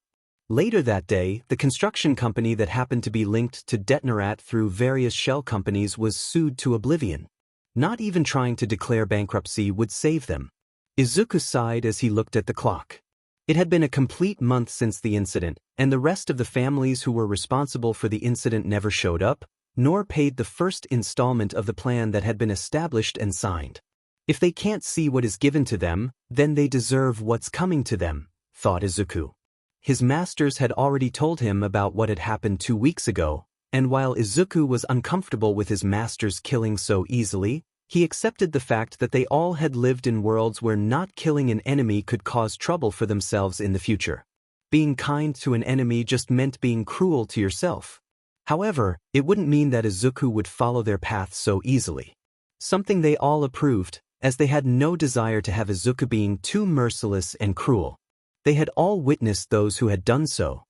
Later that day, the construction company that happened to be linked to Detnerat through various shell companies was sued to oblivion. Not even trying to declare bankruptcy would save them. Izuku sighed as he looked at the clock. It had been a complete month since the incident, and the rest of the families who were responsible for the incident never showed up, nor paid the first installment of the plan that had been established and signed. If they can't see what is given to them, then they deserve what's coming to them, thought Izuku. His masters had already told him about what had happened 2 weeks ago, and while Izuku was uncomfortable with his masters killing so easily, he accepted the fact that they all had lived in worlds where not killing an enemy could cause trouble for themselves in the future. Being kind to an enemy just meant being cruel to yourself. However, it wouldn't mean that Izuku would follow their path so easily. Something they all approved, as they had no desire to have Izuku being too merciless and cruel. They had all witnessed those who had done so.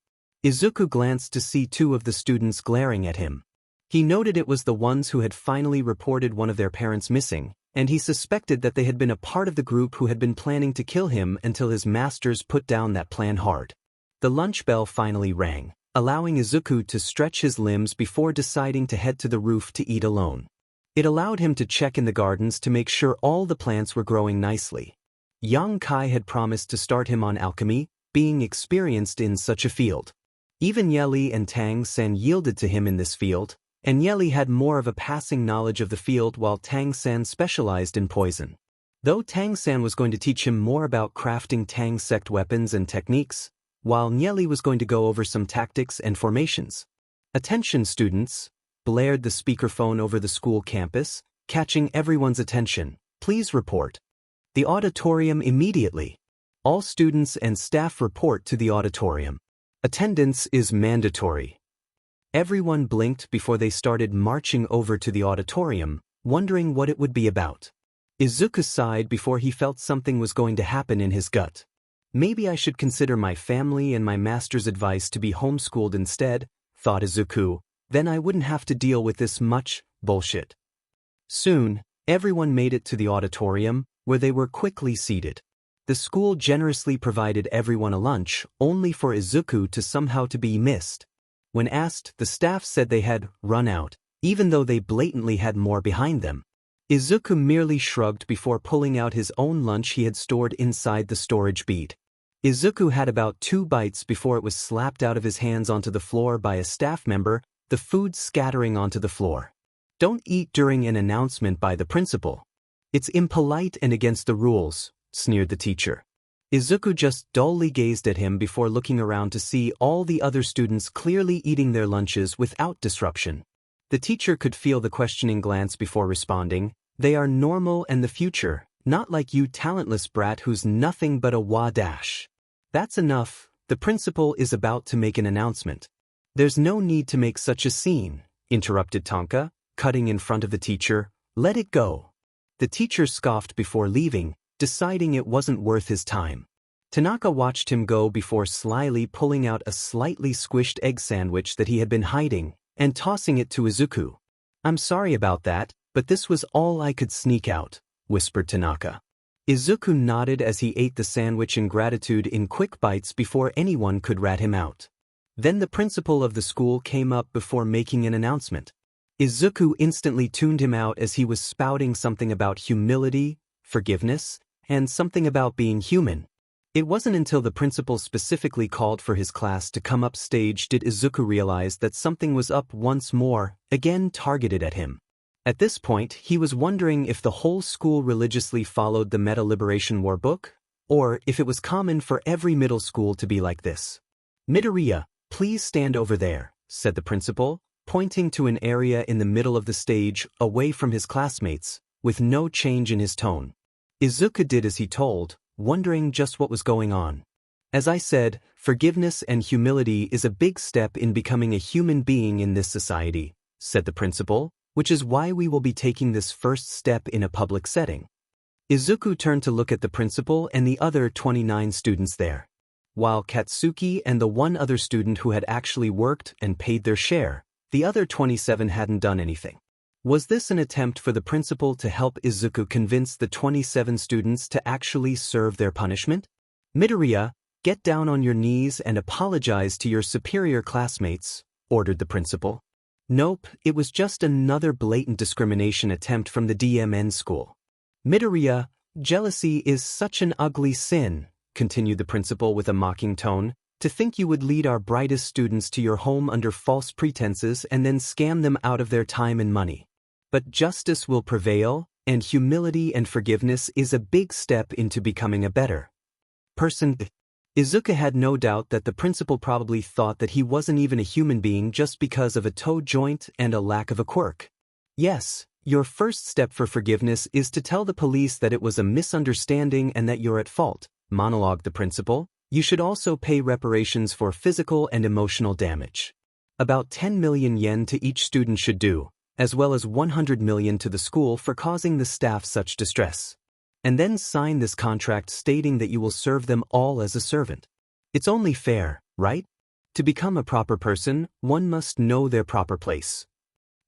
Izuku glanced to see 2 of the students glaring at him. He noted it was the ones who had finally reported one of their parents missing, and he suspected that they had been a part of the group who had been planning to kill him until his masters put down that plan hard. The lunch bell finally rang, allowing Izuku to stretch his limbs before deciding to head to the roof to eat alone. It allowed him to check in the gardens to make sure all the plants were growing nicely. Yang Kai had promised to start him on alchemy, being experienced in such a field. Even Yeli and Tang San yielded to him in this field, and Yeli had more of a passing knowledge of the field while Tang San specialized in poison. Though Tang San was going to teach him more about crafting Tang sect weapons and techniques, while Yeli was going to go over some tactics and formations. Attention students, blared the speakerphone over the school campus, catching everyone's attention. Please report. The auditorium immediately. All students and staff report to the auditorium. Attendance is mandatory. Everyone blinked before they started marching over to the auditorium, wondering what it would be about. Izuku sighed before he felt something was going to happen in his gut. Maybe I should consider my family and my master's advice to be homeschooled instead, thought Izuku, then I wouldn't have to deal with this much bullshit. Soon, everyone made it to the auditorium, where they were quickly seated. The school generously provided everyone a lunch, only for Izuku to somehow be missed. When asked, the staff said they had run out, even though they blatantly had more behind them. Izuku merely shrugged before pulling out his own lunch he had stored inside the storage bead. Izuku had about 2 bites before it was slapped out of his hands onto the floor by a staff member, the food scattering onto the floor. Don't eat during an announcement by the principal. It's impolite and against the rules, sneered the teacher. Izuku just dully gazed at him before looking around to see all the other students clearly eating their lunches without disruption. The teacher could feel the questioning glance before responding. They are normal and the future, not like you talentless brat who's nothing but a wa-dash. That's enough, the principal is about to make an announcement. There's no need to make such a scene, interrupted Tonka, cutting in front of the teacher. Let it go. The teacher scoffed before leaving, deciding it wasn't worth his time. Tanaka watched him go before slyly pulling out a slightly squished egg sandwich that he had been hiding, and tossing it to Izuku. I'm sorry about that, but this was all I could sneak out, whispered Tanaka. Izuku nodded as he ate the sandwich in gratitude in quick bites before anyone could rat him out. Then the principal of the school came up before making an announcement. Izuku instantly tuned him out as he was spouting something about humility, forgiveness, and something about being human. It wasn't until the principal specifically called for his class to come up stage did Izuku realize that something was up once more, again targeted at him. At this point, he was wondering if the whole school religiously followed the Meta Liberation War book, or if it was common for every middle school to be like this. Midoriya, please stand over there, said the principal, pointing to an area in the middle of the stage, away from his classmates, with no change in his tone. Izuku did as he told, wondering just what was going on. As I said, forgiveness and humility is a big step in becoming a human being in this society, said the principal, which is why we will be taking this first step in a public setting. Izuku turned to look at the principal and the other 29 students there. While Katsuki and the one other student who had actually worked and paid their share, the other 27 hadn't done anything. Was this an attempt for the principal to help Izuku convince the 27 students to actually serve their punishment? Midoriya, get down on your knees and apologize to your superior classmates, ordered the principal. Nope, it was just another blatant discrimination attempt from the DMN school. Midoriya, jealousy is such an ugly sin, continued the principal with a mocking tone, to think you would lead our brightest students to your home under false pretenses and then scam them out of their time and money. But justice will prevail, and humility and forgiveness is a big step into becoming a better person. Izuku had no doubt that the principal probably thought that he wasn't even a human being just because of a toe joint and a lack of a quirk. Yes, your first step for forgiveness is to tell the police that it was a misunderstanding and that you're at fault, monologued the principal. You should also pay reparations for physical and emotional damage. About 10 million yen to each student should do, as well as 100 million to the school for causing the staff such distress. And then sign this contract stating that you will serve them all as a servant. It's only fair, right? To become a proper person, one must know their proper place.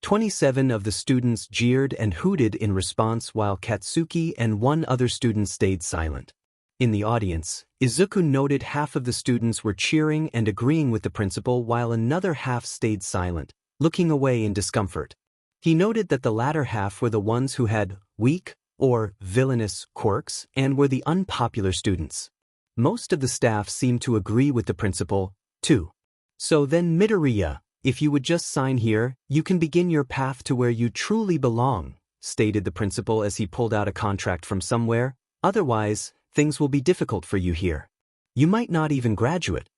27 of the students jeered and hooted in response while Katsuki and one other student stayed silent. In the audience, Izuku noted half of the students were cheering and agreeing with the principal while another half stayed silent, looking away in discomfort. He noted that the latter half were the ones who had weak or villainous quirks and were the unpopular students. Most of the staff seemed to agree with the principal, too. So then Midoriya, if you would just sign here, you can begin your path to where you truly belong, stated the principal as he pulled out a contract from somewhere. Otherwise, things will be difficult for you here. You might not even graduate.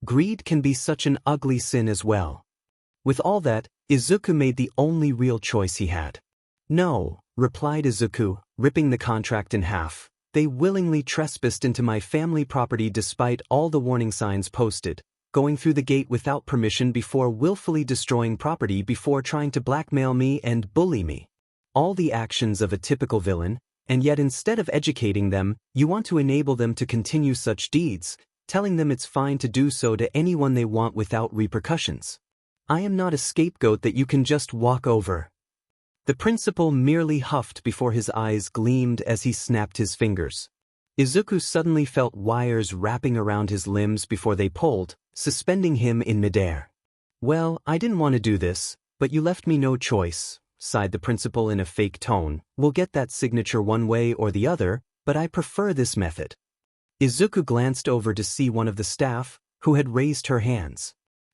Greed can be such an ugly sin as well. With all that, Izuku made the only real choice he had. No, replied Izuku, ripping the contract in half. They willingly trespassed into my family property despite all the warning signs posted. going through the gate without permission before willfully destroying property before trying to blackmail me and bully me. All the actions of a typical villain, and yet instead of educating them, you want to enable them to continue such deeds, telling them it's fine to do so to anyone they want without repercussions. I am not a scapegoat that you can just walk over. The principal merely huffed before his eyes gleamed as he snapped his fingers. Izuku suddenly felt wires wrapping around his limbs before they pulled, suspending him in midair. Well, I didn't want to do this, but you left me no choice, sighed the principal in a fake tone. We'll get that signature one way or the other, but I prefer this method. Izuku glanced over to see one of the staff, who had raised her hands.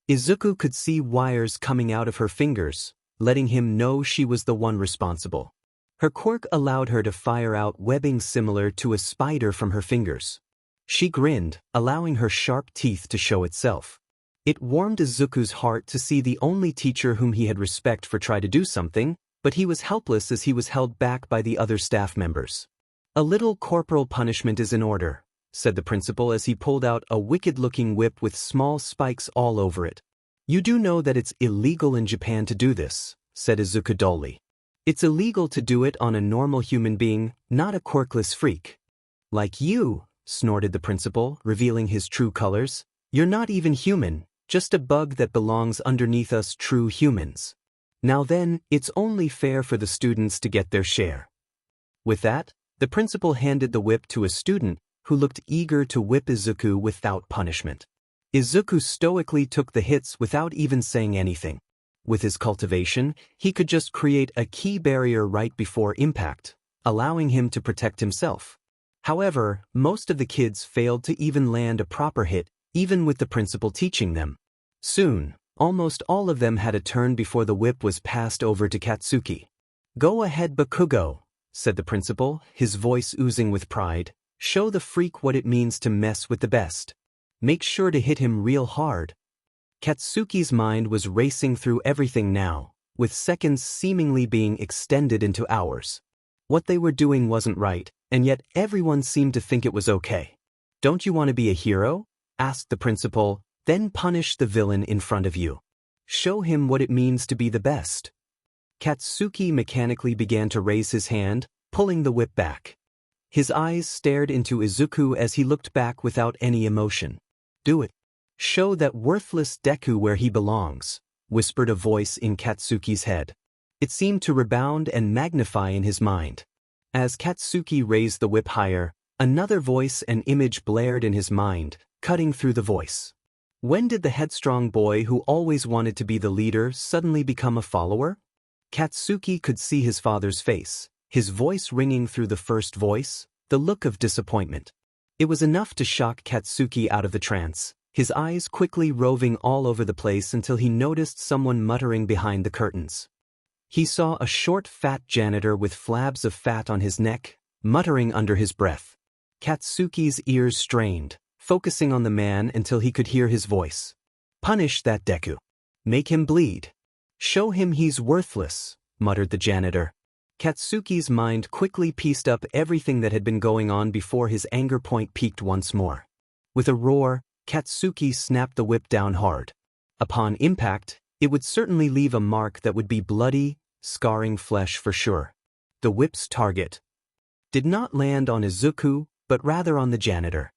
Izuku could see wires coming out of her fingers, letting him know she was the one responsible. Her quirk allowed her to fire out webbing similar to a spider from her fingers. She grinned, allowing her sharp teeth to show itself. It warmed Izuku's heart to see the only teacher whom he had respect for try to do something, but he was helpless as he was held back by the other staff members. A little corporal punishment is in order, said the principal as he pulled out a wicked-looking whip with small spikes all over it. You do know that it's illegal in Japan to do this, said Izuku dully. It's illegal to do it on a normal human being, not a quirkless freak. Like you, snorted the principal, revealing his true colors. You're not even human, just a bug that belongs underneath us true humans. Now then, it's only fair for the students to get their share. With that, the principal handed the whip to a student who looked eager to whip Izuku without punishment. Izuku stoically took the hits without even saying anything. With his cultivation, he could just create a key barrier right before impact, allowing him to protect himself. However, most of the kids failed to even land a proper hit, even with the principal teaching them. Soon, almost all of them had a turn before the whip was passed over to Katsuki. Go ahead, Bakugo, said the principal, his voice oozing with pride. Show the freak what it means to mess with the best. Make sure to hit him real hard. Katsuki's mind was racing through everything now, with seconds seemingly being extended into hours. What they were doing wasn't right, and yet everyone seemed to think it was okay. Don't you want to be a hero? Asked the principal, then punish the villain in front of you. Show him what it means to be the best. Katsuki mechanically began to raise his hand, pulling the whip back. His eyes stared into Izuku as he looked back without any emotion. Do it. Show that worthless Deku where he belongs, whispered a voice in Katsuki's head. It seemed to rebound and magnify in his mind. As Katsuki raised the whip higher, another voice and image blared in his mind, cutting through the voice. When did the headstrong boy who always wanted to be the leader suddenly become a follower? Katsuki could see his father's face, his voice ringing through the first voice, the look of disappointment. It was enough to shock Katsuki out of the trance, his eyes quickly roving all over the place until he noticed someone muttering behind the curtains. He saw a short, fat janitor with flabs of fat on his neck, muttering under his breath. Katsuki's ears strained, focusing on the man until he could hear his voice. Punish that Deku. Make him bleed. Show him he's worthless, muttered the janitor. Katsuki's mind quickly pieced up everything that had been going on before his anger point peaked once more. With a roar, Katsuki snapped the whip down hard. Upon impact, it would certainly leave a mark that would be bloody, scarring flesh for sure. The whip's target did not land on Izuku, but rather on the janitor.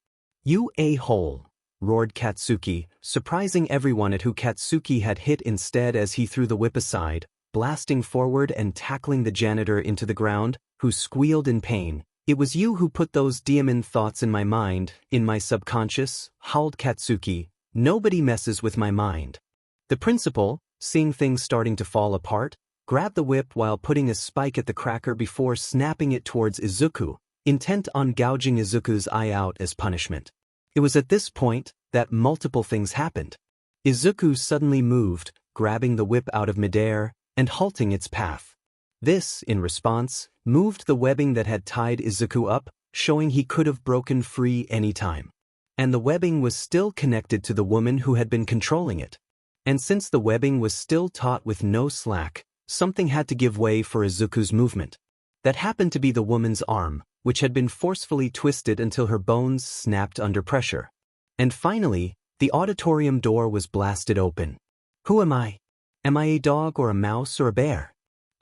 You a-hole, roared Katsuki, surprising everyone at who Katsuki had hit instead as he threw the whip aside, blasting forward and tackling the janitor into the ground, who squealed in pain. It was you who put those demon thoughts in my mind, in my subconscious, howled Katsuki. Nobody messes with my mind. The principal, seeing things starting to fall apart, grabbed the whip while putting a spike at the cracker before snapping it towards Izuku, intent on gouging Izuku's eye out as punishment. It was at this point that multiple things happened. Izuku suddenly moved, grabbing the whip out of midair and halting its path. This, in response, moved the webbing that had tied Izuku up, showing he could have broken free any time. And the webbing was still connected to the woman who had been controlling it. And since the webbing was still taut with no slack, something had to give way for Izuku's movement. That happened to be the woman's arm, which had been forcefully twisted until her bones snapped under pressure. And finally, The auditorium door was blasted open. Who am I? Am I a dog or a mouse or a bear?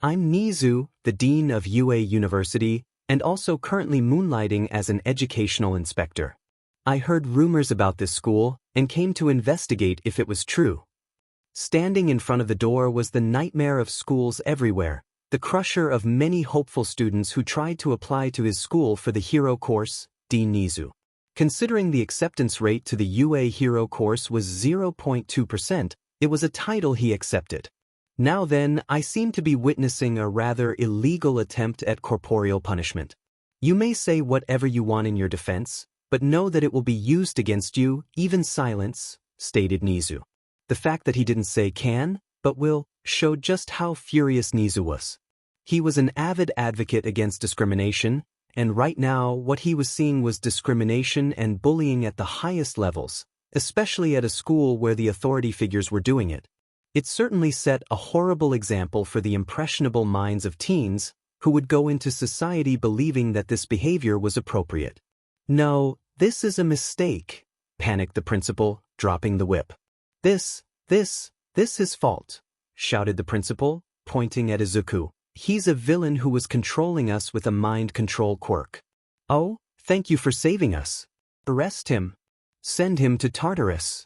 I'm Nizu, the dean of UA University, and also currently moonlighting as an educational inspector. I heard rumors about this school and came to investigate if it was true. Standing in front of the door was the nightmare of schools everywhere, the crusher of many hopeful students who tried to apply to his school for the hero course, Dean Nizu. Considering the acceptance rate to the UA hero course was 0.2%, it was a title he accepted. Now then, I seem to be witnessing a rather illegal attempt at corporeal punishment. You may say whatever you want in your defense, but know that it will be used against you, even silence, stated Nizu. The fact that he didn't say can, but will, showed just how furious Nizu was. He was an avid advocate against discrimination, and right now what he was seeing was discrimination and bullying at the highest levels, especially at a school where the authority figures were doing it. It certainly set a horrible example for the impressionable minds of teens who would go into society believing that this behavior was appropriate. No, this is a mistake, panicked the principal, dropping the whip. This is his fault, shouted the principal, pointing at Izuku. He's a villain who was controlling us with a mind control quirk. Oh, thank you for saving us. Arrest him. Send him to Tartarus.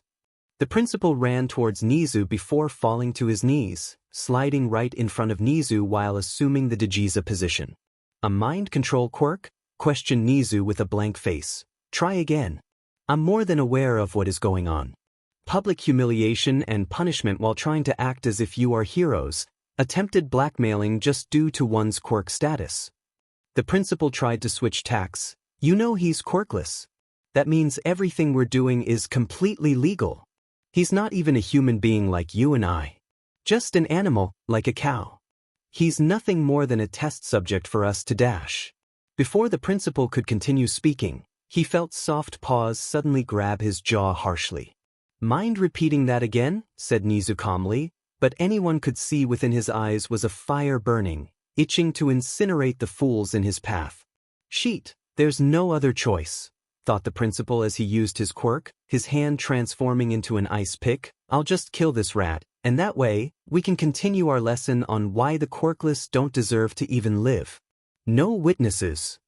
The principal ran towards Nizu before falling to his knees, sliding right in front of Nizu while assuming the Dejiza position. A mind control quirk? Questioned Nizu with a blank face. Try again. I'm more than aware of what is going on. Public humiliation and punishment while trying to act as if you are heroes, attempted blackmailing just due to one's quirk status. The principal tried to switch tacks. You know he's quirkless. That means everything we're doing is completely legal. He's not even a human being like you and I. Just an animal, like a cow. He's nothing more than a test subject for us to dash. Before the principal could continue speaking, he felt soft paws suddenly grab his jaw harshly. Mind repeating that again? Said Nizu calmly, but anyone could see within his eyes was a fire burning, itching to incinerate the fools in his path. Sheet, there's no other choice, thought the principal as he used his quirk, his hand transforming into an ice pick. I'll just kill this rat, and that way, we can continue our lesson on why the quirkless don't deserve to even live. No witnesses.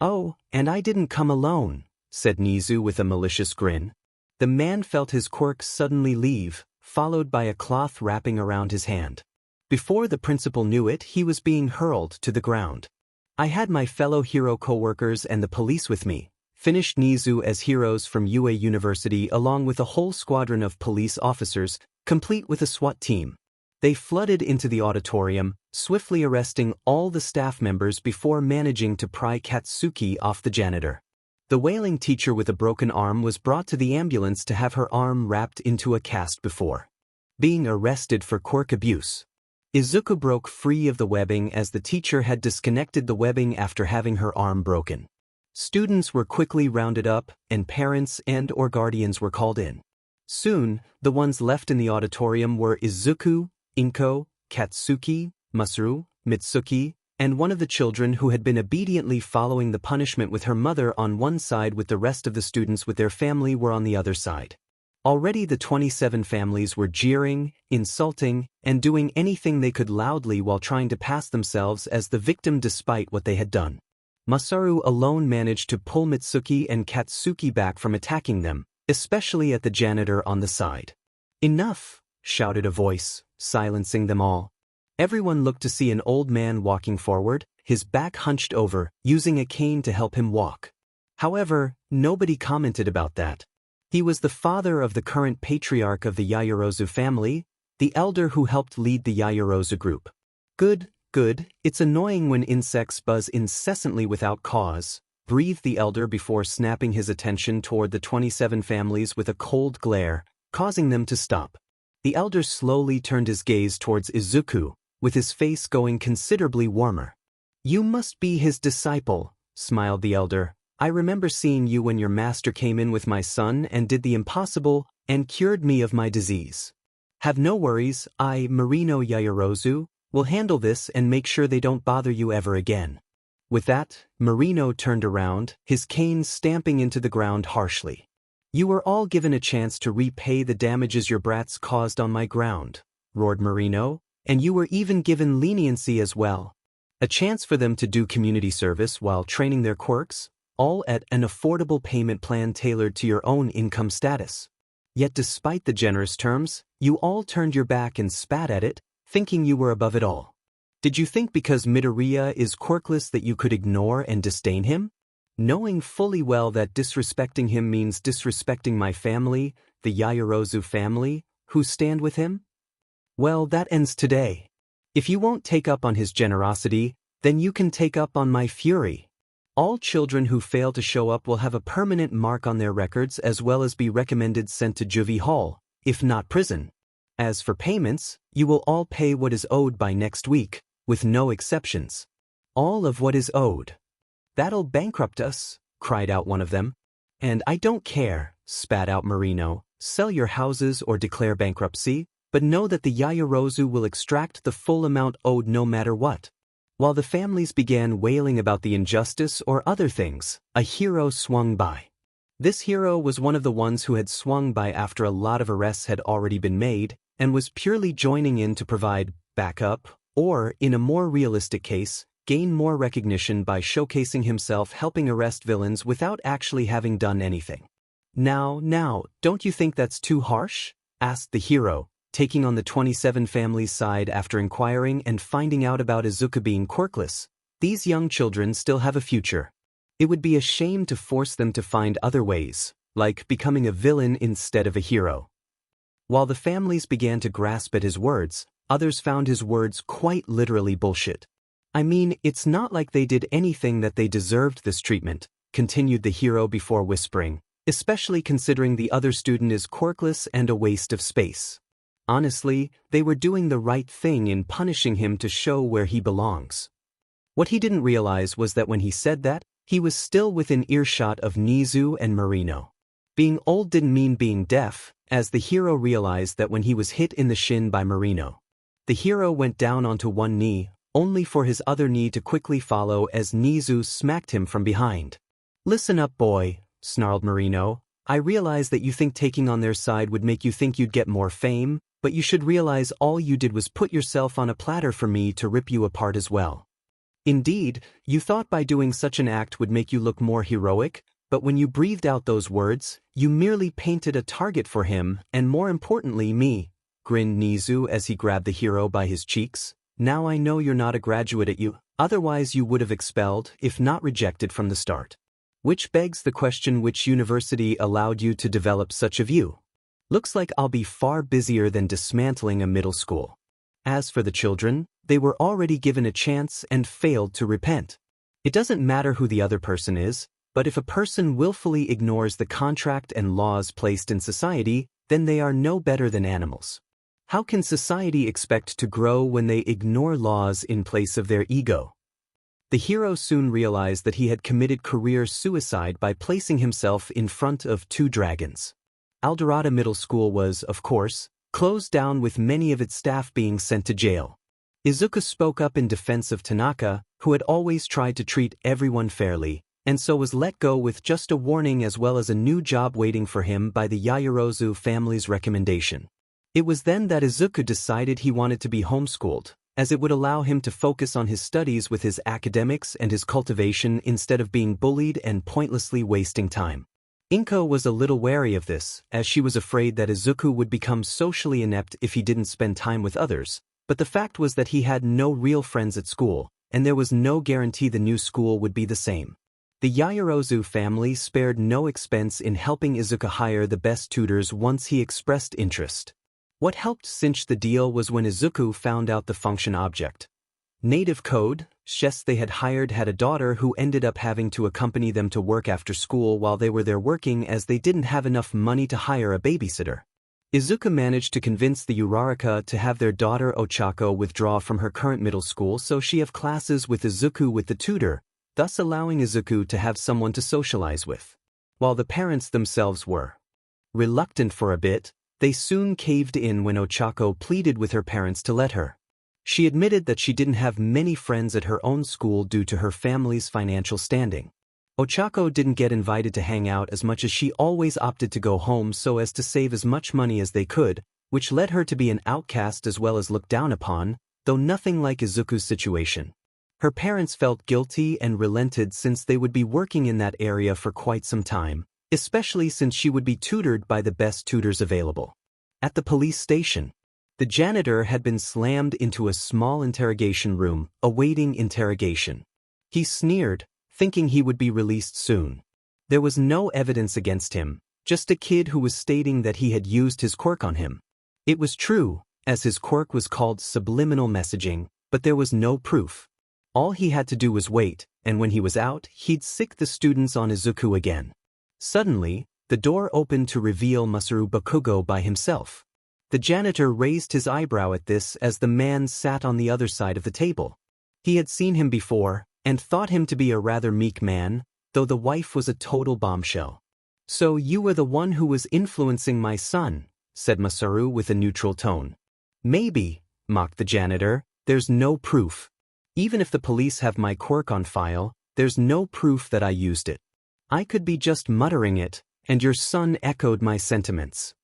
Oh, and I didn't come alone, said Nizu with a malicious grin. The man felt his quirk suddenly leave, followed by a cloth wrapping around his hand. Before the principal knew it, he was being hurled to the ground. I had my fellow hero co-workers and the police with me, finished Nizu as heroes from UA University along with a whole squadron of police officers, complete with a SWAT team. They flooded into the auditorium, swiftly arresting all the staff members before managing to pry Katsuki off the janitor. The wailing teacher with a broken arm was brought to the ambulance to have her arm wrapped into a cast before being arrested for quirk abuse. Izuku broke free of the webbing as the teacher had disconnected the webbing after having her arm broken. Students were quickly rounded up, and parents and/or guardians were called in. Soon, the ones left in the auditorium were Izuku, Inko, Katsuki, Masaru, Mitsuki, and one of the children who had been obediently following the punishment with her mother on one side with the rest of the students with their family were on the other side. Already the 27 families were jeering, insulting, and doing anything they could loudly while trying to pass themselves as the victim despite what they had done. Masaru alone managed to pull Mitsuki and Katsuki back from attacking them, especially at the janitor on the side. Enough, shouted a voice, silencing them all. Everyone looked to see an old man walking forward, his back hunched over, using a cane to help him walk. However, nobody commented about that. He was the father of the current patriarch of the Yaoyorozu family, the elder who helped lead the Yaoyorozu group. Good, it's annoying when insects buzz incessantly without cause, breathed the elder before snapping his attention toward the 27 families with a cold glare, causing them to stop. The elder slowly turned his gaze towards Izuku, with his face going considerably warmer. You must be his disciple, smiled the elder. I remember seeing you when your master came in with my son and did the impossible and cured me of my disease. Have no worries, I, Marino Yaoyorozu, will handle this and make sure they don't bother you ever again. With that, Marino turned around, his cane stamping into the ground harshly. "You were all given a chance to repay the damages your brats caused on my ground," roared Marino, "and you were even given leniency as well. A chance for them to do community service while training their quirks, all at an affordable payment plan tailored to your own income status. Yet despite the generous terms, you all turned your back and spat at it, thinking you were above it all. Did you think because Midoriya is quirkless that you could ignore and disdain him? Knowing fully well that disrespecting him means disrespecting my family, the Yaoyorozu family, who stand with him? Well, that ends today. If you won't take up on his generosity, then you can take up on my fury. All children who fail to show up will have a permanent mark on their records as well as be recommended sent to juvie hall, if not prison. As for payments, you will all pay what is owed by next week, with no exceptions. All of what is owed. That'll bankrupt us," cried out one of them. "And I don't care," spat out Marino, "sell your houses or declare bankruptcy, but know that the Yaoyorozu will extract the full amount owed no matter what." While the families began wailing about the injustice or other things, a hero swung by. This hero was one of the ones who had swung by after a lot of arrests had already been made, and was purely joining in to provide backup, or, in a more realistic case, gain more recognition by showcasing himself helping arrest villains without actually having done anything. Now, don't you think that's too harsh?" asked the hero, taking on the 27 family's side after inquiring and finding out about Izuku being quirkless. "These young children still have a future. It would be a shame to force them to find other ways, like becoming a villain instead of a hero." While the families began to grasp at his words, others found his words quite literally bullshit. "I mean, it's not like they did anything that they deserved this treatment," continued the hero before whispering, "especially considering the other student is quirkless and a waste of space. Honestly, they were doing the right thing in punishing him to show where he belongs." What he didn't realize was that when he said that, he was still within earshot of Nizu and Marino. Being old didn't mean being deaf, as the hero realized that when he was hit in the shin by Marino. The hero went down onto one knee, only for his other knee to quickly follow as Nizu smacked him from behind. "Listen up, boy," snarled Marino. "I realize that you think taking on their side would make you think you'd get more fame, but you should realize all you did was put yourself on a platter for me to rip you apart as well. Indeed, you thought by doing such an act would make you look more heroic, but when you breathed out those words, you merely painted a target for him and more importantly me," grinned Nizu as he grabbed the hero by his cheeks. "Now I know you're not a graduate at you, otherwise you would have expelled, if not rejected from the start. Which begs the question, which university allowed you to develop such a view? Looks like I'll be far busier than dismantling a middle school." As for the children, they were already given a chance and failed to repent. It doesn't matter who the other person is, but if a person willfully ignores the contract and laws placed in society, then they are no better than animals. How can society expect to grow when they ignore laws in place of their ego? The hero soon realized that he had committed career suicide by placing himself in front of two dragons. Alderata Middle School was, of course, closed down with many of its staff being sent to jail. Izuku spoke up in defense of Tanaka, who had always tried to treat everyone fairly, and so was let go with just a warning as well as a new job waiting for him by the Yaoyorozu family's recommendation. It was then that Izuku decided he wanted to be homeschooled, as it would allow him to focus on his studies with his academics and his cultivation instead of being bullied and pointlessly wasting time. Inko was a little wary of this, as she was afraid that Izuku would become socially inept if he didn't spend time with others, but the fact was that he had no real friends at school, and there was no guarantee the new school would be the same. The Yaoyorozu family spared no expense in helping Izuku hire the best tutors once he expressed interest. What helped cinch the deal was when Izuku found out the function object. Native code, Shess they had hired had a daughter who ended up having to accompany them to work after school while they were there working as they didn't have enough money to hire a babysitter. Izuku managed to convince the Uraraka to have their daughter Ochako withdraw from her current middle school so she have classes with Izuku with the tutor, thus allowing Izuku to have someone to socialize with. While the parents themselves were reluctant for a bit, they soon caved in when Ochako pleaded with her parents to let her. She admitted that she didn't have many friends at her own school due to her family's financial standing. Ochako didn't get invited to hang out as much as she always opted to go home so as to save as much money as they could, which led her to be an outcast as well as looked down upon, though nothing like Izuku's situation. Her parents felt guilty and relented since they would be working in that area for quite some time, especially since she would be tutored by the best tutors available. At the police station, the janitor had been slammed into a small interrogation room, awaiting interrogation. He sneered, thinking he would be released soon. There was no evidence against him, just a kid who was stating that he had used his quirk on him. It was true, as his quirk was called subliminal messaging, but there was no proof. All he had to do was wait, and when he was out, he'd sick the students on Izuku again. Suddenly, the door opened to reveal Masaru Bakugo by himself. The janitor raised his eyebrow at this as the man sat on the other side of the table. He had seen him before, and thought him to be a rather meek man, though the wife was a total bombshell. "So you were the one who was influencing my son," said Masaru with a neutral tone. "Maybe," mocked the janitor, "there's no proof. Even if the police have my quirk on file, there's no proof that I used it. I could be just muttering it, and your son echoed my sentiments."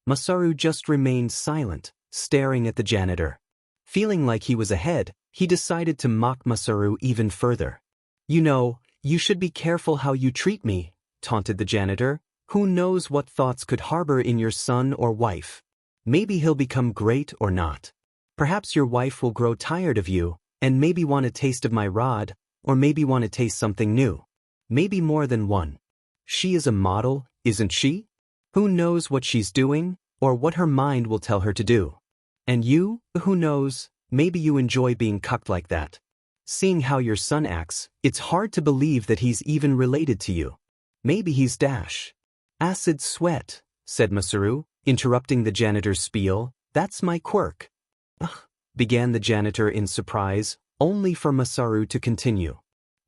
Masaru just remained silent, staring at the janitor. Feeling like he was ahead, he decided to mock Masaru even further. "You know, you should be careful how you treat me," taunted the janitor. "Who knows what thoughts could harbor in your son or wife? Maybe he'll become great or not. Perhaps your wife will grow tired of you, and maybe want a taste of my rod, or maybe want to taste something new. Maybe more than one. She is a model, isn't she? Who knows what she's doing, or what her mind will tell her to do? And you, who knows, maybe you enjoy being cucked like that. Seeing how your son acts, it's hard to believe that he's even related to you. Maybe he's acid sweat," said Masaru, interrupting the janitor's spiel. "That's my quirk." "Ugh," began the janitor in surprise, only for Masaru to continue.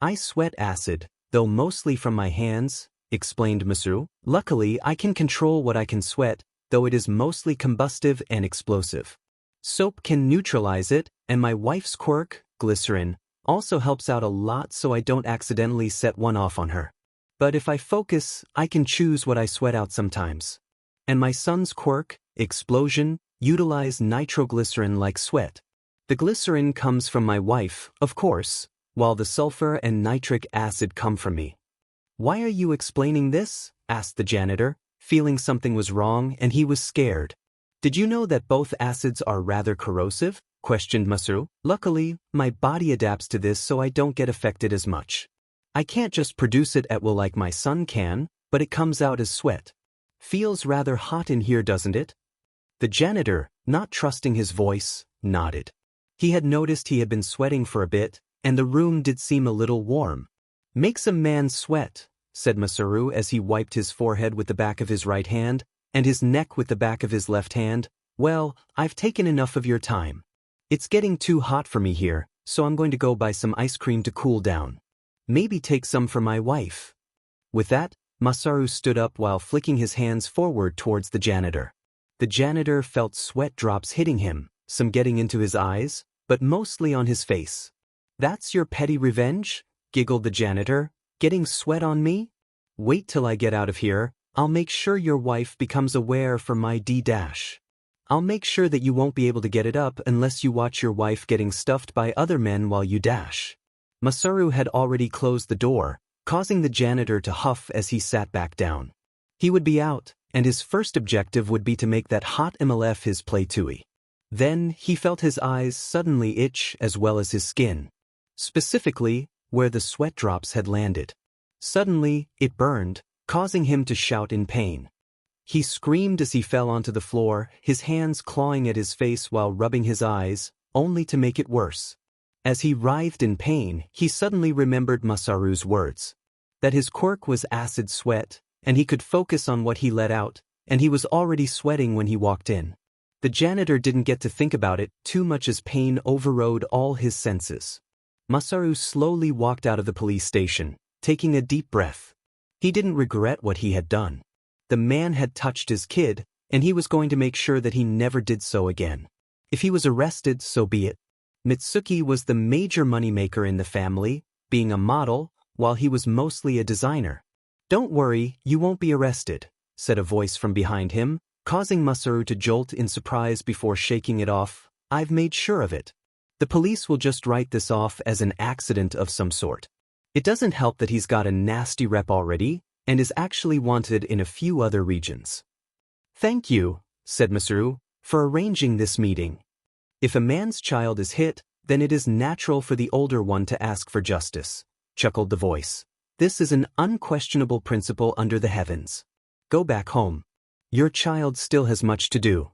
"I sweat acid, though mostly from my hands," explained Masaru. "Luckily, I can control what I can sweat, though it is mostly combustive and explosive. Soap can neutralize it, and my wife's quirk, glycerin, also helps out a lot so I don't accidentally set one off on her. But if I focus, I can choose what I sweat out sometimes. And my son's quirk, explosion, utilize nitroglycerin like sweat. The glycerin comes from my wife, of course, while the sulfur and nitric acid come from me." "Why are you explaining this?" asked the janitor, feeling something was wrong and he was scared. "Did you know that both acids are rather corrosive?" questioned Masaru. "Luckily, my body adapts to this so I don't get affected as much. I can't just produce it at will like my son can, but it comes out as sweat. Feels rather hot in here, doesn't it?" The janitor, not trusting his voice, nodded. He had noticed he had been sweating for a bit, and the room did seem a little warm. "Makes a man sweat," said Masaru as he wiped his forehead with the back of his right hand, and his neck with the back of his left hand. "Well, I've taken enough of your time. It's getting too hot for me here, so I'm going to go buy some ice cream to cool down. Maybe take some for my wife." With that, Masaru stood up while flicking his hands forward towards the janitor. The janitor felt sweat drops hitting him, some getting into his eyes, but mostly on his face. "That's your petty revenge?" giggled the janitor. "Getting sweat on me? Wait till I get out of here. I'll make sure your wife becomes aware for my D-dash. I'll make sure that you won't be able to get it up unless you watch your wife getting stuffed by other men while you dash." Masaru had already closed the door, causing the janitor to huff as he sat back down. He would be out, and his first objective would be to make that hot MLF his play tooie. Then he felt his eyes suddenly itch as well as his skin. Specifically, where the sweat drops had landed. Suddenly, it burned, causing him to shout in pain. He screamed as he fell onto the floor, his hands clawing at his face while rubbing his eyes, only to make it worse. As he writhed in pain, he suddenly remembered Masaru's words. That his quirk was acid sweat, and he could focus on what he let out, and he was already sweating when he walked in. The janitor didn't get to think about it too much as pain overrode all his senses. Masaru slowly walked out of the police station, taking a deep breath. He didn't regret what he had done. The man had touched his kid, and he was going to make sure that he never did so again. If he was arrested, so be it. Mitsuki was the major moneymaker in the family, being a model, while he was mostly a designer. "Don't worry, you won't be arrested," said a voice from behind him, causing Masaru to jolt in surprise before shaking it off. "I've made sure of it. The police will just write this off as an accident of some sort. It doesn't help that he's got a nasty rep already, and is actually wanted in a few other regions." "Thank you," said Masaru, "for arranging this meeting. If a man's child is hit, then it is natural for the older one to ask for justice," chuckled the voice. "This is an unquestionable principle under the heavens. Go back home. Your child still has much to do."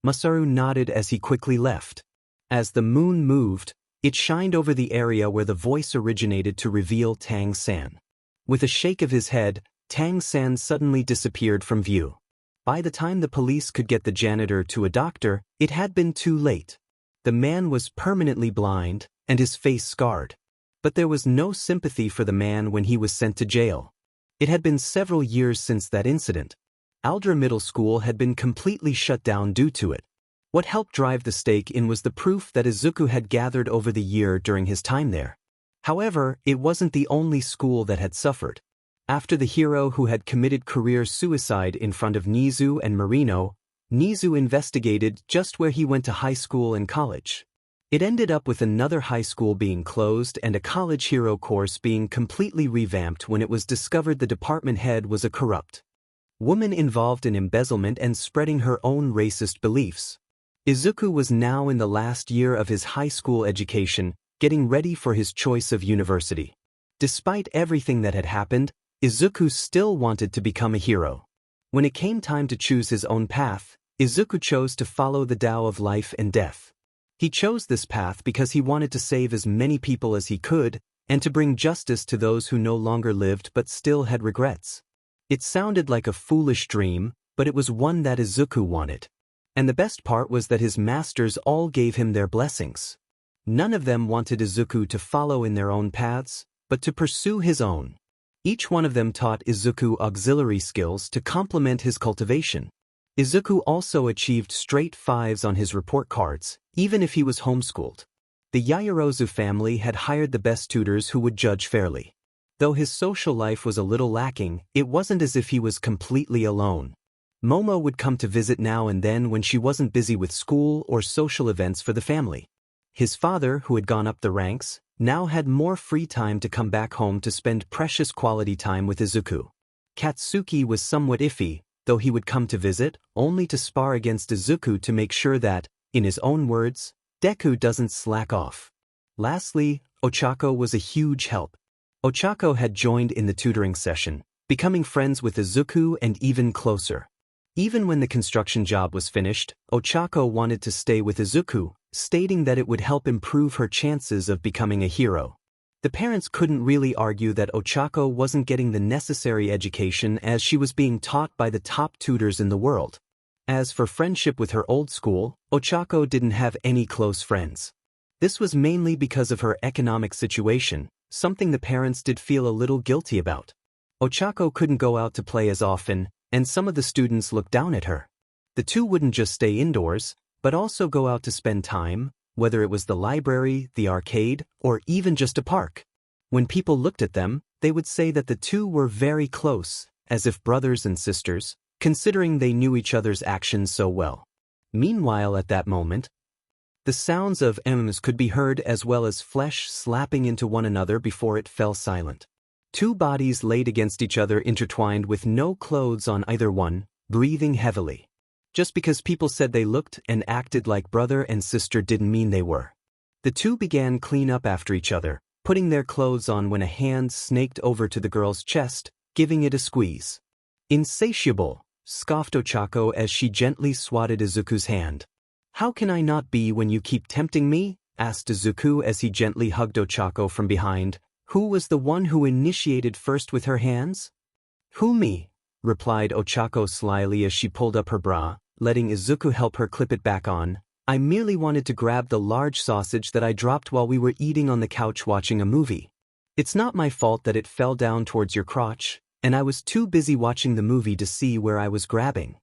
Masaru nodded as he quickly left. As the moon moved, it shined over the area where the voice originated to reveal Tang-san. With a shake of his head, Tang-san suddenly disappeared from view. By the time the police could get the janitor to a doctor, it had been too late. The man was permanently blind, and his face scarred. But there was no sympathy for the man when he was sent to jail. It had been several years since that incident. Aldra Middle School had been completely shut down due to it. What helped drive the stake in was the proof that Izuku had gathered over the year during his time there. However, it wasn't the only school that had suffered. After the hero who had committed career suicide in front of Nizu and Marino, Nizu investigated just where he went to high school and college. It ended up with another high school being closed and a college hero course being completely revamped when it was discovered the department head was a corrupt woman involved in embezzlement and spreading her own racist beliefs. Izuku was now in the last year of his high school education, getting ready for his choice of university. Despite everything that had happened, Izuku still wanted to become a hero. When it came time to choose his own path, Izuku chose to follow the Tao of life and death. He chose this path because he wanted to save as many people as he could, and to bring justice to those who no longer lived but still had regrets. It sounded like a foolish dream, but it was one that Izuku wanted. And the best part was that his masters all gave him their blessings. None of them wanted Izuku to follow in their own paths, but to pursue his own. Each one of them taught Izuku auxiliary skills to complement his cultivation. Izuku also achieved straight 5s on his report cards, even if he was homeschooled. The Yaoyorozu family had hired the best tutors who would judge fairly. Though his social life was a little lacking, it wasn't as if he was completely alone. Momo would come to visit now and then when she wasn't busy with school or social events for the family. His father, who had gone up the ranks, now had more free time to come back home to spend precious quality time with Izuku. Katsuki was somewhat iffy, though he would come to visit, only to spar against Izuku to make sure that, in his own words, Deku doesn't slack off. Lastly, Ochako was a huge help. Ochako had joined in the tutoring session, becoming friends with Izuku and even closer. Even when the construction job was finished, Ochako wanted to stay with Izuku, stating that it would help improve her chances of becoming a hero. The parents couldn't really argue that Ochako wasn't getting the necessary education as she was being taught by the top tutors in the world. As for friendship with her old school, Ochako didn't have any close friends. This was mainly because of her economic situation, something the parents did feel a little guilty about. Ochako couldn't go out to play as often, and some of the students looked down at her. The two wouldn't just stay indoors, but also go out to spend time, whether it was the library, the arcade, or even just a park. When people looked at them, they would say that the two were very close, as if brothers and sisters, considering they knew each other's actions so well. Meanwhile, at that moment, the sounds of m's could be heard as well as flesh slapping into one another before it fell silent. Two bodies laid against each other intertwined with no clothes on either one, breathing heavily. Just because people said they looked and acted like brother and sister didn't mean they were. The two began clean up after each other, putting their clothes on when a hand snaked over to the girl's chest, giving it a squeeze. "Insatiable," scoffed Ochako as she gently swatted Izuku's hand. "How can I not be when you keep tempting me?" asked Izuku as he gently hugged Ochako from behind. "Who was the one who initiated first with her hands?" "Who, me?" replied Ochako slyly as she pulled up her bra, letting Izuku help her clip it back on. "I merely wanted to grab the large sausage that I dropped while we were eating on the couch watching a movie. It's not my fault that it fell down towards your crotch, and I was too busy watching the movie to see where I was grabbing."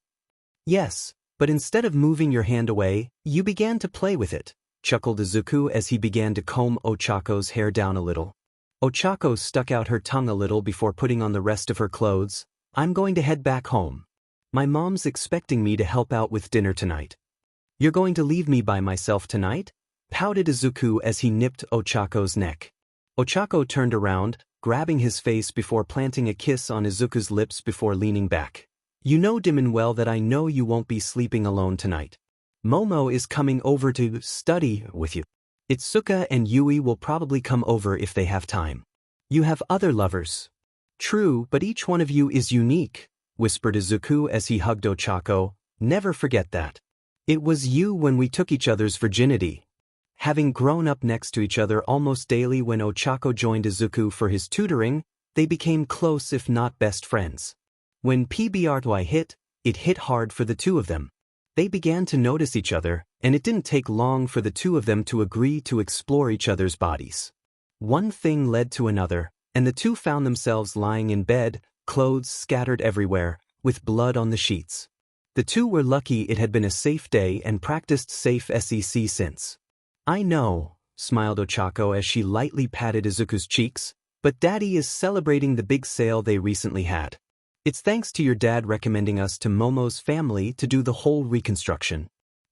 "Yes, but instead of moving your hand away, you began to play with it," chuckled Izuku as he began to comb Ochako's hair down a little. Ochako stuck out her tongue a little before putting on the rest of her clothes. I'm going to head back home. My mom's expecting me to help out with dinner tonight. You're going to leave me by myself tonight? Pouted Izuku as he nipped Ochako's neck. Ochako turned around, grabbing his face before planting a kiss on Izuku's lips before leaning back. You know dim and well that I know you won't be sleeping alone tonight. Momo is coming over to study with you. Itsuka and Yui will probably come over if they have time. You have other lovers. True, but each one of you is unique, whispered Izuku as he hugged Ochako. Never forget that. It was you when we took each other's virginity. Having grown up next to each other almost daily when Ochako joined Izuku for his tutoring, they became close if not best friends. When PBRTY hit, it hit hard for the two of them. They began to notice each other, and it didn't take long for the two of them to agree to explore each other's bodies. One thing led to another, and the two found themselves lying in bed, clothes scattered everywhere, with blood on the sheets. The two were lucky it had been a safe day and practiced safe SEC since. I know, smiled Ochako as she lightly patted Izuku's cheeks, but Daddy is celebrating the big sale they recently had. It's thanks to your dad recommending us to Momo's family to do the whole reconstruction.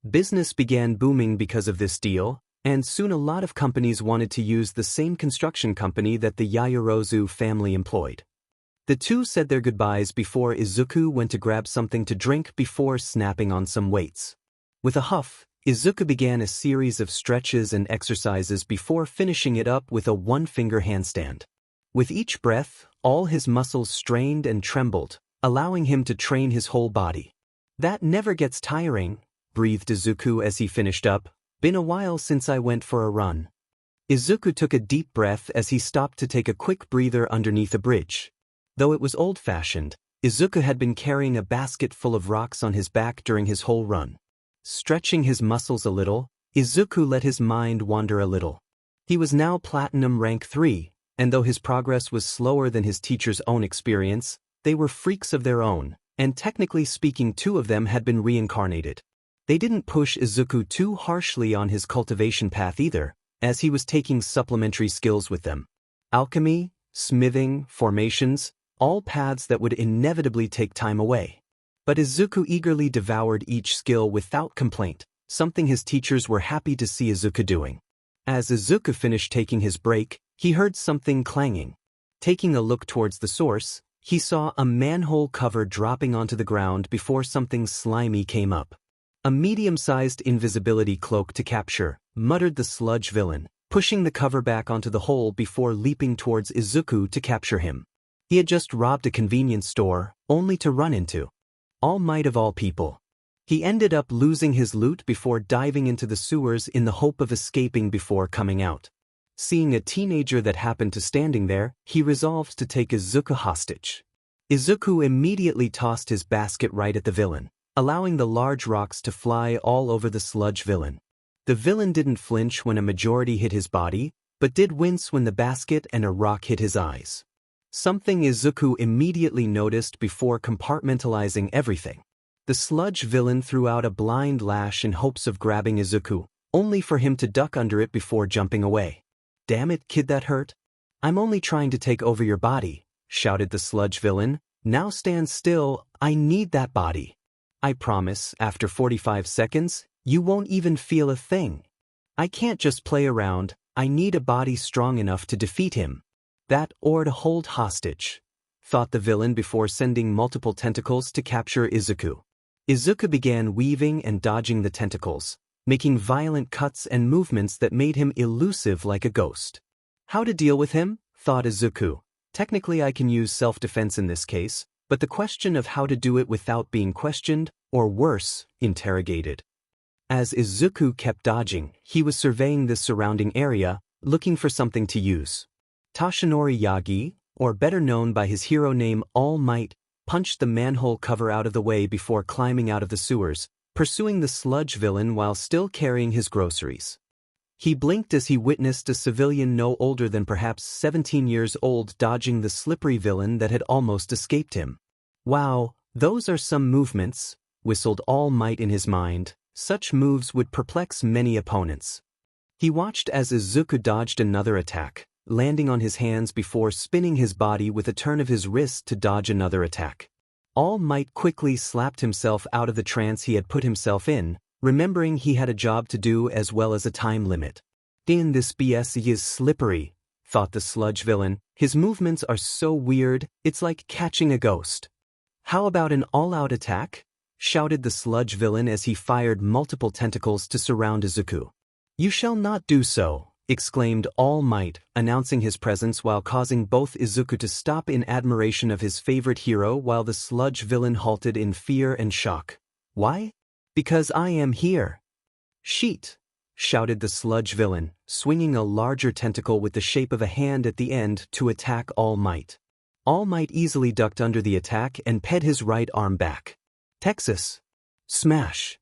Business began booming because of this deal, and soon a lot of companies wanted to use the same construction company that the Yaoyorozu family employed. The two said their goodbyes before Izuku went to grab something to drink before snapping on some weights. With a huff, Izuku began a series of stretches and exercises before finishing it up with a one-finger handstand. With each breath, all his muscles strained and trembled, allowing him to train his whole body. That never gets tiring, breathed Izuku as he finished up. Been a while since I went for a run. Izuku took a deep breath as he stopped to take a quick breather underneath a bridge. Though it was old-fashioned, Izuku had been carrying a basket full of rocks on his back during his whole run. Stretching his muscles a little, Izuku let his mind wander a little. He was now Platinum Rank 3, and though his progress was slower than his teacher's own experience, they were freaks of their own, and technically speaking two of them had been reincarnated. They didn't push Izuku too harshly on his cultivation path either, as he was taking supplementary skills with them. Alchemy, smithing, formations, all paths that would inevitably take time away. But Izuku eagerly devoured each skill without complaint, something his teachers were happy to see Izuku doing. As Izuku finished taking his break, he heard something clanging. Taking a look towards the source, he saw a manhole cover dropping onto the ground before something slimy came up. A medium-sized invisibility cloak to capture, muttered the sludge villain, pushing the cover back onto the hole before leaping towards Izuku to capture him. He had just robbed a convenience store, only to run into All Might of all people. He ended up losing his loot before diving into the sewers in the hope of escaping before coming out. Seeing a teenager that happened to standing there, he resolved to take Izuku hostage. Izuku immediately tossed his basket right at the villain, allowing the large rocks to fly all over the sludge villain. The villain didn't flinch when a majority hit his body, but did wince when the basket and a rock hit his eyes. Something Izuku immediately noticed before compartmentalizing everything. The sludge villain threw out a blind lash in hopes of grabbing Izuku, only for him to duck under it before jumping away. Damn it, kid, that hurt? I'm only trying to take over your body, shouted the sludge villain. Now stand still, I need that body. I promise, after 45 seconds, you won't even feel a thing. I can't just play around, I need a body strong enough to defeat him. That or to hold hostage, thought the villain before sending multiple tentacles to capture Izuku. Izuku began weaving and dodging the tentacles, making violent cuts and movements that made him elusive like a ghost. How to deal with him? Thought Izuku. Technically I can use self-defense in this case, but the question of how to do it without being questioned, or worse, interrogated. As Izuku kept dodging, he was surveying the surrounding area, looking for something to use. Toshinori Yagi, or better known by his hero name All Might, punched the manhole cover out of the way before climbing out of the sewers, pursuing the sludge villain while still carrying his groceries. He blinked as he witnessed a civilian no older than perhaps 17 years old dodging the slippery villain that had almost escaped him. Wow, those are some movements, whistled All Might in his mind. Such moves would perplex many opponents. He watched as Izuku dodged another attack, landing on his hands before spinning his body with a turn of his wrist to dodge another attack. All Might quickly slapped himself out of the trance he had put himself in, remembering he had a job to do as well as a time limit. This BS is slippery, thought the sludge villain. His movements are so weird, it's like catching a ghost. How about an all-out attack? Shouted the sludge villain as he fired multiple tentacles to surround Izuku. You shall not do so, exclaimed All Might, announcing his presence while causing both Izuku to stop in admiration of his favorite hero while the sludge villain halted in fear and shock. Why? Because I am here. Sheet! Shouted the sludge villain, swinging a larger tentacle with the shape of a hand at the end to attack All Might. All Might easily ducked under the attack and ped his right arm back. Texas. Smash.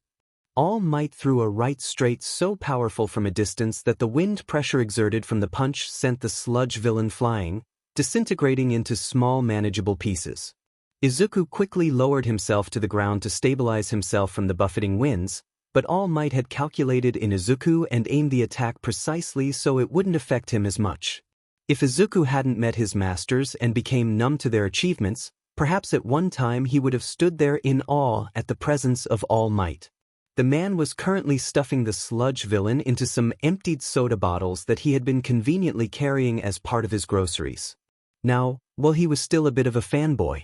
All Might threw a right straight so powerful from a distance that the wind pressure exerted from the punch sent the sludge villain flying, disintegrating into small manageable pieces. Izuku quickly lowered himself to the ground to stabilize himself from the buffeting winds, but All Might had calculated in Izuku and aimed the attack precisely so it wouldn't affect him as much. If Izuku hadn't met his masters and became numb to their achievements, perhaps at one time he would have stood there in awe at the presence of All Might. The man was currently stuffing the sludge villain into some emptied soda bottles that he had been conveniently carrying as part of his groceries. Now, well, he was still a bit of a fanboy.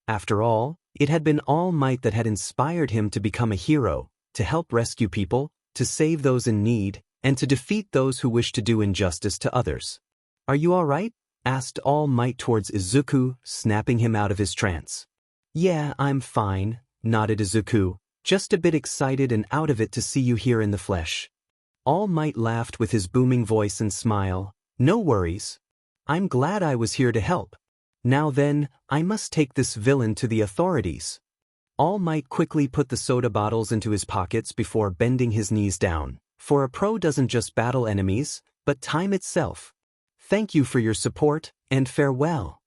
After all, it had been All Might that had inspired him to become a hero, to help rescue people, to save those in need, and to defeat those who wish to do injustice to others. Are you all right? Asked All Might towards Izuku, snapping him out of his trance. Yeah, I'm fine, nodded Izuku, just a bit excited and out of it to see you here in the flesh. All Might laughed with his booming voice and smile. No worries. I'm glad I was here to help. Now then, I must take this villain to the authorities. All Might quickly put the soda bottles into his pockets before bending his knees down, for a pro doesn't just battle enemies, but time itself. Thank you for your support, and farewell.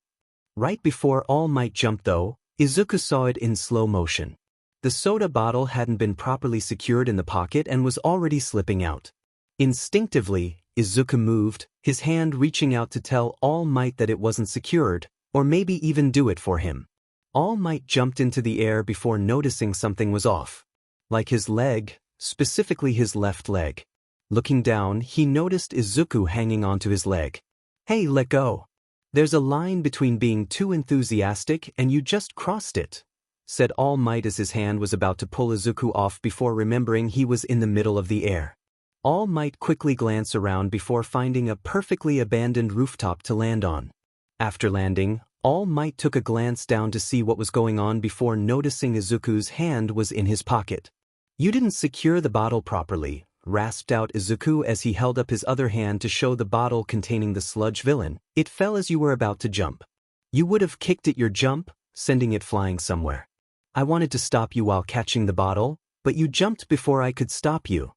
Right before All Might jumped though, Izuku saw it in slow motion. The soda bottle hadn't been properly secured in the pocket and was already slipping out. Instinctively, Izuku moved, his hand reaching out to tell All Might that it wasn't secured, or maybe even do it for him. All Might jumped into the air before noticing something was off. Like his leg, specifically his left leg. Looking down, he noticed Izuku hanging onto his leg. Hey, let go. There's a line between being too enthusiastic and you just crossed it, said All Might as his hand was about to pull Izuku off before remembering he was in the middle of the air. All Might quickly glance around before finding a perfectly abandoned rooftop to land on. After landing, All Might took a glance down to see what was going on before noticing Izuku's hand was in his pocket. You didn't secure the bottle properly, rasped out Izuku as he held up his other hand to show the bottle containing the sludge villain. It fell as you were about to jump. You would have kicked at your jump, sending it flying somewhere. I wanted to stop you while catching the bottle, but you jumped before I could stop you.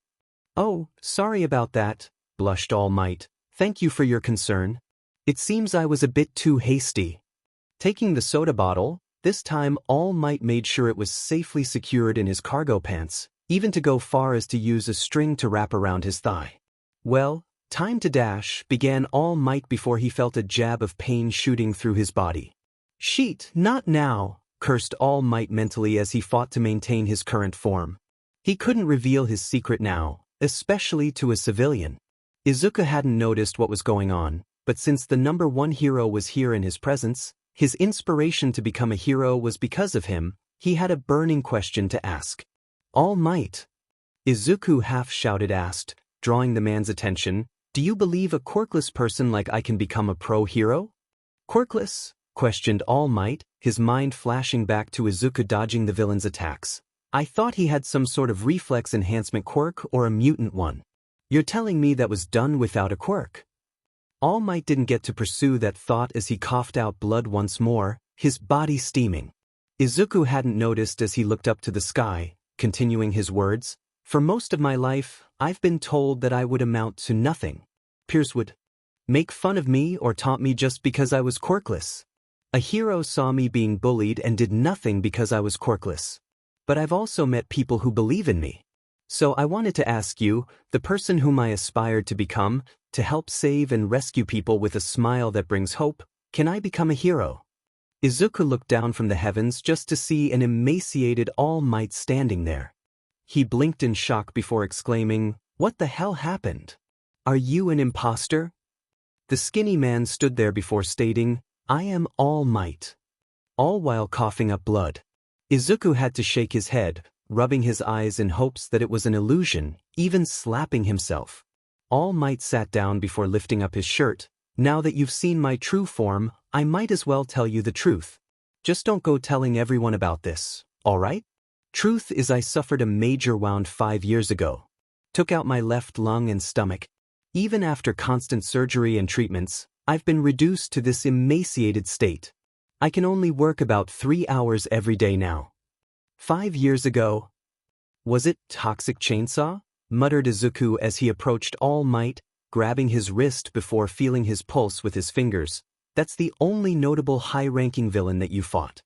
Oh, sorry about that, blushed All Might. Thank you for your concern. It seems I was a bit too hasty. Taking the soda bottle, this time All Might made sure it was safely secured in his cargo pants, even to go far as to use a string to wrap around his thigh. Well, time to dash, began All Might before he felt a jab of pain shooting through his body. Sheet, not now, cursed All Might mentally as he fought to maintain his current form. He couldn't reveal his secret now, especially to a civilian. Izuku hadn't noticed what was going on, but since the number one hero was here in his presence, his inspiration to become a hero was because of him, he had a burning question to ask. All Might. Izuku half-shouted asked, drawing the man's attention, do you believe a quirkless person like I can become a pro-hero? Quirkless? Questioned All Might, his mind flashing back to Izuku dodging the villain's attacks. I thought he had some sort of reflex enhancement quirk or a mutant one. You're telling me that was done without a quirk? All Might didn't get to pursue that thought as he coughed out blood once more, his body steaming. Izuku hadn't noticed as he looked up to the sky, continuing his words. For most of my life, I've been told that I would amount to nothing. Peers would make fun of me or taunt me just because I was quirkless. A hero saw me being bullied and did nothing because I was quirkless. But I've also met people who believe in me. So I wanted to ask you, the person whom I aspired to become, to help save and rescue people with a smile that brings hope, can I become a hero? Izuku looked down from the heavens just to see an emaciated All Might standing there. He blinked in shock before exclaiming, "What the hell happened? Are you an imposter?" The skinny man stood there before stating, "I am All Might," all while coughing up blood. Izuku had to shake his head, rubbing his eyes in hopes that it was an illusion, even slapping himself. All Might sat down before lifting up his shirt. "Now that you've seen my true form, I might as well tell you the truth. Just don't go telling everyone about this, alright? Truth is I suffered a major wound 5 years ago. Took out my left lung and stomach. Even after constant surgery and treatments, I've been reduced to this emaciated state. I can only work about 3 hours every day now. 5 years ago." "Was it toxic chainsaw?" muttered Izuku as he approached All Might, grabbing his wrist before feeling his pulse with his fingers. "That's the only notable high-ranking villain that you fought.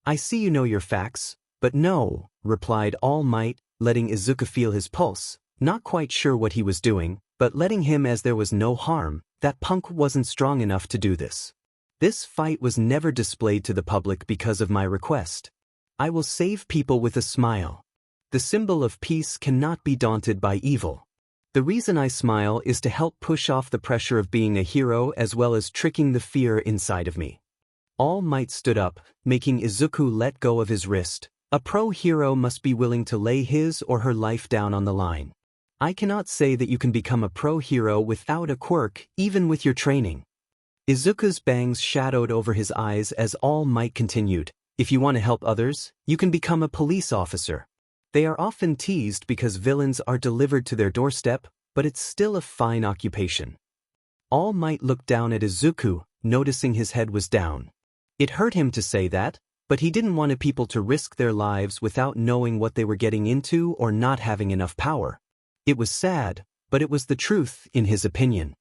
I see you know your facts, but no," replied All Might, letting Izuku feel his pulse, not quite sure what he was doing, but letting him as there was no harm. "That punk wasn't strong enough to do this. This fight was never displayed to the public because of my request. I will save people with a smile. The symbol of peace cannot be daunted by evil. The reason I smile is to help push off the pressure of being a hero as well as tricking the fear inside of me." All Might stood up, making Izuku let go of his wrist. A pro hero must be willing to lay his or her life down on the line. I cannot say that you can become a pro hero without a quirk, even with your training. Izuku's bangs shadowed over his eyes as All Might continued. "If you want to help others, you can become a police officer. They are often teased because villains are delivered to their doorstep, but it's still a fine occupation." All Might looked down at Izuku, noticing his head was down. It hurt him to say that, but he didn't want people to risk their lives without knowing what they were getting into or not having enough power. It was sad, but it was the truth in his opinion.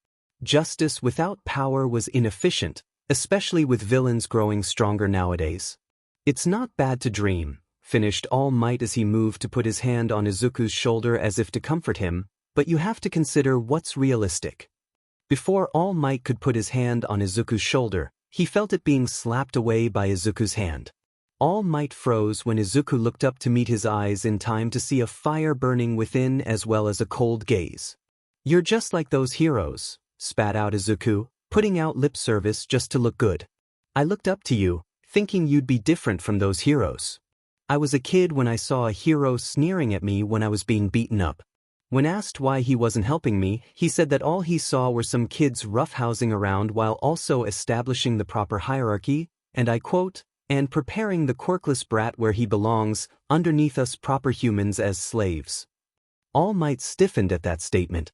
Justice without power was inefficient, especially with villains growing stronger nowadays. "It's not bad to dream," finished All Might as he moved to put his hand on Izuku's shoulder as if to comfort him, "but you have to consider what's realistic." Before All Might could put his hand on Izuku's shoulder, he felt it being slapped away by Izuku's hand. All Might froze when Izuku looked up to meet his eyes in time to see a fire burning within as well as a cold gaze. "You're just like those heroes," spat out Izuku, putting out lip service just to look good. "I looked up to you, thinking you'd be different from those heroes. I was a kid when I saw a hero sneering at me when I was being beaten up. When asked why he wasn't helping me, he said that all he saw were some kids roughhousing around while also establishing the proper hierarchy, and I quote, and preparing the quirkless brat where he belongs, underneath us proper humans as slaves." All Might stiffened at that statement.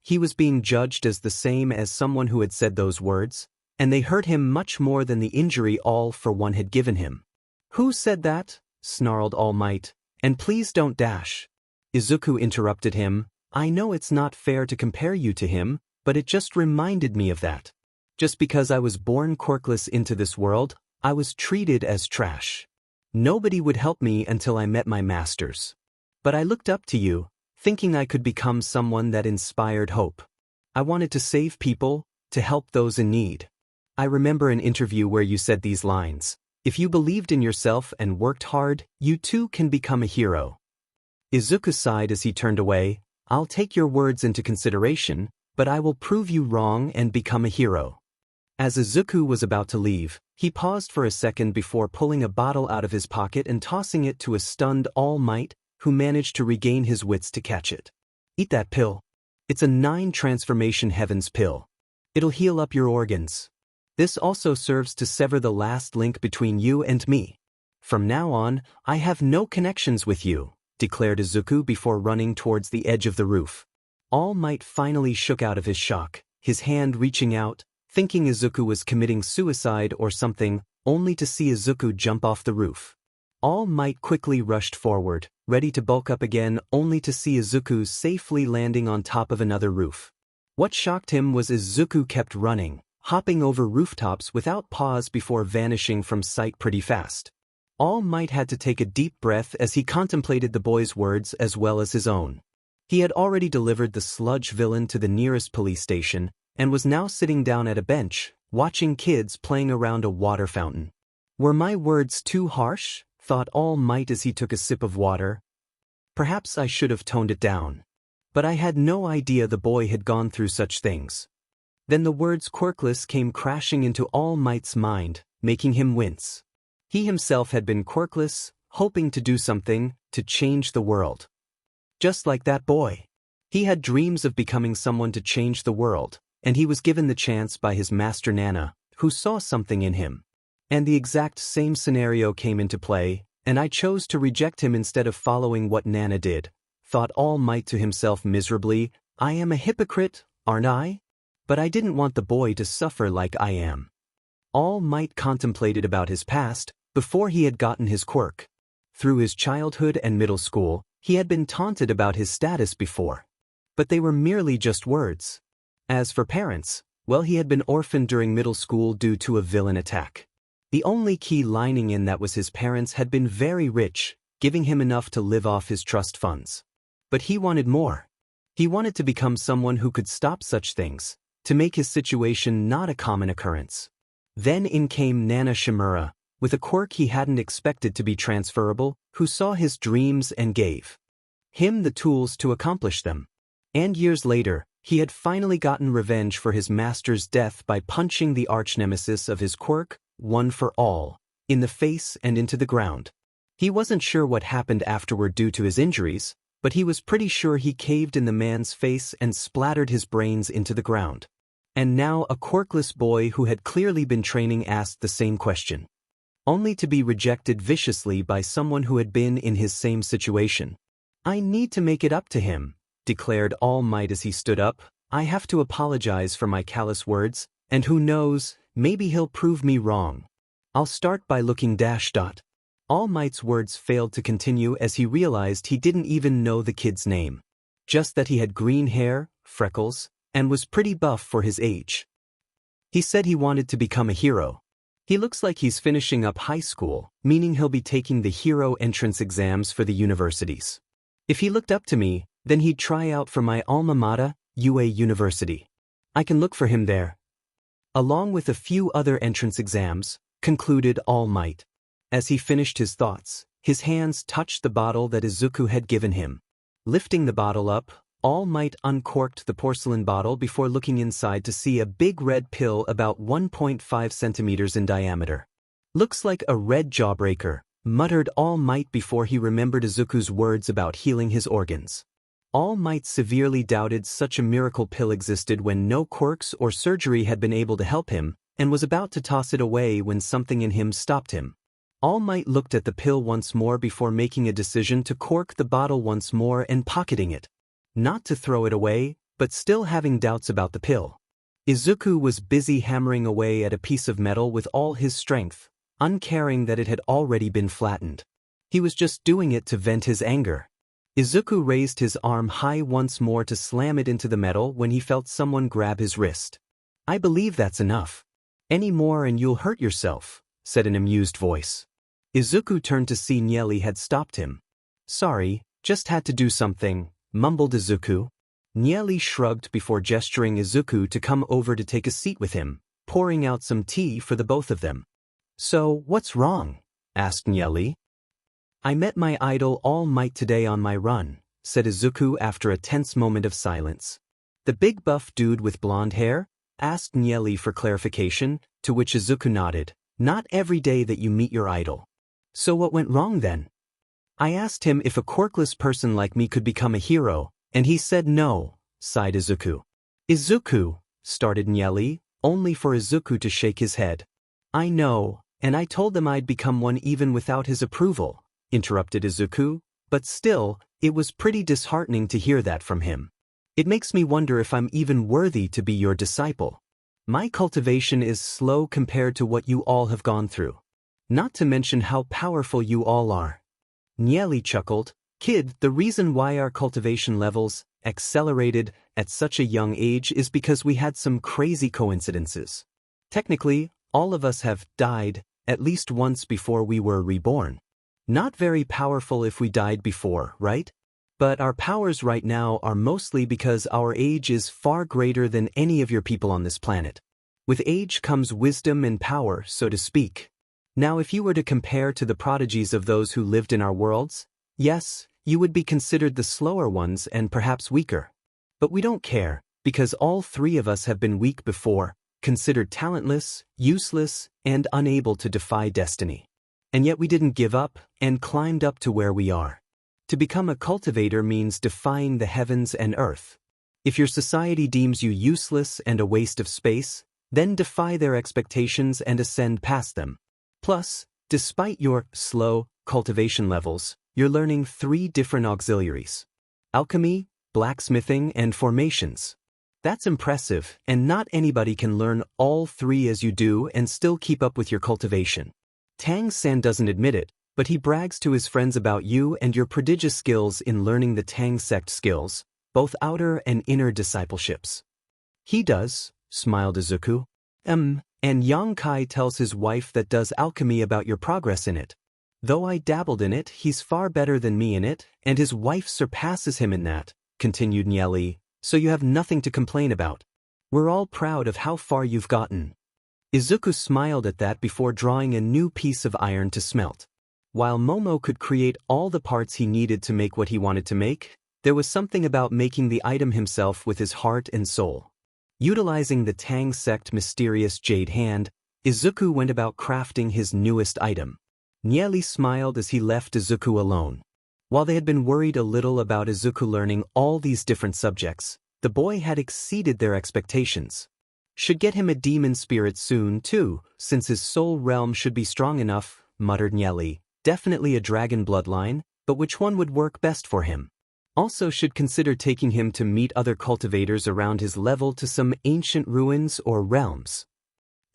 He was being judged as the same as someone who had said those words, and they hurt him much more than the injury All for One had given him. "Who said that?" snarled All Might. "And please don't dash." Izuku interrupted him. "I know it's not fair to compare you to him, but it just reminded me of that. Just because I was born quirkless into this world, I was treated as trash. Nobody would help me until I met my masters. But I looked up to you, thinking I could become someone that inspired hope. I wanted to save people, to help those in need. I remember an interview where you said these lines. If you believed in yourself and worked hard, you too can become a hero." Izuku sighed as he turned away. "I'll take your words into consideration, but I will prove you wrong and become a hero." As Izuku was about to leave, he paused for a second before pulling a bottle out of his pocket and tossing it to a stunned All Might, who managed to regain his wits to catch it. "Eat that pill. It's a 9 transformation heavens pill. It'll heal up your organs. This also serves to sever the last link between you and me. From now on, I have no connections with you," declared Izuku before running towards the edge of the roof. All Might finally shook out of his shock, his hand reaching out, thinking Izuku was committing suicide or something, only to see Izuku jump off the roof. All Might quickly rushed forward, ready to bulk up again, only to see Izuku safely landing on top of another roof. What shocked him was Izuku kept running, hopping over rooftops without pause before vanishing from sight pretty fast. All Might had to take a deep breath as he contemplated the boy's words as well as his own. He had already delivered the sludge villain to the nearest police station, and was now sitting down at a bench, watching kids playing around a water fountain. Were my words too harsh? Thought All Might as he took a sip of water. Perhaps I should have toned it down. But I had no idea the boy had gone through such things. Then the words quirkless came crashing into All Might's mind, making him wince. He himself had been quirkless, hoping to do something, to change the world. Just like that boy. He had dreams of becoming someone to change the world, and he was given the chance by his master Nana, who saw something in him. And the exact same scenario came into play, and I chose to reject him instead of following what Nana did. Thought All Might to himself miserably, I am a hypocrite, aren't I? But I didn't want the boy to suffer like I am. All Might contemplated about his past, before he had gotten his quirk. Through his childhood and middle school, he had been taunted about his status before. But they were merely just words. As for parents, well, he had been orphaned during middle school due to a villain attack. The only key lining in that was his parents had been very rich, giving him enough to live off his trust funds. But he wanted more. He wanted to become someone who could stop such things, to make his situation not a common occurrence. Then in came Nana Shimura, with a quirk he hadn't expected to be transferable, who saw his dreams and gave him the tools to accomplish them. And years later, he had finally gotten revenge for his master's death by punching the arch-nemesis of his quirk, one for all, in the face and into the ground. He wasn't sure what happened afterward due to his injuries, but he was pretty sure he caved in the man's face and splattered his brains into the ground. And now a quirkless boy who had clearly been training asked the same question. Only to be rejected viciously by someone who had been in his same situation. I need to make it up to him, declared All Might as he stood up. I have to apologize for my callous words, and who knows, maybe he'll prove me wrong. I'll start by looking . All Might's words failed to continue as he realized he didn't even know the kid's name. Just that he had green hair, freckles, and was pretty buff for his age. He said he wanted to become a hero. He looks like he's finishing up high school, meaning he'll be taking the hero entrance exams for the universities. If he looked up to me, then he'd try out for my alma mater, UA University. I can look for him there. Along with a few other entrance exams, concluded All Might. As he finished his thoughts, his hands touched the bottle that Izuku had given him. Lifting the bottle up, All Might uncorked the porcelain bottle before looking inside to see a big red pill about 1.5 centimeters in diameter. Looks like a red jawbreaker, muttered All Might before he remembered Izuku's words about healing his organs. All Might severely doubted such a miracle pill existed when no quirks or surgery had been able to help him, and was about to toss it away when something in him stopped him. All Might looked at the pill once more before making a decision to cork the bottle once more and pocketing it. Not to throw it away, but still having doubts about the pill. Izuku was busy hammering away at a piece of metal with all his strength, uncaring that it had already been flattened. He was just doing it to vent his anger. Izuku raised his arm high once more to slam it into the metal when he felt someone grab his wrist. I believe that's enough. Any more and you'll hurt yourself, said an amused voice. Izuku turned to see Nieli had stopped him. Sorry, just had to do something, mumbled Izuku. Nieli shrugged before gesturing Izuku to come over to take a seat with him, pouring out some tea for the both of them. So, what's wrong? Asked Nieli. I met my idol All Might today on my run, said Izuku after a tense moment of silence. The big buff dude with blonde hair? Asked Nieli for clarification, to which Izuku nodded. Not every day that you meet your idol. So what went wrong then? I asked him if a quirkless person like me could become a hero, and he said no, sighed Izuku. Izuku, started Nieli, only for Izuku to shake his head. I know, and I told them I'd become one even without his approval, interrupted Izuku, but still, it was pretty disheartening to hear that from him. It makes me wonder if I'm even worthy to be your disciple. My cultivation is slow compared to what you all have gone through. Not to mention how powerful you all are. Nieli chuckled. Kid, the reason why our cultivation levels accelerated at such a young age is because we had some crazy coincidences. Technically, all of us have died at least once before we were reborn. Not very powerful if we died before, right? But our powers right now are mostly because our age is far greater than any of your people on this planet. With age comes wisdom and power, so to speak. Now if you were to compare to the prodigies of those who lived in our worlds, yes, you would be considered the slower ones and perhaps weaker. But we don't care, because all three of us have been weak before, considered talentless, useless, and unable to defy destiny. And yet we didn't give up and climbed up to where we are. To become a cultivator means defying the heavens and earth. If your society deems you useless and a waste of space, then defy their expectations and ascend past them. Plus, despite your slow cultivation levels, you're learning 3 different auxiliaries: alchemy, blacksmithing, and formations. That's impressive, and not anybody can learn all 3 as you do and still keep up with your cultivation. Tang-san doesn't admit it, but he brags to his friends about you and your prodigious skills in learning the Tang sect skills, both outer and inner discipleships. He does, smiled Izuku. And Yang Kai tells his wife that does alchemy about your progress in it. Though I dabbled in it, he's far better than me in it, and his wife surpasses him in that, continued Nieli, so you have nothing to complain about. We're all proud of how far you've gotten. Izuku smiled at that before drawing a new piece of iron to smelt. While Momo could create all the parts he needed to make what he wanted to make, there was something about making the item himself with his heart and soul. Utilizing the Tang sect mysterious jade hand, Izuku went about crafting his newest item. Nieli smiled as he left Izuku alone. While they had been worried a little about Izuku learning all these different subjects, the boy had exceeded their expectations. Should get him a demon spirit soon, too, since his soul realm should be strong enough, muttered Nieli. Definitely a dragon bloodline, but which one would work best for him? Also should consider taking him to meet other cultivators around his level to some ancient ruins or realms.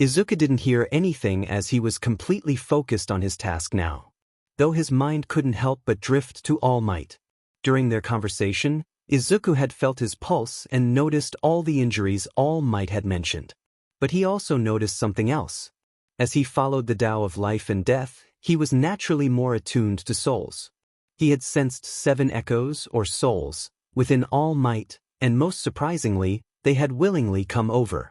Izuku didn't hear anything as he was completely focused on his task now, though his mind couldn't help but drift to All Might. During their conversation, Izuku had felt his pulse and noticed all the injuries All Might had mentioned. But he also noticed something else. As he followed the Tao of life and death, he was naturally more attuned to souls. He had sensed 7 echoes or souls within All Might, and most surprisingly, they had willingly come over.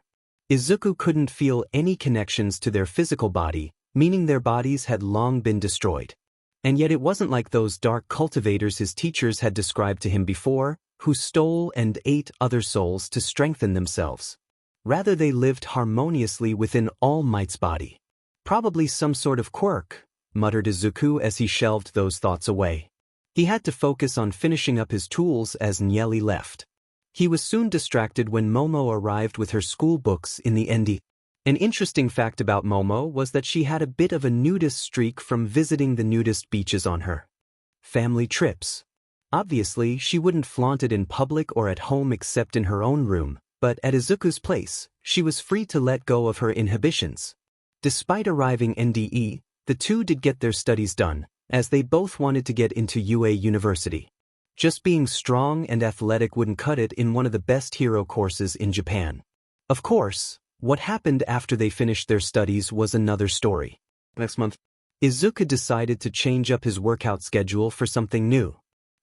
Izuku couldn't feel any connections to their physical body, meaning their bodies had long been destroyed. And yet it wasn't like those dark cultivators his teachers had described to him before, who stole and ate other souls to strengthen themselves. Rather, they lived harmoniously within All Might's body. Probably some sort of quirk, muttered Izuku as he shelved those thoughts away. He had to focus on finishing up his tools as Nieli left. He was soon distracted when Momo arrived with her school books in the ND. An interesting fact about Momo was that she had a bit of a nudist streak from visiting the nudist beaches on her family trips. Obviously, she wouldn't flaunt it in public or at home except in her own room, but at Izuku's place, she was free to let go of her inhibitions. Despite arriving NDE, the two did get their studies done, as they both wanted to get into UA University. Just being strong and athletic wouldn't cut it in one of the best hero courses in Japan. Of course, what happened after they finished their studies was another story. Next month, Izuku decided to change up his workout schedule for something new.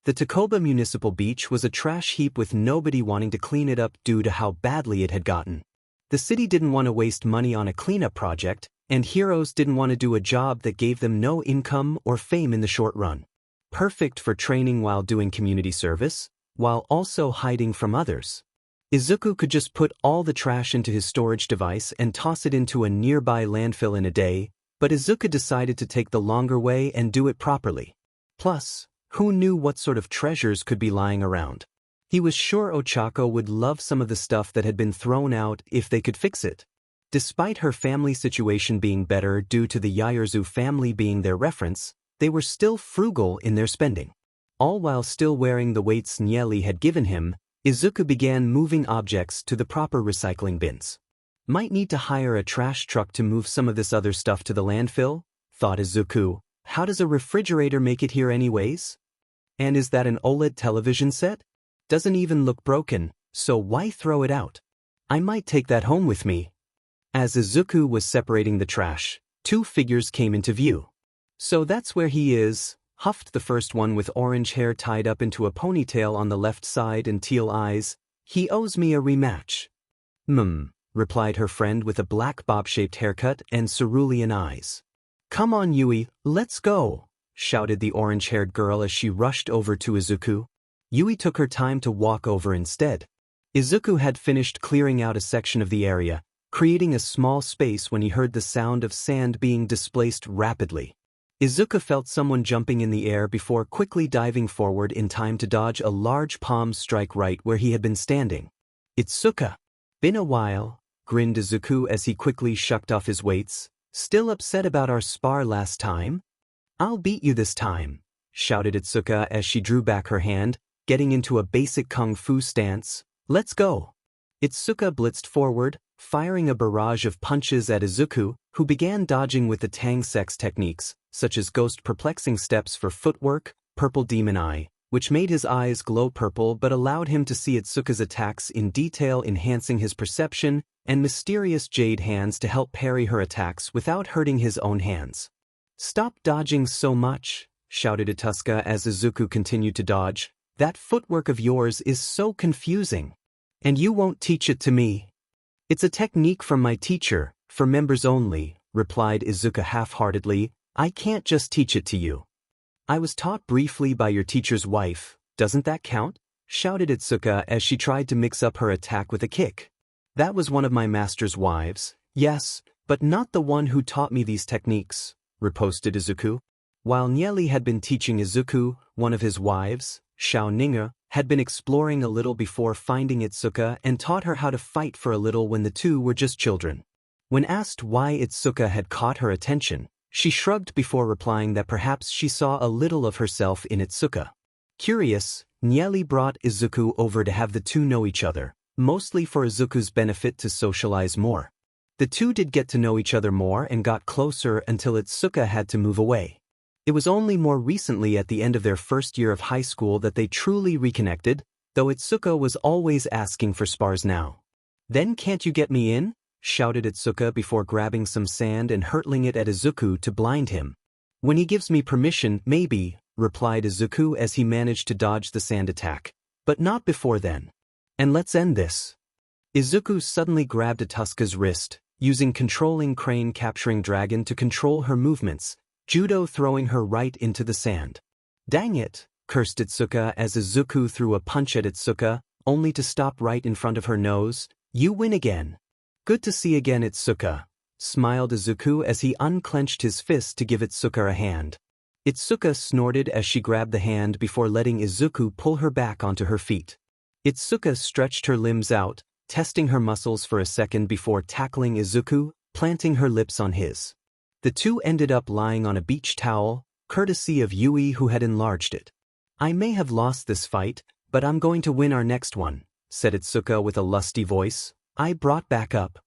The Takoba Municipal Beach was a trash heap with nobody wanting to clean it up due to how badly it had gotten. The city didn't want to waste money on a cleanup project, and heroes didn't want to do a job that gave them no income or fame in the short run. Perfect for training while doing community service, while also hiding from others. Izuku could just put all the trash into his storage device and toss it into a nearby landfill in a day, but Izuku decided to take the longer way and do it properly. Plus, who knew what sort of treasures could be lying around? He was sure Ochako would love some of the stuff that had been thrown out if they could fix it. Despite her family situation being better due to the Yairzu family being their reference, they were still frugal in their spending. All while still wearing the weights Nieli had given him, Izuku began moving objects to the proper recycling bins. Might need to hire a trash truck to move some of this other stuff to the landfill, thought Izuku. How does a refrigerator make it here anyways? And is that an OLED television set? Doesn't even look broken, so why throw it out? I might take that home with me. As Izuku was separating the trash, 2 figures came into view. So that's where he is, huffed the first one with orange hair tied up into a ponytail on the left side and teal eyes. "He owes me a rematch." Replied her friend with a black bob-shaped haircut and cerulean eyes. "Come on, Yui, let's go," shouted the orange-haired girl as she rushed over to Izuku. Yui took her time to walk over instead. Izuku had finished clearing out a section of the area, creating a small space when he heard the sound of sand being displaced rapidly. Izuku felt someone jumping in the air before quickly diving forward in time to dodge a large palm strike right where he had been standing. "Itsuka." "Been a while," grinned Izuku as he quickly shucked off his weights. "Still upset about our spar last time?" "I'll beat you this time," shouted Itsuka as she drew back her hand, getting into a basic kung fu stance. "Let's go." Itsuka blitzed forward, firing a barrage of punches at Izuku, who began dodging with the Tang Sex techniques, such as Ghost Perplexing Steps for footwork, Purple Demon Eye, which made his eyes glow purple but allowed him to see Itsuka's attacks in detail, enhancing his perception, and Mysterious Jade Hands to help parry her attacks without hurting his own hands. "Stop dodging so much," shouted Itsuka as Izuku continued to dodge. "That footwork of yours is so confusing. And you won't teach it to me." "It's a technique from my teacher, for members only," replied Izuku half-heartedly. "I can't just teach it to you." "I was taught briefly by your teacher's wife, doesn't that count?" shouted Itsuka as she tried to mix up her attack with a kick. "That was one of my master's wives, yes, but not the one who taught me these techniques," riposted Izuku. While Nieli had been teaching Izuku, one of his wives, Xiao Ninga, had been exploring a little before finding Itsuka and taught her how to fight for a little when the two were just children. When asked why Itsuka had caught her attention, she shrugged before replying that perhaps she saw a little of herself in Itsuka. Curious, Nieli brought Izuku over to have the two know each other, mostly for Izuku's benefit to socialize more. The two did get to know each other more and got closer until Itsuka had to move away. It was only more recently at the end of their first year of high school that they truly reconnected, though Itsuka was always asking for spars now. "Then can't you get me in?" shouted Itsuka before grabbing some sand and hurtling it at Izuku to blind him. "When he gives me permission, maybe," replied Izuku as he managed to dodge the sand attack. "But not before then. And let's end this." Izuku suddenly grabbed Itsuka's wrist, using controlling crane capturing dragon to control her movements, judo throwing her right into the sand. "Dang it," cursed Itsuka as Izuku threw a punch at Itsuka, only to stop right in front of her nose. "You win again." "Good to see again, Itsuka," smiled Izuku as he unclenched his fist to give Itsuka a hand. Itsuka snorted as she grabbed the hand before letting Izuku pull her back onto her feet. Itsuka stretched her limbs out, testing her muscles for a second before tackling Izuku, planting her lips on his. The two ended up lying on a beach towel, courtesy of Yui who had enlarged it. "I may have lost this fight, but I'm going to win our next one," said Itsuka with a lusty voice. "I brought back up."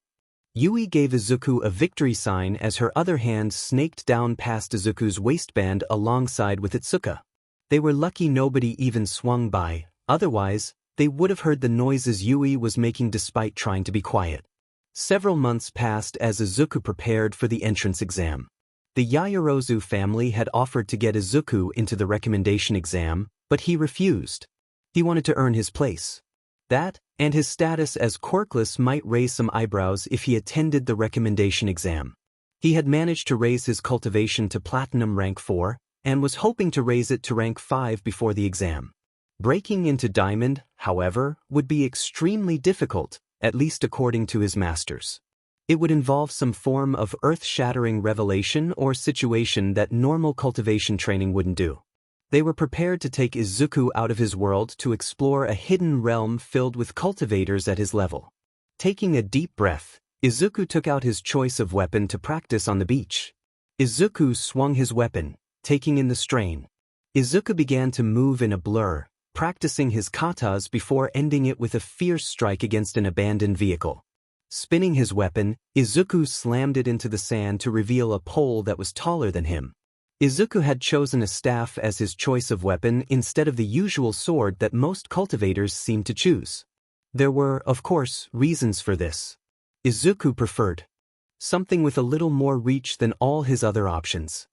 Yui gave Izuku a victory sign as her other hand snaked down past Izuku's waistband alongside with Itsuka. They were lucky nobody even swung by, otherwise, they would have heard the noises Yui was making despite trying to be quiet. Several months passed as Izuku prepared for the entrance exam. The Yaoyorozu family had offered to get Izuku into the recommendation exam, but he refused. He wanted to earn his place. That, and his status as quirkless might raise some eyebrows if he attended the recommendation exam. He had managed to raise his cultivation to Platinum rank 4, and was hoping to raise it to rank 5 before the exam. Breaking into Diamond, however, would be extremely difficult, at least according to his masters. It would involve some form of earth-shattering revelation or situation that normal cultivation training wouldn't do. They were prepared to take Izuku out of his world to explore a hidden realm filled with cultivators at his level. Taking a deep breath, Izuku took out his choice of weapon to practice on the beach. Izuku swung his weapon, taking in the strain. Izuku began to move in a blur, practicing his katas before ending it with a fierce strike against an abandoned vehicle. Spinning his weapon, Izuku slammed it into the sand to reveal a pole that was taller than him. Izuku had chosen a staff as his choice of weapon instead of the usual sword that most cultivators seemed to choose. There were, of course, reasons for this. Izuku preferred something with a little more reach than all his other options.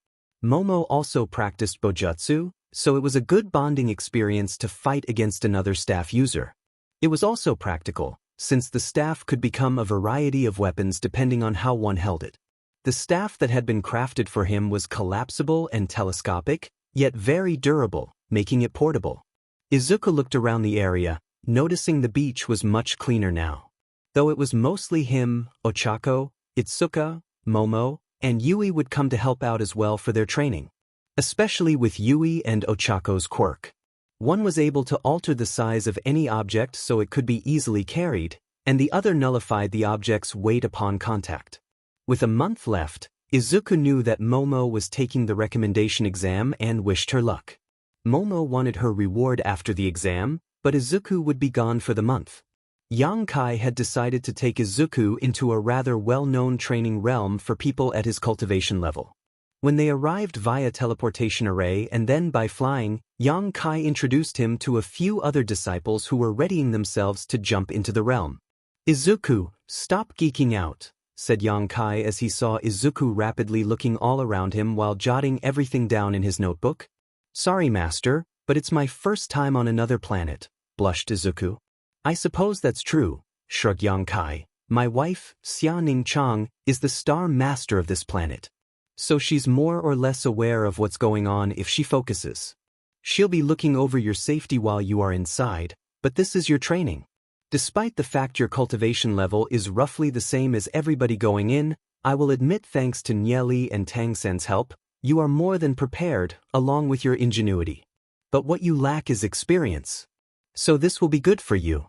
Momo also practiced bojutsu, so it was a good bonding experience to fight against another staff user. It was also practical, since the staff could become a variety of weapons depending on how one held it. The staff that had been crafted for him was collapsible and telescopic, yet very durable, making it portable. Izuku looked around the area, noticing the beach was much cleaner now. Though it was mostly him, Ochako, Itsuka, Momo, and Yui would come to help out as well for their training. Especially with Yui and Ochako's quirk. One was able to alter the size of any object so it could be easily carried, and the other nullified the object's weight upon contact. With a month left, Izuku knew that Momo was taking the recommendation exam and wished her luck. Momo wanted her reward after the exam, but Izuku would be gone for the month. Yonkai had decided to take Izuku into a rather well-known training realm for people at his cultivation level. When they arrived via teleportation array and then by flying, Yonkai introduced him to a few other disciples who were readying themselves to jump into the realm. "Izuku, stop geeking out," said Yonkai as he saw Izuku rapidly looking all around him while jotting everything down in his notebook. "Sorry, master, but it's my first time on another planet," blushed Izuku. "I suppose that's true," shrugged Yonkai. "My wife, Xianing Chang, is the star master of this planet. So she's more or less aware of what's going on if she focuses. She'll be looking over your safety while you are inside, but this is your training. Despite the fact your cultivation level is roughly the same as everybody going in, I will admit thanks to Nieli and Tang Sen's help, you are more than prepared, along with your ingenuity. But what you lack is experience. So this will be good for you."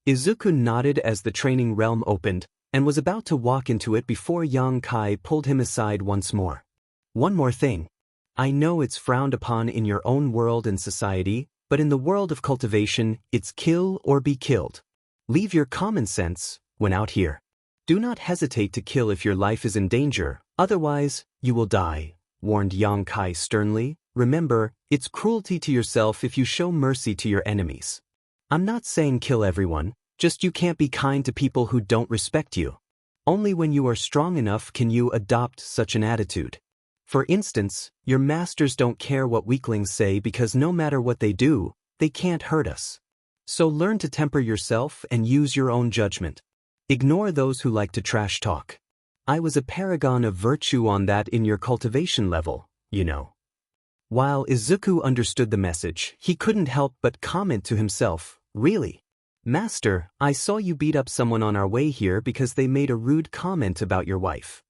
Izuku nodded as the training realm opened, and was about to walk into it before Yonkai pulled him aside once more. "One more thing. I know it's frowned upon in your own world and society, but in the world of cultivation, it's kill or be killed. Leave your common sense when out here. Do not hesitate to kill if your life is in danger, otherwise, you will die," warned Yonkai sternly. "Remember, it's cruelty to yourself if you show mercy to your enemies. I'm not saying kill everyone, just you can't be kind to people who don't respect you. Only when you are strong enough can you adopt such an attitude. For instance, your masters don't care what weaklings say because no matter what they do, they can't hurt us. So learn to temper yourself and use your own judgment. Ignore those who like to trash talk. I was a paragon of virtue on that in your cultivation level, you know." While Izuku understood the message, he couldn't help but comment to himself, "Really? Master, I saw you beat up someone on our way here because they made a rude comment about your wife."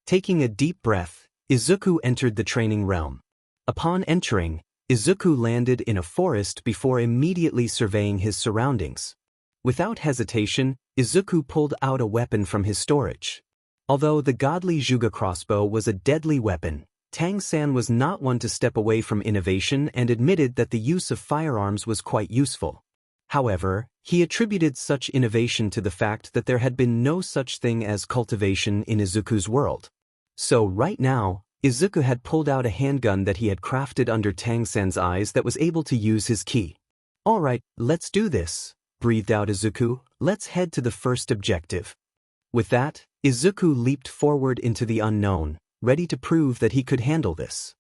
Taking a deep breath, Izuku entered the training realm. Upon entering, Izuku landed in a forest before immediately surveying his surroundings. Without hesitation, Izuku pulled out a weapon from his storage. Although the godly Juga crossbow was a deadly weapon, Tang-san was not one to step away from innovation and admitted that the use of firearms was quite useful. However, he attributed such innovation to the fact that there had been no such thing as cultivation in Izuku's world. So right now, Izuku had pulled out a handgun that he had crafted under Tang-san's eyes that was able to use his ki. "All right, let's do this," breathed out Izuku. "Let's head to the first objective." With that, Izuku leaped forward into the unknown, ready to prove that he could handle this.